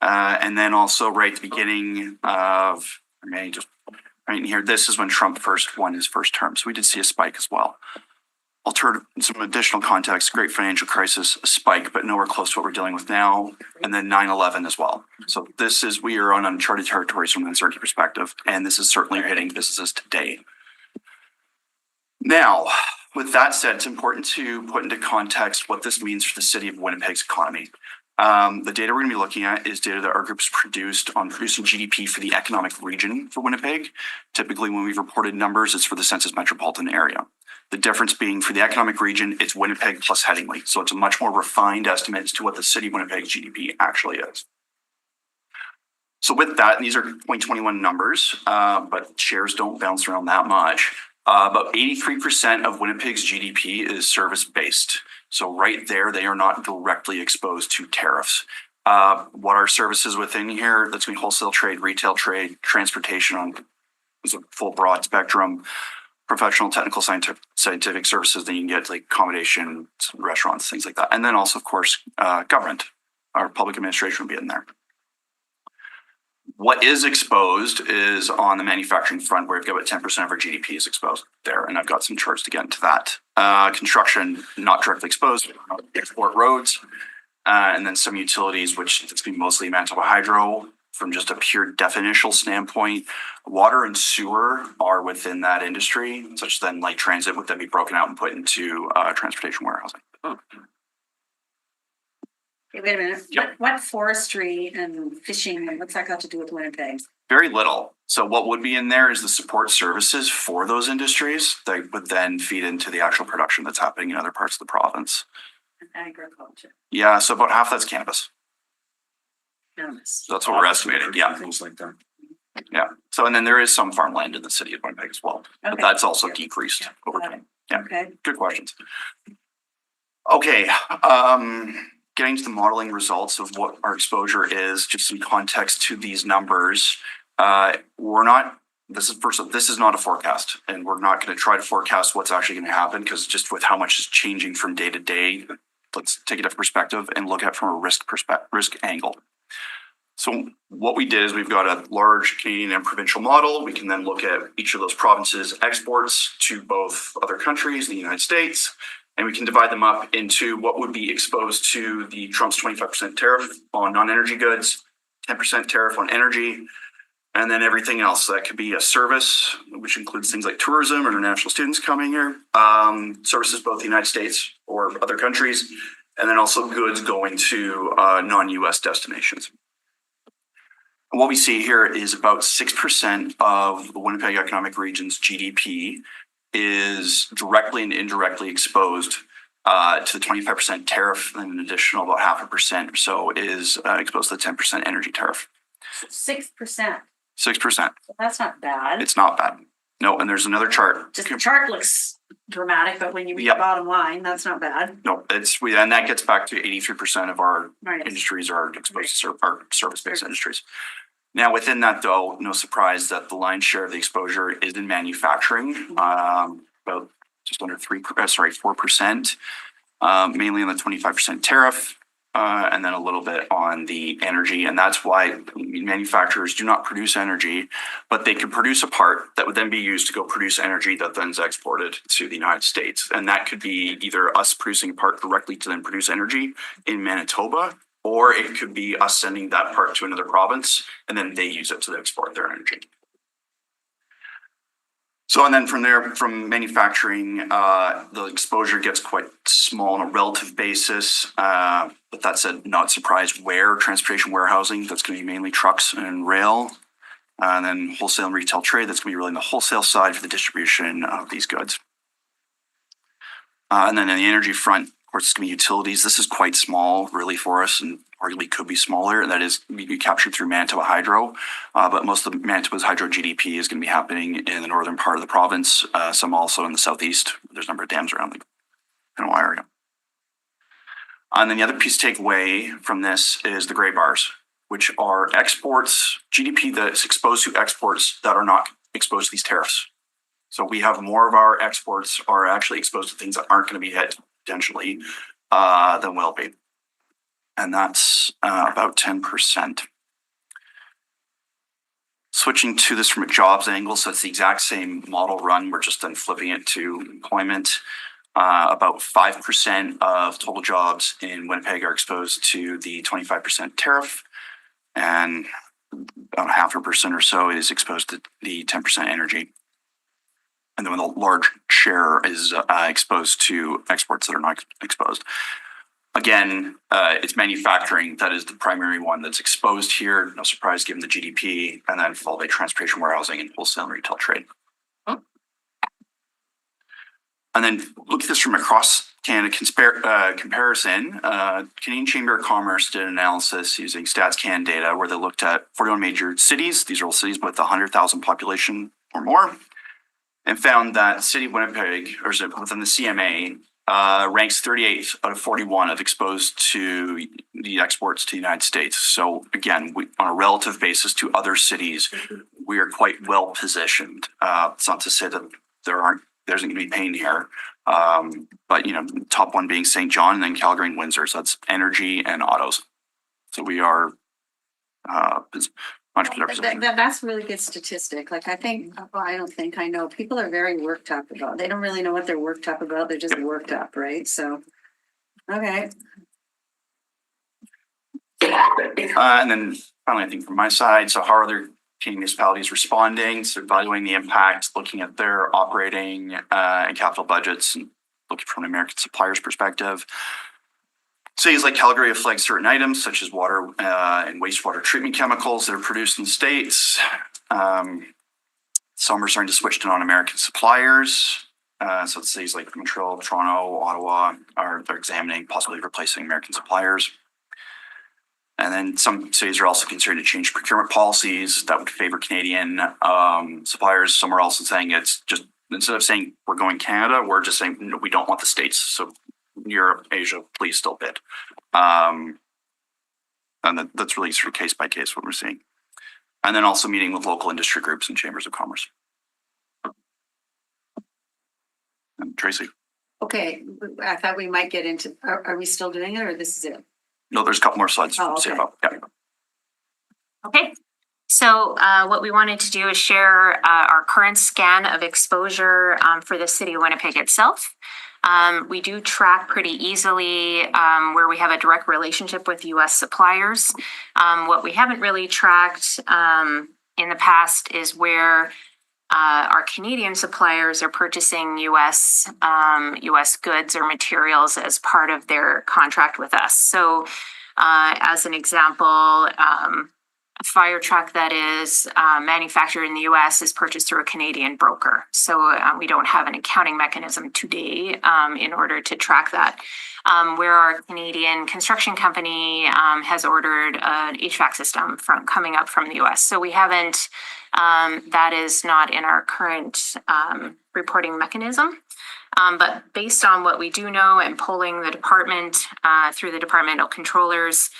And then also right at the beginning of May, just right in here, this is when Trump first won his first term. So we did see a spike as well. Alternative, some additional context, great financial crisis, a spike, but nowhere close to what we're dealing with now. And then 9/11 as well. So this is, we are on uncharted territories from an uncertainty perspective, and this is certainly hitting businesses today. Now, with that said, it's important to put into context what this means for the City of Winnipeg's economy. The data we're going to be looking at is data that our group's produced on producing GDP for the economic region for Winnipeg. Typically, when we've reported numbers, it's for the census metropolitan area. The difference being for the economic region, it's Winnipeg plus Headingley. So it's a much more refined estimate as to what the city of Winnipeg's GDP actually is. So with that, these are 2021 numbers, but shares don't bounce around that much. About 83% of Winnipeg's GDP is service-based. So right there, they are not directly exposed to tariffs. What are services within here? That's going to be wholesale trade, retail trade, transportation is a full broad spectrum, professional, technical, scientific services. Then you can get like accommodation, restaurants, things like that. And then also, of course, government, our public administration will be in there. What is exposed is on the manufacturing front, where we've got about 10% of our GDP is exposed there. And I've got some charts to get into that. Construction, not directly exposed, export roads, and then some utilities, which it's going to be mostly Manitoba Hydro. From just a pure definitional standpoint, water and sewer are within that industry, such then light transit would then be broken out and put into transportation warehousing. Hey, wait a minute. Yep. What forestry and fishing, and what's that got to do with Winnipeg? Very little. So what would be in there is the support services for those industries that would then feed into the actual production that's happening in other parts of the province. Agriculture. Yeah, so about half that's cannabis. Cannabis. That's what we're estimating. Yeah. Things like that. Yeah. So, and then there is some farmland in the city of Winnipeg as well, but Okay. that's also decreased over Got time. it. Yeah. Okay. Good questions. Okay. Getting to the modeling results of what our exposure is, just some context to these numbers. This is not a forecast, and we're not going to try to forecast what's actually going to happen, because just with how much is changing from day to day, let's take a different perspective and look at it from a risk angle. So what we did is we've got a large Canadian and provincial model. We can then look at each of those provinces' exports to both other countries, the United States, and we can divide them up into what would be exposed to the Trump's 25% tariff on non-energy goods, 10% tariff on energy, and then everything else. So that could be a service, which includes things like tourism or international students coming here, services both the United States or other countries, and then also goods going to non-US destinations. And what we see here is about 6% of the Winnipeg Economic Region's GDP is directly and indirectly exposed to the 25% tariff, and an additional about 0.5% or so is exposed to the 10% energy tariff. 6%. 6%. That's not bad. It's not bad. No, and there's another chart. Just the chart looks dramatic, but when you read Yep. the bottom line, that's not bad. No, and that gets back to 83% of our Right. industries are exposed to our service-based industries. Now, within that, though, no surprise that the lion's share of the exposure is in manufacturing, about just under 4%, mainly on the 25% tariff, and then a little bit on the energy. And that's why manufacturers do not produce energy, but they can produce a part that would then be used to go produce energy that then is exported to the United States. And that could be either us producing a part directly to then produce energy in Manitoba, or it could be us sending that part to another province and then they use it to export their energy. So, and then from there, from manufacturing, the exposure gets quite small on a relative basis. But that said, not surprised where transportation warehousing, that's going to be mainly trucks and rail. And then wholesale and retail trade, that's going to be really on the wholesale side for the distribution of these goods. And then in the energy front, of course, it's going to be utilities. This is quite small really for us, and arguably could be smaller. And that is be captured through Manitoba Hydro. But most of Manitoba's hydro GDP is going to be happening in the northern part of the province. Some also in the southeast. There's a number of dams around the Pinawa area. And then the other piece to take away from this is the gray bars, which are exports, GDP that is exposed to exports that are not exposed to these tariffs. So we have more of our exports are actually exposed to things that aren't going to be hit potentially than will be. And that's about 10%. Switching to this from a jobs angle, so it's the exact same model run. We're just then flipping it to employment. About 5% of total jobs in Winnipeg are exposed to the 25% tariff, and about 0.5% or so is exposed to the 10% energy. And then the large share is exposed to exports that are not exposed. Again, it's manufacturing that is the primary one that's exposed here. No surprise given the GDP, and then followed by transportation, warehousing, and wholesale and retail trade. And then look at this from across Canada comparison. Canadian Chamber of Commerce did an analysis using StatsCan data where they looked at 41 major cities. These are all cities with 100,000 population or more, and found that City of Winnipeg, or within the CMA, ranks 38 out of 41 of exposed to the exports to the United States. So again, on a relative basis to other cities, we are quite well positioned. It's not to say that there isn't going to be pain here, but top one being St. John, and then Calgary and Windsor. So that's energy and autos. So we are much better positioned. That's a really good statistic. Like I know people are very worked up about. They don't really know what they're worked up about. They're just worked up, right? So, okay. And then finally, I think from my side, so how are other Canadian municipalities responding? So evaluating the impact, looking at their operating and capital budgets, and looking from an American supplier's perspective. Cities like Calgary have flagged certain items such as water and wastewater treatment chemicals that are produced in the States. Some are starting to switch to non-American suppliers. So cities like Montreal, Toronto, Ottawa they're examining possibly replacing American suppliers. And then some cities are also considering to change procurement policies that would favor Canadian suppliers somewhere else, and saying it's just, instead of saying we're going Canada, we're just saying no, we don't want the States. So Europe, Asia, please still bid. And that's really sort of case by case what we're seeing. And then also meeting with local industry groups and chambers of commerce. And Tracy. Okay, I thought we might get into, are we still doing it or this is it? No, there's a couple more slides Oh, to say okay. about. Yeah. Okay, so what we wanted to do is share our current scan of exposure for the city of Winnipeg itself. We do track pretty easily where we have a direct relationship with US suppliers. What we haven't really tracked in the past is where our Canadian suppliers are purchasing US goods or materials as part of their contract with us. So as an example, a fire truck that is manufactured in the US is purchased through a Canadian broker. So we don't have an accounting mechanism today in order to track that. Where our Canadian construction company has ordered an HVAC system coming up from the US. So we haven't, that is not in our current reporting mechanism. But based on what we do know and polling the department through the departmental controllers,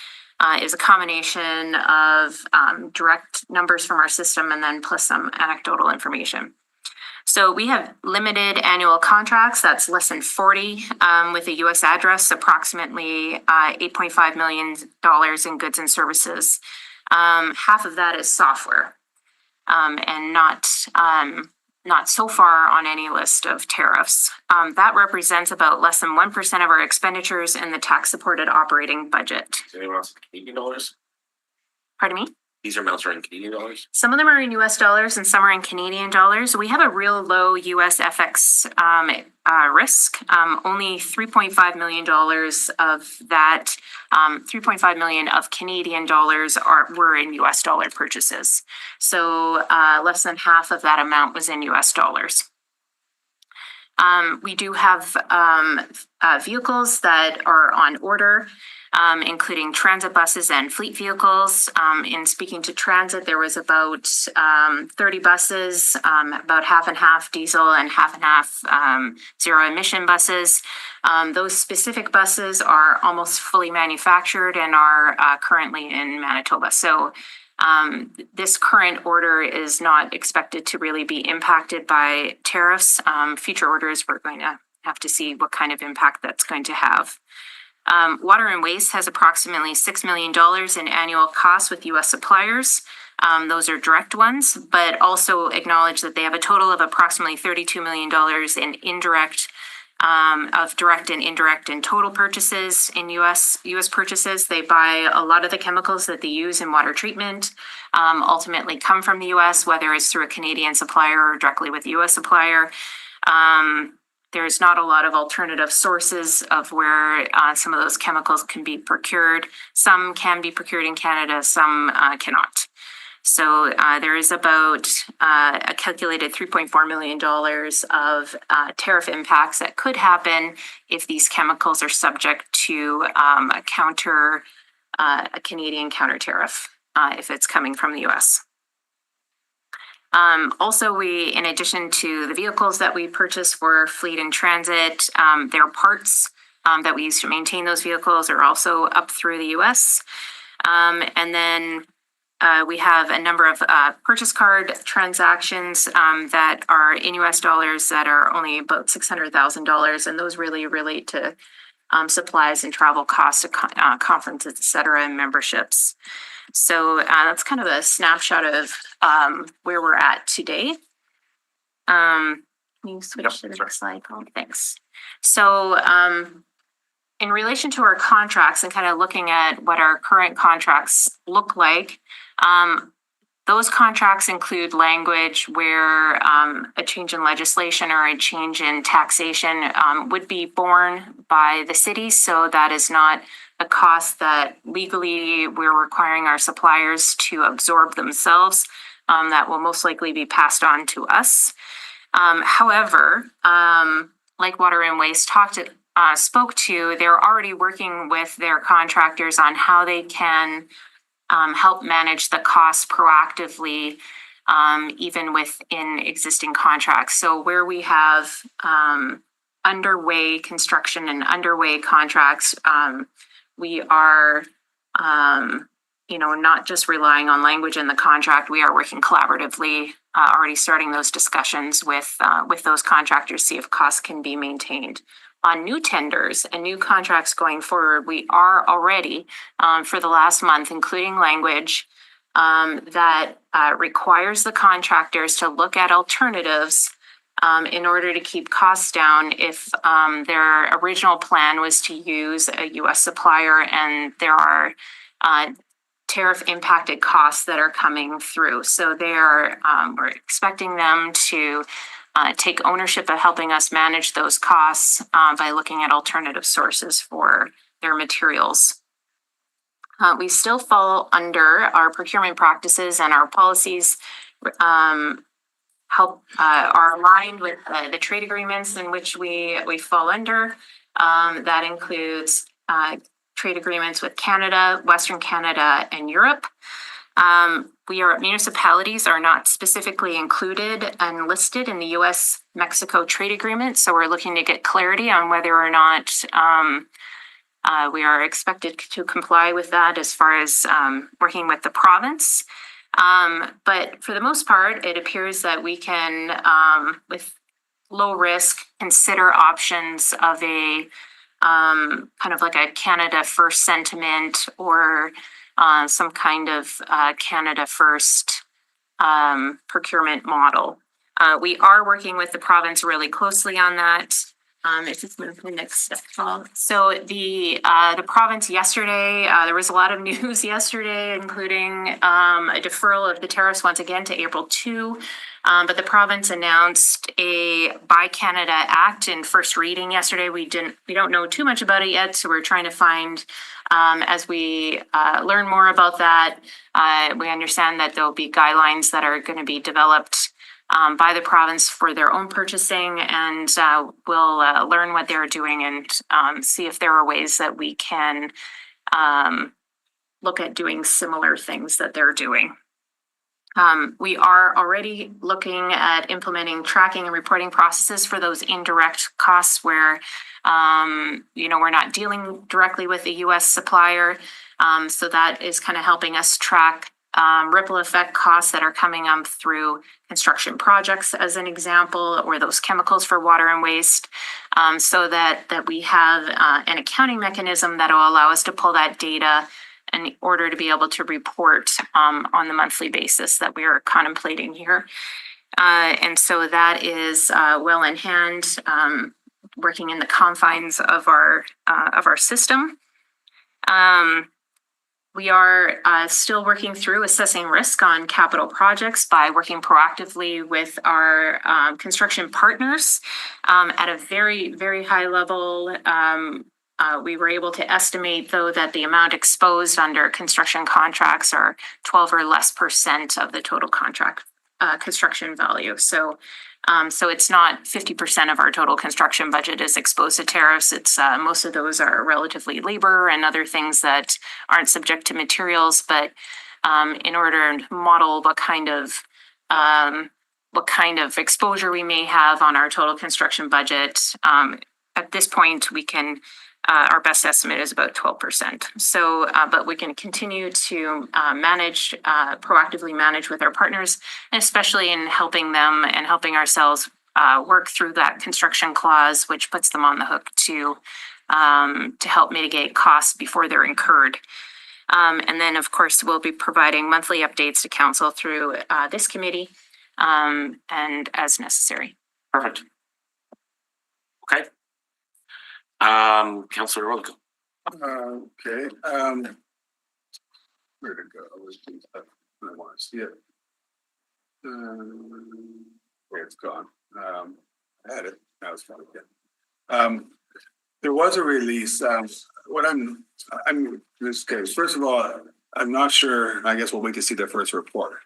is a combination of direct numbers from our system and then plus some anecdotal information. So we have limited annual contracts, that's less than 40 with a US address, approximately $8.5 million in goods and services. Half of that is software and not so far on any list of tariffs. That represents about less than 1% of our expenditures in the tax-supported operating budget. Is anyone else in Canadian dollars? Pardon me? These amounts are in Canadian dollars? Some of them are in US dollars and some are in Canadian dollars. We have a real low US FX risk. Only $3.5 million of that, 3.5 million of Canadian dollars were in US dollar purchases. So less than half of that amount was in US dollars. We do have vehicles that are on order, including transit buses and fleet vehicles. In speaking to transit, there was about 30 buses, about half and half diesel and half zero emission buses. Those specific buses are almost fully manufactured and are currently in Manitoba. So this current order is not expected to really be impacted by tariffs. Future orders, we're going to have to see what kind of impact that's going to have. Water and Waste has approximately $6 million in annual costs with US suppliers. Those are direct ones, but also acknowledge that they have a total of approximately $32 million in indirect of direct and indirect and total purchases in US purchases. They buy a lot of the chemicals that they use in water treatment, ultimately come from the US, whether it's through a Canadian supplier or directly with a US supplier. there's not a lot of alternative sources of where some of those chemicals can be procured. Some can be procured in Canada, some cannot. So there is about a calculated $3.4 million of tariff impacts that could happen if these chemicals are subject to a Canadian counter tariff if it's coming from the US. Also, in addition to the vehicles that we purchase for fleet and transit, their parts that we use to maintain those vehicles are also up through the US. And then we have a number of purchase card transactions that are in US dollars that are only about $600,000, and those really relate to supplies and travel costs, conferences, et cetera, and memberships. So that's kind of a snapshot of where we're at today. Can you switch to the next slide, Paul? Thanks. So in relation to our contracts and kind of looking at what our current contracts look like, those contracts include language where a change in legislation or a change in taxation would be borne by the city. So that is not a cost that legally we're requiring our suppliers to absorb themselves. That will most likely be passed on to us. However, like Water and Waste spoke to, they're already working with their contractors on how they can help manage the costs proactively, even within existing contracts. So where we have underway construction and underway contracts, we are, not just relying on language in the contract. We are working collaboratively, already starting those discussions with those contractors, see if costs can be maintained. On new tenders and new contracts going forward, we are already, for the last month, including language that requires the contractors to look at alternatives in order to keep costs down if their original plan was to use a U.S. supplier and there are tariff impacted costs that are coming through. So we're expecting them to take ownership of helping us manage those costs by looking at alternative sources for their materials. We still fall under our procurement practices, and our policies are aligned with the trade agreements in which we fall under. That includes trade agreements with Canada, Western Canada, and Europe. Municipalities are not specifically included and listed in the US-Mexico trade agreement, so we're looking to get clarity on whether or not we are expected to comply with that as far as working with the province. But for the most part, it appears that we can, with low risk, consider options of a kind of like a Canada First sentiment or some kind of Canada First procurement model. We are working with the province really closely on that. If it's moved to the next step, Paul. So the province yesterday, there was a lot of news yesterday, including a deferral of the tariffs once again to April 2. But the province announced a Buy Canada Act in first reading yesterday. We don't know too much about it yet, so we're trying to find, as we learn more about that, we understand that there'll be guidelines that are going to be developed by the province for their own purchasing, and we'll learn what they're doing and see if there are ways that we can look at doing similar things that they're doing. We are already looking at implementing tracking and reporting processes for those indirect costs where, we're not dealing directly with a U.S. supplier. So that is kind of helping us track ripple effect costs that are coming up through construction projects, as an example, or those chemicals for water and waste, so that we have an accounting mechanism that will allow us to pull that data in order to be able to report on the monthly basis that we are contemplating here. And so that is well in hand, working in the confines of our system. We are still working through assessing risk on capital projects by working proactively with our construction partners at a very, very high level. We were able to estimate, though, that the amount exposed under construction contracts are 12 or less % of the total contract construction value. So it's not 50% of our total construction budget is exposed to tariffs. It's most of those are relatively labor and other things that aren't subject to materials. But in order to model what kind of exposure we may have on our total construction budget, at this point we can. Our best estimate is about 12%. So, but we can continue to proactively manage with our partners, and especially in helping them and helping ourselves work through that construction clause, which puts them on the hook to help mitigate costs before they're incurred. And then, of course, we'll be providing monthly updates to council through this committee and as necessary. Perfect. Okay. Councillor Rollico. Okay, where to go? I want to see it. Where it's gone. I had it. Now it's gone again. There was a release. What I'm in this case, first of all, I'm not sure. I guess we'll wait to see the first report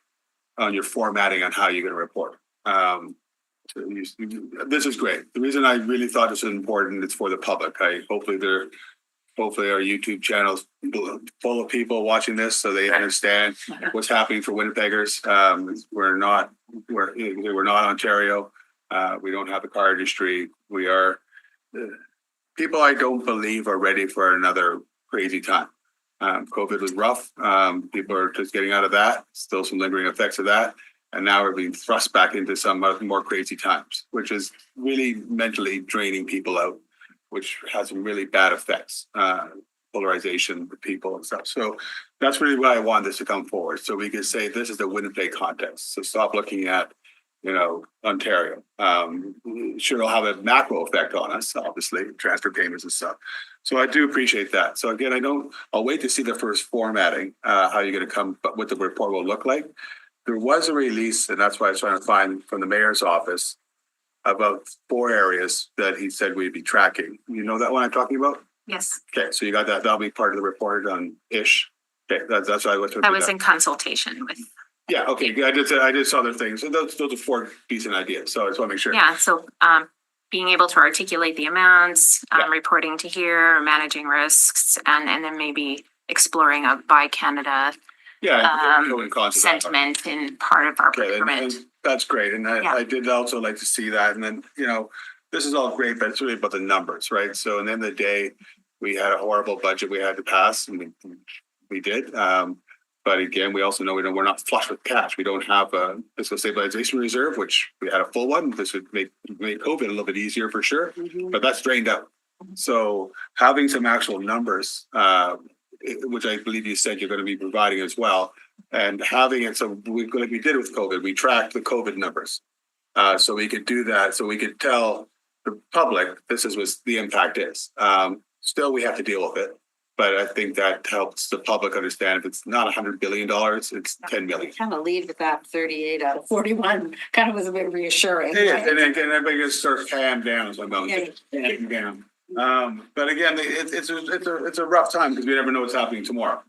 on your formatting on how you're going to report. This is great. The reason I really thought this was important is for the public. Hopefully our YouTube channel's full of people watching this, so they understand what's happening for Winnipeggers. We're not Ontario. We don't have the car industry. We are people I don't believe are ready for another crazy time. COVID was rough. People are just getting out of that. Still some lingering effects of that. And now we're being thrust back into some more crazy times, which is really mentally draining people out, which has some really bad effects, polarization with people and stuff. So that's really why I want this to come forward. So we can say this is the Winnipeg context. So stop looking at, Ontario. Sure, it'll have a macro effect on us, obviously, transfer payments and stuff. So I do appreciate that. So again, I'll wait to see the first formatting, how you're going to come, but what the report will look like. There was a release, and that's why I was trying to find from the mayor's office about 4 areas that he said we'd be tracking. You know that one I'm talking about? Yes. Okay, so you got that. That'll be part of the report on ish. Okay, that's what I was. That was in consultation with. Yeah. Okay. I did saw other things. So those are 4 decent ideas. So I just want to make sure. Yeah. So being able to articulate the amounts, reporting to here, managing risks, and then maybe exploring a Buy Canada. Sentiment in part of our procurement. And that's great. And I did also like to see that. And then, this is all great, but it's really about the numbers, right? So at the end of the day, we had a horrible budget we had to pass, and we did. But again, we also know we're not flush with cash. We don't have a fiscal stabilization reserve, which we had a full one. This would make COVID a little bit easier for sure, but that's drained out. So having some actual numbers, which I believe you said you're going to be providing as well, and having it so like we did with COVID, we tracked the COVID numbers, so we could do that, so we could tell the public this is what the impact is. Still, we have to deal with it, but I think that helps the public understand if it's not $100 billion, it's 10 million. Kind of lead with that 38 out of 41. Kind of was a bit reassuring. It is, and then everybody just starts calm down. So I'm getting down. But again, it's a rough time because we never know what's happening tomorrow.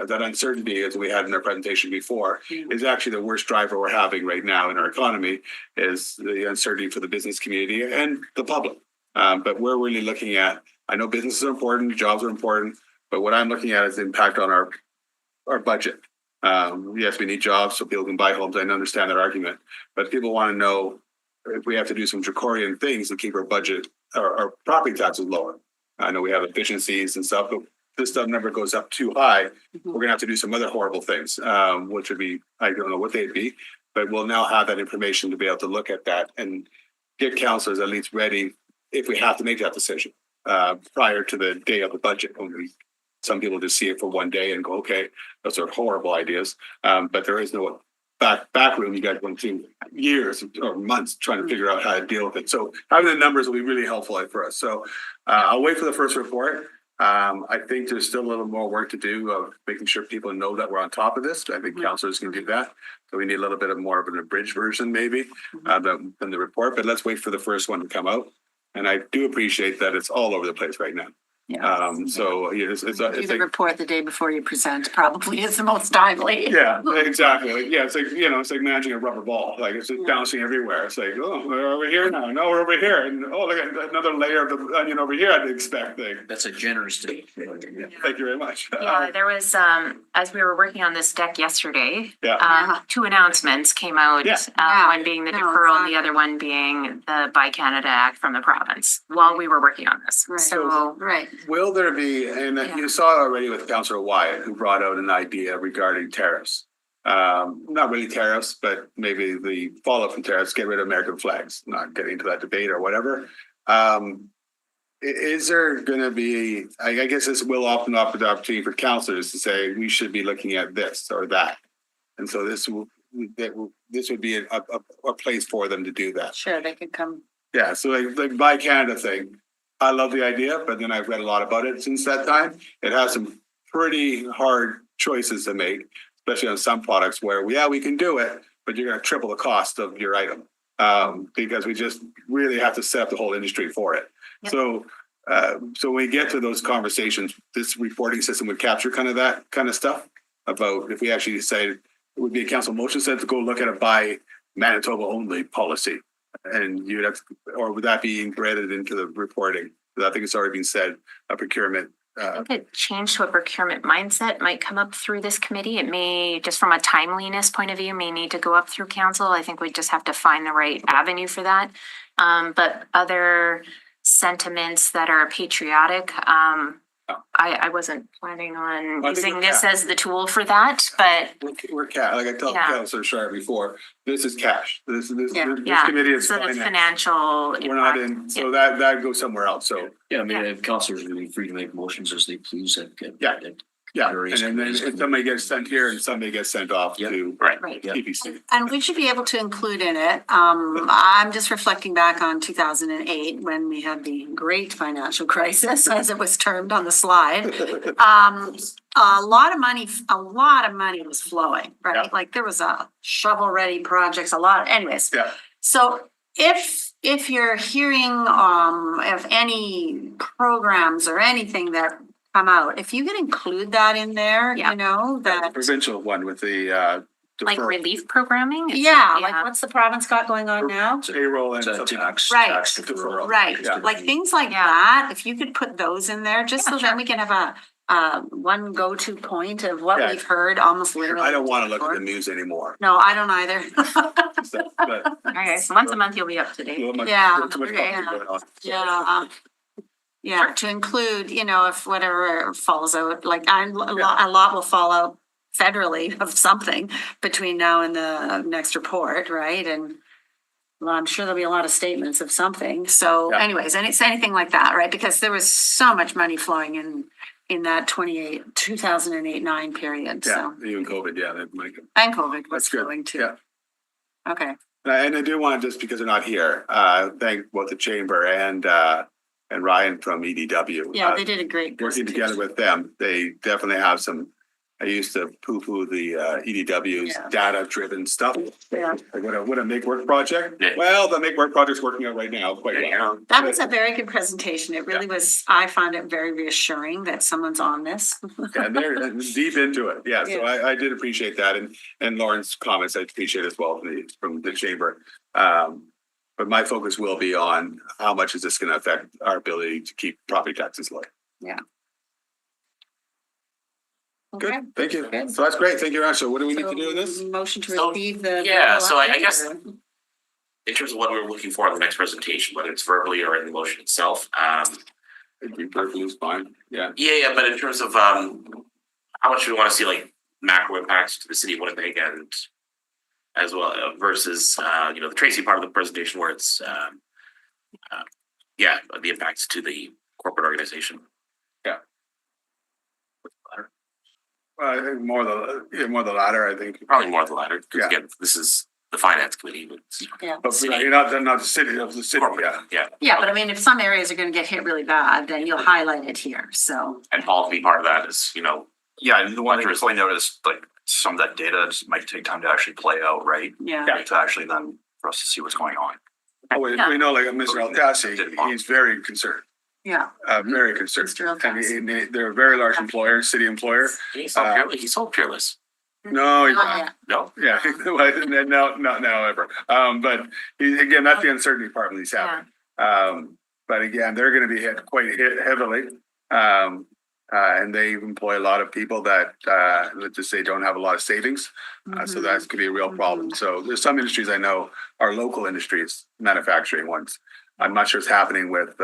That uncertainty, as we had in our presentation before, is actually the worst driver we're having right now in our economy. Is the uncertainty for the business community and the public. But we're really looking at. I know businesses are important, jobs are important, but what I'm looking at is the impact on our budget. Yes, we need jobs so people can buy homes. I understand that argument, but people want to know if we have to do some draconian things to keep our budget. Our property taxes lower. I know we have efficiencies and stuff, but this stuff never goes up too high. We're gonna have to do some other horrible things, which would be, I don't know what they'd be, but we'll now have that information to be able to look at that and get councillors at least ready if we have to make that decision prior to the day of the budget. Some people just see it for one day and go, okay, those are horrible ideas, but there is no back room. You guys went through years or months trying to figure out how to deal with it. So having the numbers will be really helpful for us. So I'll wait for the first report. I think there's still a little more work to do of making sure people know that we're on top of this. I think councilors can do that. So we need a little bit of more of an abridged version maybe than the report, but let's wait for the first one to come out. And I do appreciate that it's all over the place right now. So yeah, it's Do the like, report the day before you present probably is the most timely. yeah, exactly. Like, yeah, it's like, it's like managing a rubber ball. Like it's just bouncing everywhere. It's like, oh, we're over here now. No, we're over here. And oh, look at another layer of the onion over here. I'd expect thing. That's a generous day. Thank you very much. Yeah, there was, as we were working on this deck yesterday, Yeah. two announcements came out. Yeah. One being the deferral and the other one being the Buy Canada Act from the province while we were working on this. Right. So, Right. Will there be, and you saw it already with Councillor Wyatt, who brought out an idea regarding tariffs. Not really tariffs, but maybe the fallout from tariffs, get rid of American flags, not getting into that debate or whatever. Is there going to be, I guess this will open up the opportunity for councillors to say, we should be looking at this or that. And so this would be a place for them to do that. Sure, they could come. Yeah, so like Buy Canada thing, I love the idea, but then I've read a lot about it since that time. It has some pretty hard choices to make, especially on some products where, we can do it, but you're going to triple the cost of your item because we just really have to set up the whole industry for it. Yep. So when we get to those conversations, this reporting system would capture kind of that kind of stuff about if we actually decided it would be a council motion set to go look at a Buy Manitoba only policy. And you'd have to, or would that be embedded into the reporting? I think it's already been said, a procurement. I think a change to a procurement mindset might come up through this committee. It may, just from a timeliness point of view, may need to go up through council. I think we just have to find the right avenue for that. But other sentiments that are patriotic, I wasn't planning on using this as the tool for that, but We're cash, like I told Councilor Sharp before, this is cash. This yeah, committee is so the finance. financial We're not impact. in, so that goes somewhere else. So Yeah, I mean, councillors will be free to make motions as they please and get. yeah, and then if somebody gets sent here and somebody gets sent off to Right. TPC. And we should be able to include in it, I'm just reflecting back on 2008 when we had the great financial crisis, as it was termed on the slide. A lot of money was flowing, right? Yeah. Like there was a shovel-ready projects, anyways. Yeah. So if you're hearing, of any programs or anything that come out, if you could include that in there, Yeah. the The provincial one with the Like deferral, relief programming? like what's the province got going on now? payroll and something. Right. Tax deferral. Right, Yeah. like things like that, if you could put those in there, just so that we can have a one go-to point of what Yeah. we've heard almost literally. I don't want to look at before. the news anymore. No, I don't either. But Okay, so once a month you'll be up to date. too much Yeah, coffee yeah. going on. Yeah, to include, if whatever falls out, like a lot will fall out federally of something between now and the next report, right? And well, I'm sure there'll be a lot of statements of something. So Yeah. anyways, and it's anything like that, right? Because there was so much money flowing in that 2008-9 period, Yeah, so. even COVID, that might. And COVID was That's good. flowing too. Yeah. Okay, And I do want to, just because they're not here, thank both the chamber and Ryan from EDW. yeah, they did a great. Working together with them, they definitely have some, I used to poo-poo the EDW's Yeah. data-driven stuff. Yeah. Like what a make work project. Yeah. Well, the make work project's working out right now quite well. That was a very good presentation. It really was, I found it very reassuring that someone's on this. Yeah, they're deep into it. Yeah, so Yeah. I did appreciate that, and Lauren's comments I appreciate as well from the chamber. But my focus will be on how much is this going to affect our ability to keep property taxes low. Good, Okay. thank you. Good. So that's great. Thank you, Raj. So what do we need to do with this? Motion to So, receive the. yeah, so I guess- In terms of what we're looking for in the next presentation, whether it's verbally or in the motion itself, Verbal is fine. Yeah. yeah, but in terms of how much do we want to see like macro impacts to the city of Winnipeg and as well versus the Tracy part of the presentation where it's the impacts to the corporate organization. I think more the latter. I think Probably more of the latter, because Yeah. again, this is the finance committee. But you're not the city of the city, yeah. Yeah, Yeah, but I mean, if some areas are gonna get hit really bad, then you'll highlight it here, so. and Paul to be part of that is, you know, Yeah, and the one thing to point out is like some of that data just might take time to actually play out, right? Yeah. To actually then for us to see what's going on. Oh, we know like Mr. Altassi, he's very concerned, Yeah. very concerned. Mr. And Altassi. they're a very large employer, city employer. he's so fearless. He's so fearless. No, he's Not not. yet. No, Yeah, no, not now ever. But again, that's the uncertainty part of these happening. But again, they're gonna be hit heavily. And they employ a lot of people that, let's just say, don't have a lot of savings. So that could be a real problem. So there's some industries I know are local industries, manufacturing ones. I'm not sure it's happening with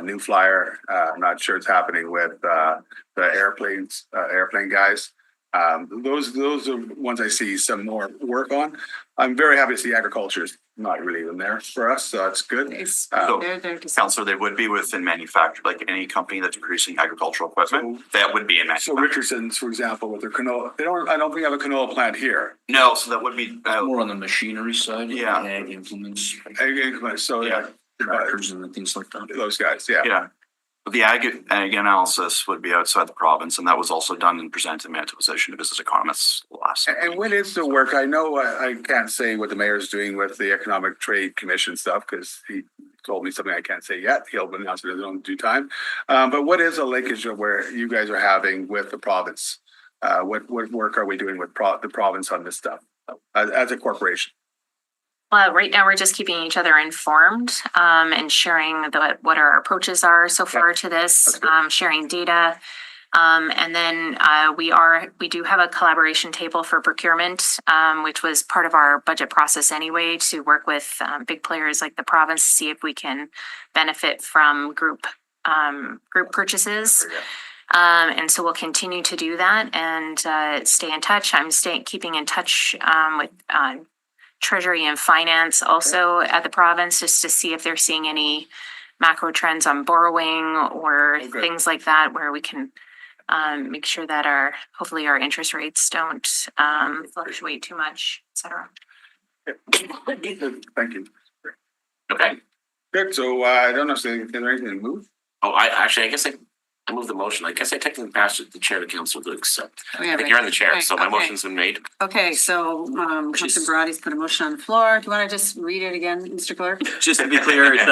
New Flyer. I'm not sure it's happening with the airplane guys. Those are ones I see some more work on. I'm very happy to see agriculture is not really in there for us, so that's good. They're just. Counselor, they would be within manufacture, like any company that's producing agricultural equipment, that would be in So manufacturing. Richardson's, for example, with their canola, I don't think they have a canola plant here. No, so that would be, More on the machinery side. Yeah. Ag implements, So tractors and things like that. those guys, yeah. yeah. But the ag analysis would be outside the province, and that was also done and presented to Manitoba Association of Business Economists last. And when is the work? I know I can't say what the mayor's doing with the Economic Trade Commission stuff because he told me something I can't say yet. He'll announce it in his own due time. But what is a linkage of where you guys are having with the province? What work are we doing with the province on this stuff as a corporation? Well, right now we're just keeping each other informed, and sharing what our approaches are so far to this, sharing data. And then we do have a collaboration table for procurement, which was part of our budget process anyway, to work with big players like the province, see if we can benefit from group purchases. And so we'll continue to do that and stay in touch. I'm keeping in touch with Treasury and Finance also at the province, just to see if they're seeing any macro trends on borrowing or things like that, where we can make sure that hopefully our interest rates don't fluctuate too much, et cetera. Thank you. okay. Good. So I don't know if there's anything to move. Oh, I guess I moved the motion. I guess I technically passed it to the chair of the council to accept. I think you're in the chair, so my motion's been made. Okay, so, Councilor Barati's put a motion on the floor. Do you want to just read it again, Mr. Clerk? Just to be clear, it's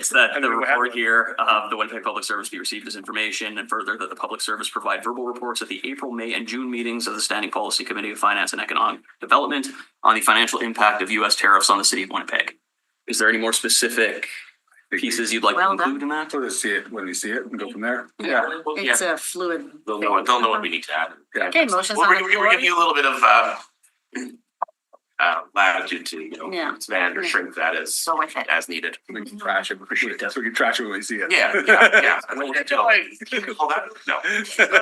that the report here of the Winnipeg Public Service be received as information, and further that the public service provide verbal reports at the April, May, and June meetings of the Standing Policy Committee of Finance and Economic Development on the financial impact of U.S. tariffs on the city of Winnipeg. Is there any more specific pieces you'd like to include in that? We'll just see it when we see it and go from there. Yeah, it's a fluid. They'll know what we need to add. Yeah. Okay, motion's We're on the giving floor. you a little bit of latitude to, Yeah. expand or shrink that as Go with it. as needed. We can trash it. Appreciate that. So we can trash it when we see it. Yeah. And then we'll get to hold that. No.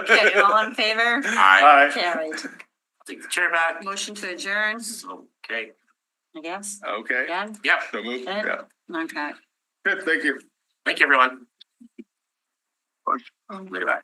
Okay, all in favor? I Carried. take the chair back. Motion to adjourn, Okay. I guess. Okay. Again? Yeah. So move. Okay. Yeah. Okay. Good. Thank you. Thank you, everyone. Later, bye.